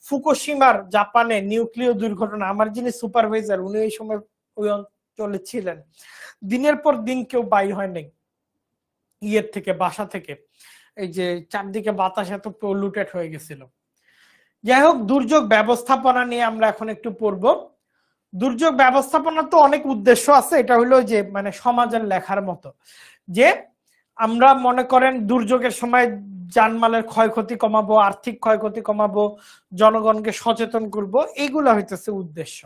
ফুকুশিমার জাপানে নিউক্লিয় দুর্ঘটনা। আমার যিনি সুপারভাইজার উনি এই সময় ওই অঞ্চলে ছিলেন, দিনের পর দিন কেউ বাইর হয় নাই ইয়ের থেকে, বাসা থেকে, এই যে চারদিকে বাতাস এত পলিউটেড হয়ে গেছিল। যাই হোক, দুর্যোগ ব্যবস্থাপনা নিয়ে আমরা এখন একটু পড়বো। দুর্যোগ ব্যবস্থাপনা তো অনেক উদ্দেশ্য আছে, এটা হলো যে মানে সমাজের লেখার মতো, যে আমরা মনে করেন দুর্যোগের সময় জানমালের ক্ষয়ক্ষতি কমাবো, আর্থিক ক্ষয়ক্ষতি কমাবো, জনগণকে সচেতন করব, এইগুলো হইতেছে উদ্দেশ্য।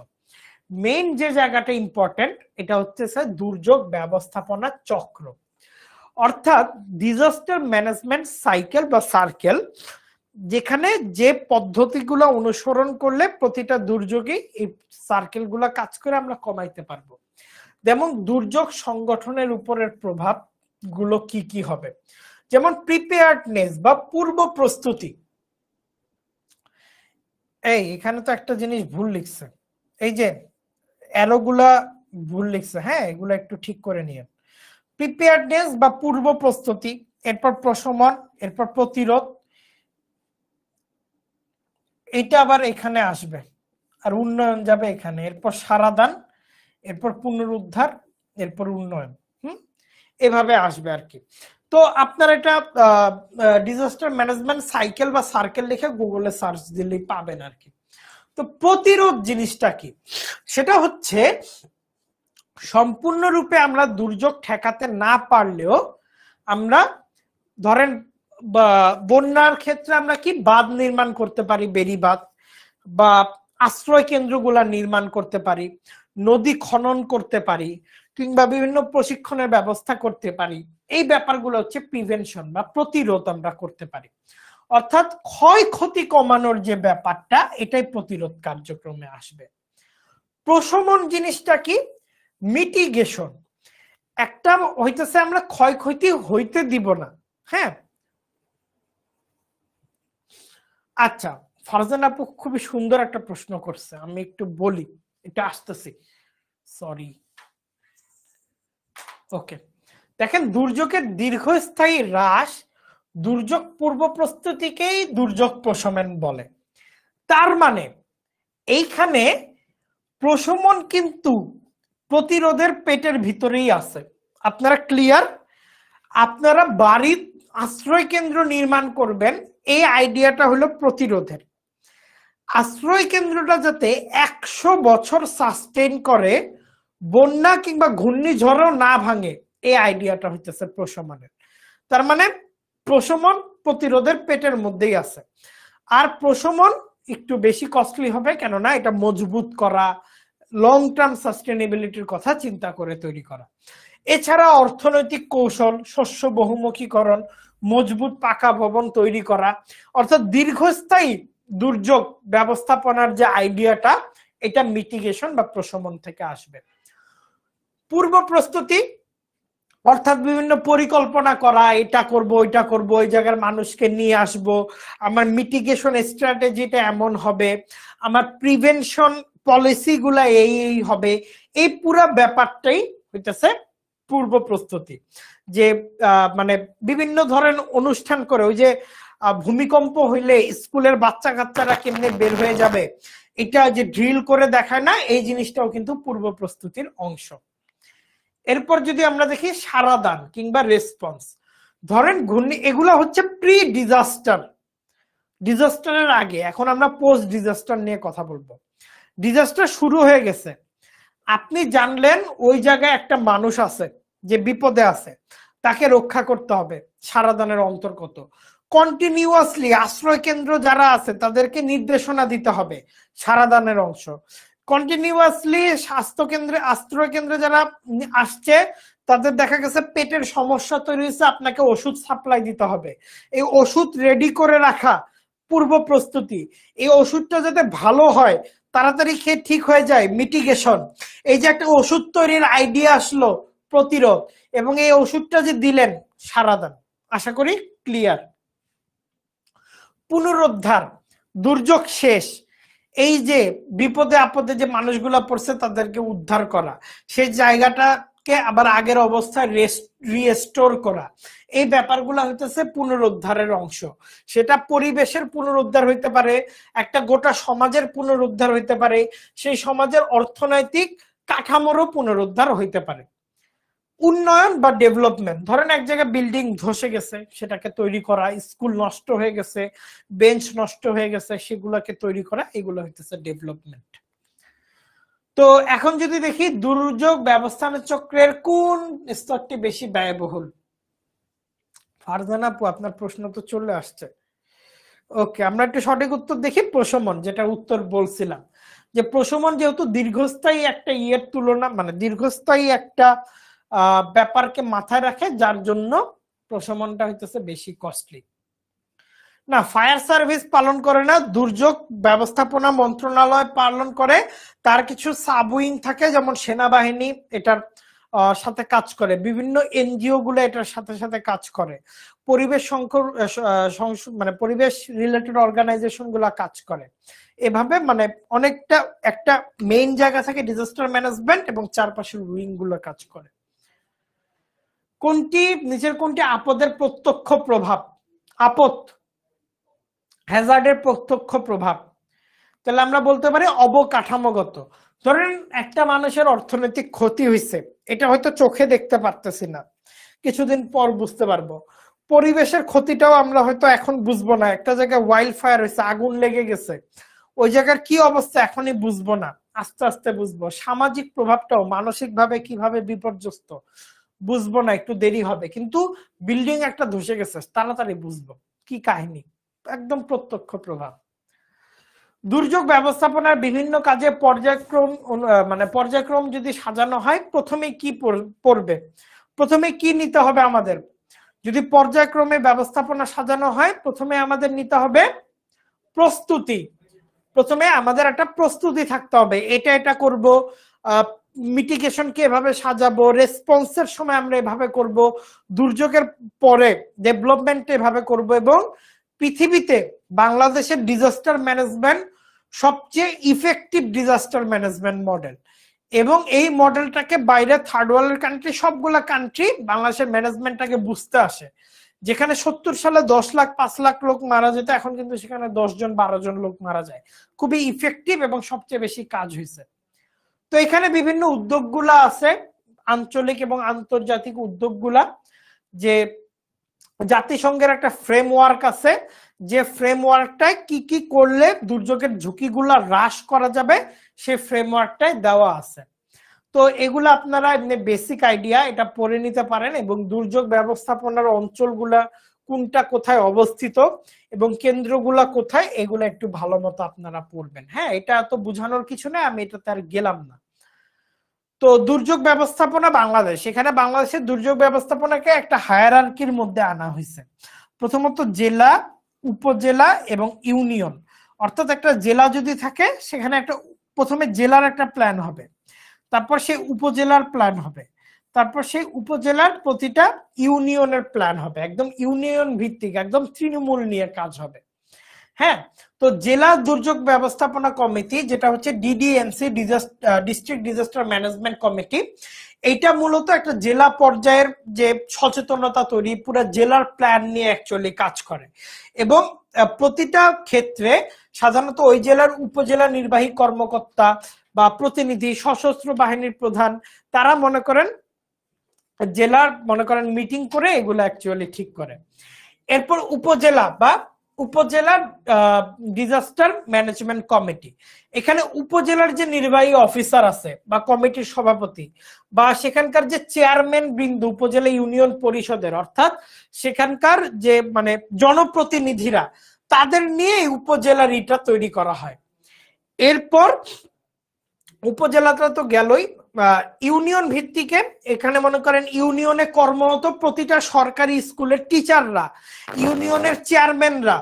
মেইন যে জায়গাটা ইম্পর্টেন্ট এটা হচ্ছে দুর্যোগ ব্যবস্থাপনা চক্র, অর্থাৎ ডিজাস্টার ম্যানেজমেন্ট সাইকেল বা সার্কেল, যেখানে যে পদ্ধতিগুলো অনুসরণ করলে প্রতিটা দুর্যোগে এই সার্কেলগুলো কাজ করে আমরা কমাইতে পারবো। যেমন দুর্যোগ সংগঠনের উপরের প্রভাব গুলো কি কি হবে, যেমন প্রিপেয়ার্ডনেস বা পূর্ব প্রস্তুতি। এই এখানে তো একটা জিনিস ভুল লিখছে, এই যে অ্যারোগুলা ভুল লিখছে, হ্যাঁ এগুলো একটু ঠিক করে নিয়ে। প্রিপেয়ার্ডনেস বা পূর্ব প্রস্তুতি, এরপর প্রশমন, এরপর প্রতিরোধ, এটা আবার এখানে আসবে, আর উন্নয়ন যাবে এখানে, এরপর সারাদান, এরপর পুনরুদ্ধার, এরপর উন্নয়ন, এভাবে আসবে আর কি। তো আপনার এটা ডিজাস্টার ম্যানেজমেন্ট সাইকেল বা সার্কেল লিখে গুগলে সার্চ দিলেই পাবেন আর কি। তো প্রতিরোধ জিনিসটা কি, সেটা হচ্ছে সম্পূর্ণরূপে আমরা দুর্যোগ ঠেকাতে না পারলেও আমরা ধরেন বন্যার ক্ষেত্রে আমরা কি বাঁধ নির্মাণ করতে পারি, বেড়ি বাঁধ, বা আশ্রয় কেন্দ্রগুলা নির্মাণ করতে পারি, নদী খনন করতে পারি, কিংবা বিভিন্ন প্রশিক্ষণের ব্যবস্থা করতে পারি, এই ব্যাপারগুলো হচ্ছে প্রিভেনশন বা প্রতিরোধ আমরা করতে পারি। অর্থাৎ ক্ষয়ক্ষতি কমানোর যে ব্যাপারটা, এটাই প্রতিরোধ কার্যক্রমে আসবে। প্রশমন জিনিসটা কি? মিটিগেশন। একটা হইতেছে আমরা ক্ষয়ক্ষতি হইতে দিব না। হ্যাঁ, আচ্ছা, ফারজান আপু খুবই সুন্দর একটা প্রশ্ন করছে, আমি একটু বলি, এটা আসতেছি, সরি। ওকে, দেখেন, দুর্যোগের দীর্ঘস্থায়ী হ্রাস দুর্যোগ পূর্ব প্রস্তুতিকেই দুর্যোগ প্রশমন বলে। তার মানে এইখানে প্রশমন কিন্তু প্রতিরোধের পেটের ভিতরেই আছে। আপনারা ক্লিয়ার? আপনারা বাড়ির আশ্রয় কেন্দ্র নির্মাণ করবেন, এই আইডিয়াটা হলো প্রতিরোধের। আশ্রয় কেন্দ্রটা যাতে 100 বছর সাস্টেইন করে, বন্যা কিংবা ঘূর্ণিঝড়ও না ভাঙে, এই আইডিয়াটা হইতেছে প্রশমনের। তার মানে প্রশমন প্রতিরোধের পেটের মধ্যেই আছে। আর প্রশমন একটু বেশি কস্টলি হবে, কেননা এটা মজবুত করা, লং টার্ম সাস্টেনেবিলিটির কথা চিন্তা করে তৈরি করা। এছাড়া অর্থনৈতিক কৌশল, শস্য বহুমুখীকরণ, মজবুত পাকা ভবন তৈরি করা, অর্থাৎ দীর্ঘস্থায়ী দুর্যোগ ব্যবস্থাপনার যে আইডিয়াটা, এটা মিটিগেশন বা প্রশমন থেকে আসবে। পূর্ব প্রস্তুতি অর্থাৎ বিভিন্ন পরিকল্পনা করা, এটা করব ওইটা করব, ওই জায়গার মানুষকে নিয়ে আসব, আমার মিটিগেশন স্ট্র্যাটেজিটা এমন হবে, আমার প্রিভেনশন পলিসি গুলা এই হবে, এই পুরো ব্যাপারটাই হইতেছে পূর্ব প্রস্তুতি। যে মানে বিভিন্ন ধরনের অনুষ্ঠান করে, ওই যে ভূমিকম্প হইলে স্কুলের বাচ্চা কাচ্চারা কেমনে বের হয়ে যাবে, এটা যে ড্রিল করে দেখায় না, এই জিনিসটাও কিন্তু পূর্ব প্রস্তুতির অংশ। এরপর যদি আমরা দেখি সারাদান কিংবা রেসপন্স, ধরেন ঘূর্ণি, এগুলা হচ্ছে প্রি ডিজাস্টার, ডিজাস্টারের আগে। এখন আমরা পোস্ট ডিজাস্টার নিয়ে কথা বলবো। ডিজাস্টার শুরু হয়ে গেছে, আপনি জানলেন ওই জায়গায় একটা মানুষ আছে যে বিপদে আছে, তাকে রক্ষা করতে হবে, সারাদানের অন্তর্গত। কন্টিনিউয়াসলি আশ্রয় কেন্দ্র যারা আছে তাদেরকে নির্দেশনা দিতে হবে, সারাদানের অংশ। কন্টিনিউয়াসলি আশ্রয় কেন্দ্রে যারা আসছে তাদের দেখা গেছে পেটের সমস্যা তৈরি হয়েছে, আপনাকে ওষুধ সাপ্লাই দিতে হবে, এই ওষুধ রেডি করে রাখা পূর্ব প্রস্তুতি। এই ওষুধটা যাতে ভালো হয়, তাড়াতাড়ি খেয়ে ঠিক হয়ে যায়, মিটিগেশন। এই যে একটা ওষুধ তৈরির আইডিয়া আসলো, প্রতিরোধ। এবং এই ওষুধটা যে দিলেন, সারাদান। আশা করি ক্লিয়ার। পুনরুদ্ধার, দুর্যোগ শেষ, এই যে বিপদে আপদে যে মানুষগুলা পড়ছে তাদেরকে উদ্ধার করা, সেই জায়গাটাকে আবার আগের অবস্থায় রিস্টোর করা, এই ব্যাপারগুলো হইতেছে পুনরুদ্ধারের অংশ। সেটা পরিবেশের পুনরুদ্ধার হইতে পারে, একটা গোটা সমাজের পুনরুদ্ধার হইতে পারে, সেই সমাজের অর্থনৈতিক কাঠামোরও পুনরুদ্ধার হইতে পারে। উন্নয়ন বা ডেভেলপমেন্ট, ধরেন এক জায়গায় বিল্ডিং ধসে গেছে, সেটাকে তৈরি করা, স্কুল নষ্ট হয়ে গেছে, বেঞ্চ নষ্ট হয়ে গেছে, সেগুলোকে তৈরি করা, এগুলো হইতেছে ডেভেলপমেন্ট। তো এখন যদি দেখি দুর্যোগ ব্যবস্থাপনা চক্রের কোন স্তরটি বেশি ব্যয়বহুল? ফারজানা আপু, আপনার প্রশ্ন তো চলে আসছে। ওকে, আমরা একটু সঠিক উত্তর দেখি। প্রশমন, যেটা উত্তর বলছিলাম, যে প্রশমন যেহেতু দীর্ঘস্থায়ী একটা ইয়ের তুলনা, মানে দীর্ঘস্থায়ী একটা ব্যাপারকে মাথায় রাখে, যার জন্য প্রশমনটা হইতেছে বেশি কস্টলি। না, ফায়ার সার্ভিস পালন করে না, দুর্যোগ ব্যবস্থাপনা মন্ত্রণালয় পালন করে। তার কিছু সাবউইং থাকে, যেমন সেনাবাহিনী এটার সাথে কাজ করে, বিভিন্ন এনজিও গুলো এটার সাথে সাথে কাজ করে, পরিবেশ মানে পরিবেশ রিলেটেড অর্গানাইজেশন গুলা কাজ করে। এভাবে মানে অনেকটা একটা মেইন জায়গা থেকে ডিজাস্টার ম্যানেজমেন্ট এবং চারপাশের উইং গুলো কাজ করে। কোনটি নিচের কোনটি আপদের প্রত্যক্ষ প্রভাব? আপদ, হ্যাজার্ডের প্রত্যক্ষ প্রভাব, তাহলে আমরা বলতে পারি অবকাঠামোগত। ধরেন একটা মানুষের অর্থনৈতিক ক্ষতি হয়েছে, এটা হয়তো চোখে দেখতে পারতেছি না, কিছুদিন পর বুঝতে পারবো। পরিবেশের ক্ষতিটাও আমরা হয়তো এখন বুঝবো না, একটা জায়গায় ওয়াইল্ড ফায়ার হয়েছে, আগুন লেগে গেছে, ওই জায়গার কি অবস্থা এখনই বুঝবো না, আস্তে আস্তে বুঝবো। সামাজিক প্রভাবটাও, মানসিক ভাবে কিভাবে বিপর্যস্ত বুঝবো না, একটু দেরি হবে। কিন্তু বিল্ডিং একটা ধসে গেছে, তাড়াতাড়ি বুঝবো কি কাহিনী, একদম প্রত্যক্ষ প্রভাব। দুর্যোগ ব্যবস্থাপনার বিভিন্ন কাজে পর্যায়ক্রম মানে পর্যায়ক্রম যদি সাজানো হয়, প্রথমে কি পড়বে, প্রথমে কি নিতে হবে আমাদের? যদি পর্যায়ক্রমে ব্যবস্থাপনা সাজানো হয়, প্রথমে আমাদের নিতে হবে প্রস্তুতি। প্রথমে আমাদের একটা প্রস্তুতি থাকতে হবে, এটা এটা করব, মিটিগেশনকে এভাবে সাজাবো, রেসপন্সের সময় আমরা এভাবে করব, দুর্যোগের পরে ডেভেলপমেন্ট এভাবে করব। এবং পৃথিবীতে বাংলাদেশের ডিজাস্টার ম্যানেজমেন্ট সবচেয়ে ইফেক্টিভ ডিজাস্টার ম্যানেজমেন্ট মডেল, এবং এই মডেলটাকে বাইরে থার্ড ওয়ার্ল্ডের কান্ট্রি, সবগুলা কান্ট্রি বাংলাদেশের ম্যানেজমেন্টটাকে বুঝতে আসে। যেখানে 70 সালে 10 লাখ 5 লাখ লোক মারা যেত, এখন কিন্তু সেখানে 10 জন 12 জন লোক মারা যায়। খুবই ইফেক্টিভ এবং সবচেয়ে বেশি কাজ হয়েছে। তো এখানে বিভিন্ন উদ্যোগগুলা আছে, আঞ্চলিক এবং আন্তর্জাতিক উদ্যোগগুলা, যে জাতিসংঘের একটা ফ্রেমওয়ার্ক আছে, যে ফ্রেমওয়ার্কটায় কি কি করলে দুর্যোগের ঝুঁকিগুলা হ্রাস করা যাবে, সেই ফ্রেমওয়ার্কটাই দেওয়া আছে। তো এগুলো আপনারা এমনি বেসিক আইডিয়া, এটা পড়ে নিতে পারেন। এবং দুর্যোগ ব্যবস্থাপনার অঞ্চলগুলা কোনটা কোথায় অবস্থিত এবং কেন্দ্রগুলা কোথায়, এগুলো একটু ভালো মতো আপনারা পড়বেন। হ্যাঁ, এটা তো বোঝানোর কিছু নেই, আমি এটাতে আর গেলাম না। তো দুর্যোগ ব্যবস্থাপনা বাংলাদেশ, এখানে বাংলাদেশের দুর্যোগ ব্যবস্থাপনাকে একটা হায়ারার্কির মধ্যে আনা হয়েছে। প্রথমত জেলা, উপজেলা এবং ইউনিয়ন। অর্থাৎ একটা জেলা যদি থাকে, সেখানে একটা প্রথমে জেলার একটা প্ল্যান হবে, তারপর সেই উপজেলার প্ল্যান হবে, তারপর সেই উপজেলার প্রতিটা ইউনিয়নের প্ল্যান হবে, একদম ইউনিয়ন ভিত্তিক, একদম তৃণমূল নিয়ে কাজ হবে। হ্যাঁ, তো জেলা দুর্যোগ ব্যবস্থাপনা কমিটি, যেটা হচ্ছে ডিডিএমসি, ডিস্ট্রিক্ট ডিজাস্টার ম্যানেজমেন্ট কমিটি, এইটা মূলত একটা জেলা পর্যায়ের যে সচেতনতা তৈরি, পুরো জেলার প্ল্যান নিয়ে অ্যাকচুয়ালি কাজ করে। এবং প্রতিটা ক্ষেত্রে সাধারণত ওই জেলার উপজেলা নির্বাহী কর্মকর্তা বা প্রতিনিধি, সশস্ত্র বাহিনীর প্রধান, তারা মনে করেন জেলার মিটিং করে এগুলো অ্যাকচুয়ালি ঠিক করে। এরপর উপজেলা বা উপজেলার ডিজাস্টার ম্যানেজমেন্ট কমিটি, এখানে উপজেলার যে নির্বাহী অফিসার আছে বা কমিটির সভাপতি বা সেখানকার যে চেয়ারম্যান বৃন্দ উপজেলা ইউনিয়ন পরিষদের, অর্থাৎ সেখানকার যে জনপ্রতিনিধিরা, তাদের নিয়ে উপজেলার ইটা তৈরি করা হয়। এরপর উপজেলাটা তো গেলই, ইউনিয়ন ভিত্তিকে এখানে মনে করেন ইউনিয়নে কর্মরত প্রতিটা সরকারি স্কুলের টিচাররা, ইউনিয়নের চেয়ারম্যানরা,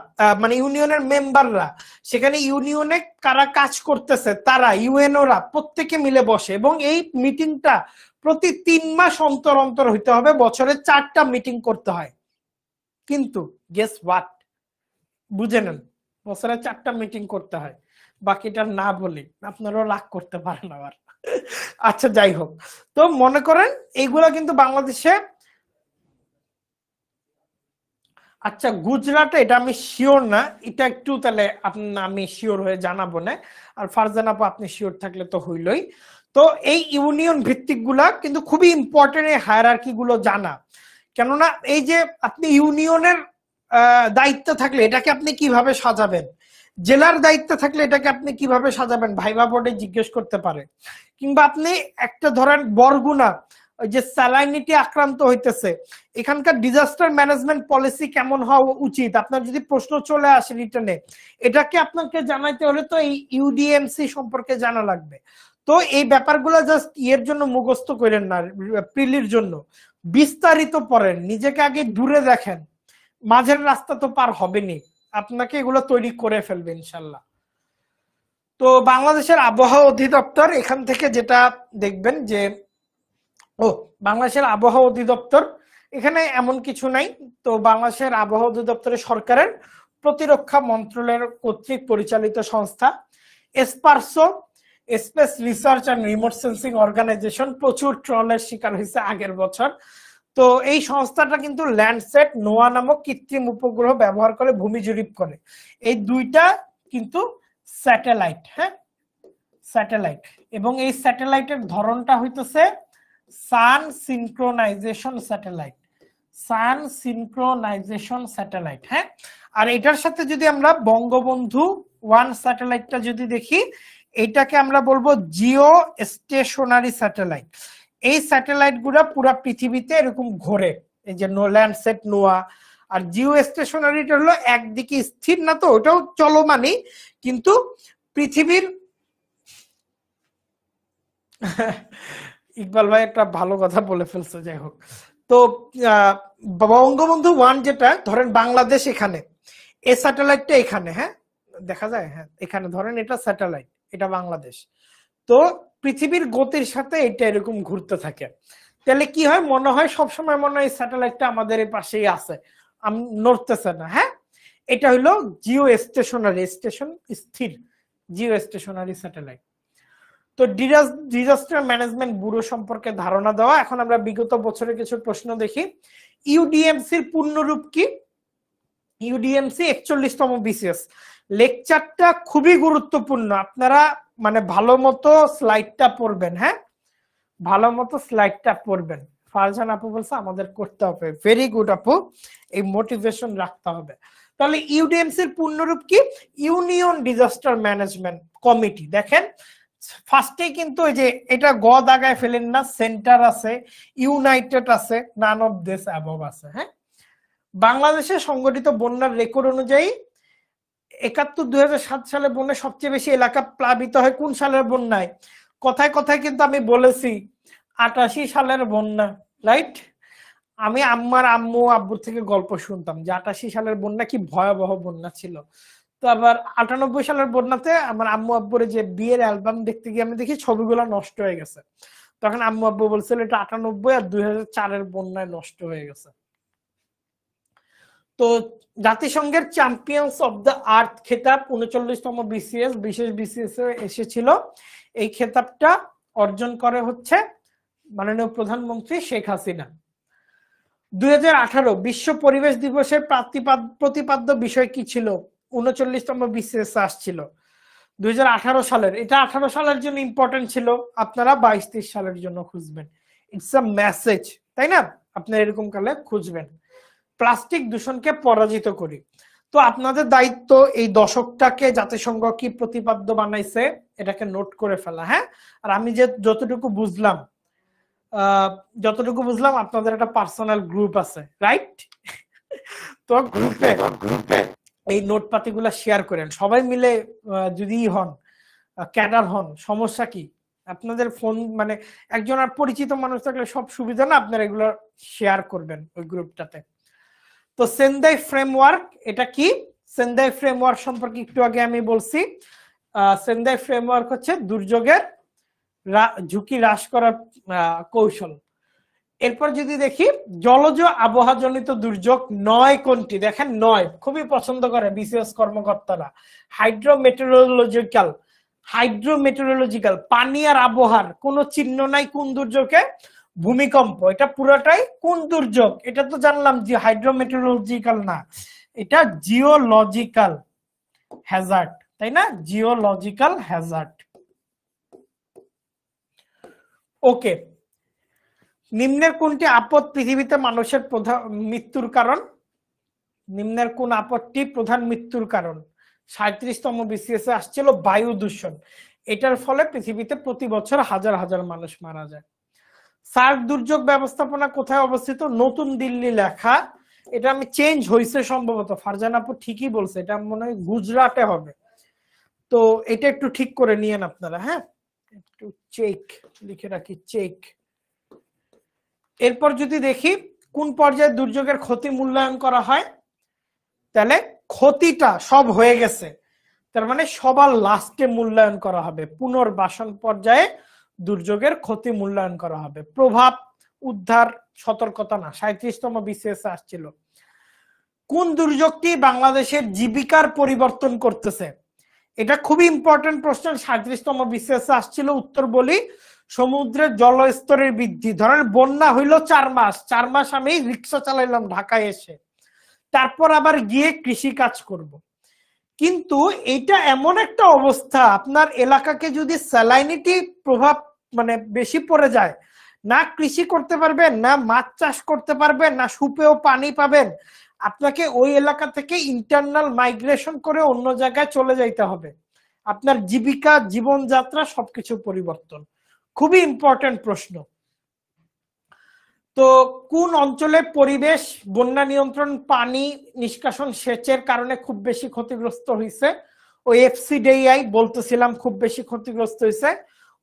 ইউনিয়নের মেম্বাররা, সেখানে ইউনিয়নে কারা কাজ করতেছে তারা, ইউএনওরা, প্রত্যেকে মিলে বসে। এবং এই মিটিংটা প্রতি 3 মাস অন্তর অন্তর হইতে হবে, বছরে 4টা মিটিং করতে হয়। কিন্তু গেস হোয়াট, বুঝে নেন, বছরে 4টা মিটিং করতে হয়। বাকিটা না বলি, আপনারাও রাগ করতে পারেন আবার। আচ্ছা, যাই হোক, তো মনে করেন এইগুলা কিন্তু বাংলাদেশে, আচ্ছা গুজরাটে এটা আমি শিওর না, এটা একটু তাহলে আমি শিওর হয়ে জানাবো না। আর ফারজান আপু আপনি শিওর থাকলে তো হইলই। তো এই ইউনিয়ন ভিত্তিক গুলা কিন্তু খুবই ইম্পর্টেন্ট, এই হায়ারার্কি গুলো জানা। কেননা এই যে আপনি ইউনিয়নের দায়িত্ব থাকলে এটাকে আপনি কিভাবে সাজাবেন, জেলার দায়িত্ব থাকলে এটাকে আপনি কিভাবে সাজাবেন, ভাইবা বোর্ডে জিজ্ঞেস করতে পারে। কিংবা আপনি একটা ধরেন বরগুনা, ওই যে স্যালাইনিটি আক্রান্ত হইতেছে, এখানকার ডিজাস্টার ম্যানেজমেন্ট পলিসি কেমন হওয়া উচিত, আপনার যদি প্রশ্ন চলে আসে রিটার্নে, এটাকে আপনাকে জানাইতে হলে তো এই ইউডিএমসি সম্পর্কে জানা লাগবে। তো এই ব্যাপারগুলো জাস্ট এর জন্য মুখস্থ করেন না, প্রিলির জন্য বিস্তারিত পড়েন, নিজেকে আগে দূরে দেখেন, মাঝের রাস্তা তো পার হবেনি, আপনাকে এগুলো তৈরি করে ফেলবে ইনশাল্লাহ। তো বাংলাদেশের আবহাওয়া অধিদপ্তর, এখান থেকে যেটা দেখবেন যে বাংলাদেশের আবহাওয়া অধিদপ্তর, এখানে এমন কিছু নাই। তো বাংলাদেশের আবহাওয়া অধিদপ্তরের সরকারের প্রতিরক্ষা মন্ত্রণালয়ের কর্তৃক পরিচালিত সংস্থা। SPARRSO, space research and remote sensing organization, প্রচুর ট্রলের শিকার হয়েছে আগের বছর। তো এই সংস্থাটা কিন্তু ল্যান্ডসেট, নোয়া নামক কৃত্রিম উপগ্রহ ব্যবহার করে ভূমি জরিপ করে। এই দুইটা কিন্তু স্যাটেলাইট, হ্যাঁ স্যাটেলাইট, এবং এই স্যাটেলাইটের ধরনটা হইতেছে সান সিনক্রোনাইজেশন স্যাটেলাইট, সান সিনক্রোনাইজেশন স্যাটেলাইট। হ্যাঁ, আর এটার সাথে যদি আমরা বঙ্গবন্ধু 1 স্যাটেলাইটটা যদি দেখি, এটাকে আমরা বলবো জিও স্টেশনারি স্যাটেলাইট। এই স্যাটেলাইট গুলা পুরো পৃথিবীতে এরকম ঘোরে, এই যে ল্যান্ডসেট নোয়া, আর জিও স্টেশনারিটা হলো একদিকে স্থির না, তো ওটাও চলমানই, কিন্তু পৃথিবীর ইকবাল ভাই একটা ভালো কথা বলে ফেলছে, যাই হোক। তো বঙ্গবন্ধু 1 যেটা ধরেন বাংলাদেশ, এখানে এই স্যাটেলাইটটা এখানে, হ্যাঁ দেখা যায়, হ্যাঁ এখানে ধরেন এটা স্যাটেলাইট, এটা বাংলাদেশ। তো পৃথিবীর গতির সাথে এটা এরকম ঘুরতে থাকে, তাহলে কি হয়, মনে হয় সবসময় মনে হয় স্যাটেলাইটটা আমাদের এই পাশেই আছে, নড়তেছে না। হ্যাঁ, এটা হলো জিও স্টেশনারি, স্টেশন স্থির, জিও স্টেশনারি স্যাটেলাইট। তো ডিজাস্টার ম্যানেজমেন্ট ব্যুরো সম্পর্কে ধারণা দেওয়া। এখন আমরা বিগত বছরের কিছু প্রশ্ন দেখি। ইউডিএমসির পূর্ণরূপ কি? ইউডিএমসি 41তম বিসিএস। লেকচারটা খুবই গুরুত্বপূর্ণ, আপনারা মানে ভালো মতো স্লাইডটা পড়বেন। হ্যাঁ, ভালো মতো স্লাইডটা পড়বেন। ফারজান আপু বলছে আমাদের করতে হবে, ভেরি গুড আপু, এই মোটিভেশন রাখতে হবে। তাহলে ইউডিএমসির পূর্ণরূপ কি? Union disaster management committee. দেখেন ফার্স্টে কিন্তু ওই যে এটা গ দাগায় ফেলেন না, সেন্টার আছে, ইউনাইটেড আছে, নান অফ দিস অ্যাবভ আছে। হ্যাঁ, বাংলাদেশে সংগঠিত বন্যার রেকর্ড অনুযায়ী 71-2007 সালে বন্যায় সবচেয়ে বেশি এলাকা প্লাবিত হয় কোন সালের বন্যায়? কথায় কথায় কিন্তু আমি বলেছি 88 সালের বন্যা, রাইট? আমি আম্মু আব্বুর থেকে গল্প শুনতাম যে 88 সালের বন্যা কি ভয়াবহ বন্যা ছিল। তো আবার 98 সালের বন্যাতে আমার আম্মু আব্বুর যে বিয়ের অ্যালবাম দেখতে গিয়ে আমি দেখি ছবিগুলো নষ্ট হয়ে গেছে। তখন আম্মু আব্বু বলছিল এটা 98 আর 2004-এর বন্যায় নষ্ট হয়ে গেছে। তো জাতিসংঘের চ্যাম্পিয়ন্স অফ দ্য আর্থ খেতাব 39তম বিসিএস, বিশেষ বিসিএস এসেছিল। এই খেতাবটা অর্জন করে হচ্ছে মাননীয় প্রধানমন্ত্রী শেখ হাসিনা। 2018 বিশ্ব পরিবেশ দিবসের প্রতিপাদ্য বিষয় কি ছিল? 39তম বিসিএস আসছিল 2018 সালের। এটা 18 সালের জন্য ইম্পর্টেন্ট ছিল, আপনারা 22-23 সালের জন্য খুঁজবেন। ইটস আ মেসেজ, তাই না? আপনারা এরকম কালে খুঁজবেন। প্লাস্টিক দূষণকে পরাজিত করি। তো আপনাদের দায়িত্ব এই দশকটাকে জাতিসংঘ কি প্রতিপাদ্য বানাইছে এটাকে নোট করে ফেলা। হ্যাঁ, আর আমি যে যতটুকু বুঝলাম আপনাদের একটা পার্সোনাল গ্রুপ আছে, রাইট? তো গ্রুপে এই নোটপাতি গুলা শেয়ার করেন সবাই মিলে। যদি হন ক্যাডার হন, সমস্যা কি? আপনাদের ফোন মানে একজন আর পরিচিত মানুষ থাকলে সব সুবিধা না, আপনারা এগুলো শেয়ার করবেন ওই গ্রুপটাতে। তো সেন্দাই ফ্রেমওয়ার্ক এটা কি? সেন্দাই ফ্রেমওয়ার্ক সম্পর্কে একটু আগে আমি বলছি। সেন্দাই ফ্রেমওয়ার্ক হচ্ছে দুর্যোগের ঝুঁকি হ্রাস করার কৌশল। এরপর যদি দেখি জলজ আবহাওয়াজনিত দুর্যোগ 9 কোনটি? দেখেন 9 খুবই পছন্দ করে বিসিএস কর্মকর্তারা। হাইড্রোমেটেরোলজিক্যাল পানি আর আবহাওয়ার কোনো চিহ্ন নাই কোন দুর্যোগে? ভূমিকম্প। এটা পুরোটাই কোন দুর্যোগ? এটা তো জানলাম যে হাইড্রোমেটেরোলজিক্যাল না, এটা জিওলজিক্যাল হ্যাজার্ড, তাই না? Geological Hazard. ওকে, নিম্নের কোনটি আপদ পৃথিবীতে মানুষের প্রধান মৃত্যুর কারণ? নিম্নের কোন আপদটি প্রধান মৃত্যুর কারণ? 37তম বিসিএস এ আসছিল বায়ু দূষণ। এটার ফলে পৃথিবীতে প্রতি বছর হাজার হাজার মানুষ মারা যায়। সার্ক দুর্যোগ ব্যবস্থাপনা কোথায় অবস্থিত? নতুন দিল্লি লেখা। এটা আমি চেঞ্জ হয়েছে সম্ভবত, ফারজান আপু ঠিকই বলছে, এটা মনে হয় গুজরাটে হবে। তো এটা একটু ঠিক করে নিয়েন আপনারা। হ্যাঁ, একটু চেক লিখে রাখি, চেক। এরপর যদি দেখি কোন পর্যায়ে দুর্যোগের ক্ষতি মূল্যায়ন করা হয়, তাহলে ক্ষতিটা সব হয়ে গেছে, তার মানে সবার লাস্টে মূল্যায়ন করা হবে। পুনর্বাসন পর্যায়ে দুর্যোগের ক্ষতি মূল্যায়ন করা হবে, প্রভাব, উদ্ধার, সতর্কতা না। 37তম বিসিএস আসছিল। কোন দুর্যোগটি বাংলাদেশের জীবিকার পরিবর্তন করতেছে? এটা খুবই ইম্পর্টেন্ট প্রশ্ন। 37তম বিসিএস আসছিল, উত্তর বলি সমুদ্রের জলস্তরের বৃদ্ধি। ধরেন বন্যা হইল 4 মাস আমি রিক্সা চালাইলাম ঢাকায় এসে, তারপর আবার গিয়ে কৃষি কাজ করব। কিন্তু এটা এমন একটা অবস্থা, আপনার এলাকাকে যদি স্যালাইনিটি প্রভাব মানে বেশি পড়ে যায়, না কৃষি করতে পারবেন, না মাছ চাষ করতে পারবেন, না সুপেয় পানি পাবেন, আপনাকে ওই এলাকা থেকে ইন্টারনাল মাইগ্রেশন করে অন্য জায়গায় চলে যাইতে হবে। আপনার জীবিকা, জীবনযাত্রা সবকিছু পরিবর্তন। খুবই ইম্পর্টেন্ট প্রশ্ন। তো কোন অঞ্চলে পরিবেশ, বন্যা নিয়ন্ত্রণ, পানি নিষ্কাশন, সেচের কারণে খুব বেশি ক্ষতিগ্রস্ত হয়েছে? ওই এফসিডিআই বলতেছিলাম খুব বেশি ক্ষতিগ্রস্ত হয়েছে।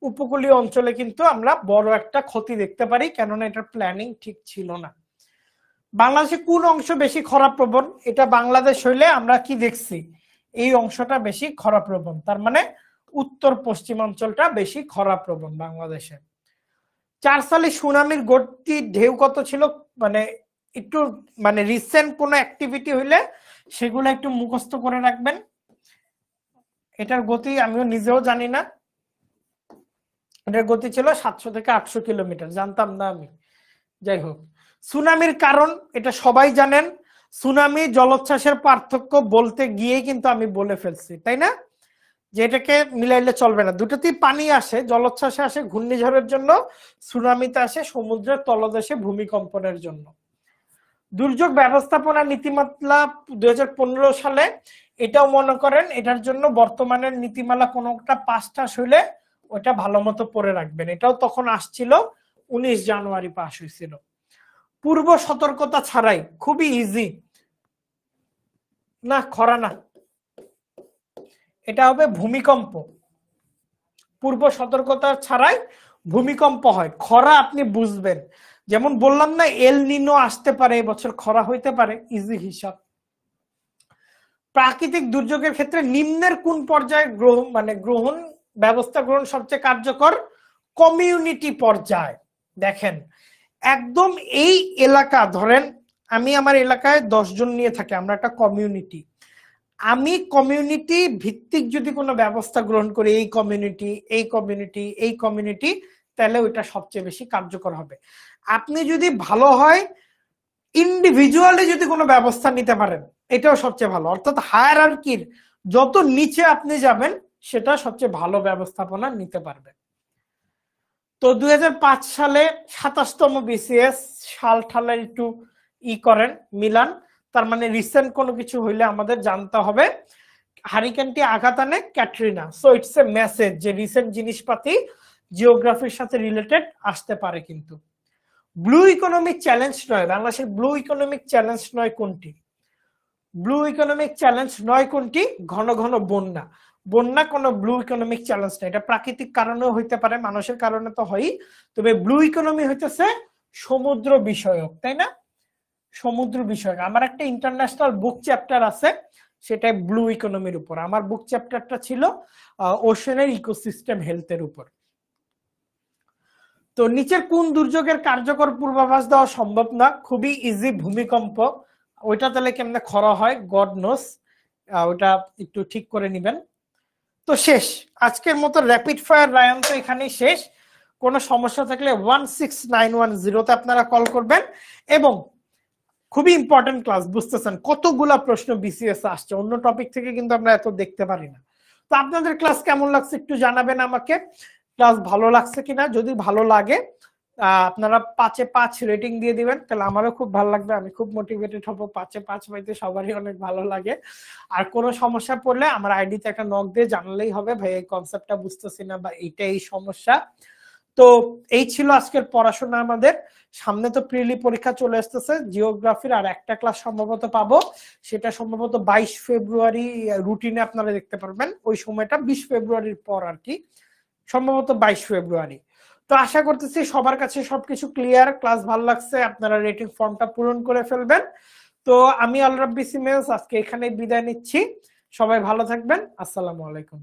উপকূলীয় অঞ্চলে কিন্তু আমরা বড় একটা ক্ষতি দেখতে পারি, কেননা এটার প্ল্যানিং ঠিক ছিল না। বাংলাদেশে কোন অংশ বেশি খরাপ্রবণ? এটা বাংলাদেশ হইলে আমরা কি দেখছি, এই অংশটা বেশি খরাপ্রবণ, তার মানে উত্তর পশ্চিমাঞ্চলটা বেশি খরাপ্রবণ বাংলাদেশে। 4 সালে সুনামির গতি ঢেউ কত ছিল? মানে একটু মানে রিসেন্ট কোন অ্যাক্টিভিটি হইলে সেগুলো একটু মুখস্থ করে রাখবেন। এটার গতি আমিও নিজেও জানি না, এটার গতি ছিল 700 থেকে 800 কিলোমিটার, জানতাম না আমি। যাই হোক, সুনামির কারণ এটা সবাই জানেন। সুনামি জলোচ্ছ্বাসের পার্থক্য বলতে গিয়ে কিন্তু আমি বলে ফেলছি, তাই না? যে এটাকে মিলাইলে চলবে না, দুটোতেই পানি আসে। জলোচ্ছ্বাসে আসে ঘূর্ণিঝড়ের জন্য, সুনামিতে আসে সমুদ্রের তলদেশে ভূমিকম্পনের জন্য। দুর্যোগ ব্যবস্থাপনা নীতিমালা 2015 সালে, এটাও মনে করেন এটার জন্য বর্তমানের নীতিমালা কোনটা 5টা হইলে ওটা ভালো মতো পড়ে রাখবেন। এটাও তখন আসছিল, 19 জানুয়ারি পাস হয়েছিল। পূর্ব সতর্কতা ছাড়াই, খুবই ইজি না, খরা না, এটা হবে ভূমিকম্প। পূর্ব সতর্কতা ছাড়াই ভূমিকম্প হয়। খরা আপনি বুঝবেন, যেমন বললাম না এল নিনো আসতে পারে, এবছর খরা হইতে পারে, ইজি হিসাব। প্রাকৃতিক দুর্যোগের ক্ষেত্রে নিম্নের কোন পর্যায়ে গ্রহণ ব্যবস্থা গ্রহণ সবচেয়ে কার্যকর? কমিউনিটি পর্যায়। দেখেন একদম এই এলাকা, ধরেন আমি আমার এলাকায় 10 জন নিয়ে থাকি, আমরা একটা কমিউনিটি। আমি কমিউনিটি ভিত্তিক যদি কোনো ব্যবস্থা গ্রহণ করি, এই কমিউনিটি, এই কমিউনিটি, এই কমিউনিটি, তাহলে ওইটা সবচেয়ে বেশি কার্যকর হবে। আপনি যদি ভালো হয় ইন্ডিভিজুয়ালি যদি কোনো ব্যবস্থা নিতে পারেন, এটাও সবচেয়ে ভালো। অর্থাৎ হায়ারার্কির যত নিচে আপনি যাবেন সেটা সবচেয়ে ভালো ব্যবস্থাপনা নিতে পারবেন। তো 2005 সালে 27তম বিসিএস, সাল ঠালে একটু করেন মিলান, তার মানে রিসেন্ট কোনো কিছু হইলে আমাদের জানতে হবে হারিকেনটি আঘাত আনে Katrina. So it's a message যে রিসেন্ট জিনিসপাতি জিওগ্রাফির সাথে রিলেটেড আসতে পারে। কিন্তু ব্লু ইকোনমিক চ্যালেঞ্জ নয়, বাংলাদেশের ব্লু ইকোনমিক চ্যালেঞ্জ নয় কোনটি? ব্লু ইকোনমিক চ্যালেঞ্জ নয় কোনটি? ঘন ঘন বন্যা। বন্যা কোনো ব্লু ইকোনমিক চ্যালেঞ্জ না, এটা প্রাকৃতিক কারণেও হইতে পারে, মানুষের কারণে তো হয়ই। তবে ব্লু ইকোনমি হইতেছে সমুদ্র বিষয়ক, তাই না? সমুদ্র বিষয়ক। আমার একটা ইন্টারন্যাশনাল বুক চ্যাপ্টার আছে, সেটা ব্লু ইকোনমির উপর। আমার বুক চ্যাপ্টারটা ছিল ওশেনের ইকোসিস্টেম হেলথের উপর। তো নিচের কোন দুর্যোগের কার্যকর পূর্বাভাস দেওয়া সম্ভব না? খুবই ইজি, ভূমিকম্প। ওইটা তাহলে কেমনে খরা হয়, গড নোস, ওটা একটু ঠিক করে নিবেন। তো শেষ আজকের মতো র্যাপিড ফায়ার রায়ন তো এখানেই শেষ। কোনো সমস্যা থাকলে 16910 তে আপনারা কল করবেন। এবং খুবই ইম্পর্টেন্ট ক্লাস, বুঝতেছেন কতগুলা প্রশ্ন বিসিএস আসছে, অন্য টপিক থেকে কিন্তু আমরা এত দেখতে পারি না। তো আপনাদের ক্লাস কেমন লাগছে একটু জানাবেন আমাকে, ক্লাস ভালো লাগছে কিনা। যদি ভালো লাগে আপনারা 5 এ 5 রেটিং দিয়ে দিবেন, তাহলে আমারও খুব ভালো লাগবে, আমি খুব মোটিভেটেড হব। 5 এ 5 পাইতে সবারই অনেক ভালো লাগে। আর কোনো সমস্যা পড়লে আমার আইডিতে একটা নক দিয়ে জানালেই হবে, ভাই এই কনসেপ্টটা বুঝতেছি না বা এইটাই সমস্যা। তো এই ছিল আজকের পড়াশোনা আমাদের। সামনে তো প্রিলি পরীক্ষা চলে আসতেছে, জিওগ্রাফির আর একটা ক্লাস সম্ভবত পাবো, সেটা সম্ভবত 22 ফেব্রুয়ারি রুটিনে আপনারা দেখতে পারবেন। ওই সময়টা 20 ফেব্রুয়ারির পর আর কি, সম্ভবত 22 ফেব্রুয়ারি। তো আশা করতেছি সবার কাছে সবকিছু ক্লিয়ার, ক্লাস ভালো লাগছে, আপনারা রেটিং ফর্মটা পূরণ করে ফেলবেন। তো আমি আল রাব্বি সিমেন্স আজকে এখানেই বিদায় নিচ্ছি, সবাই ভালো থাকবেন, আসসালামু আলাইকুম।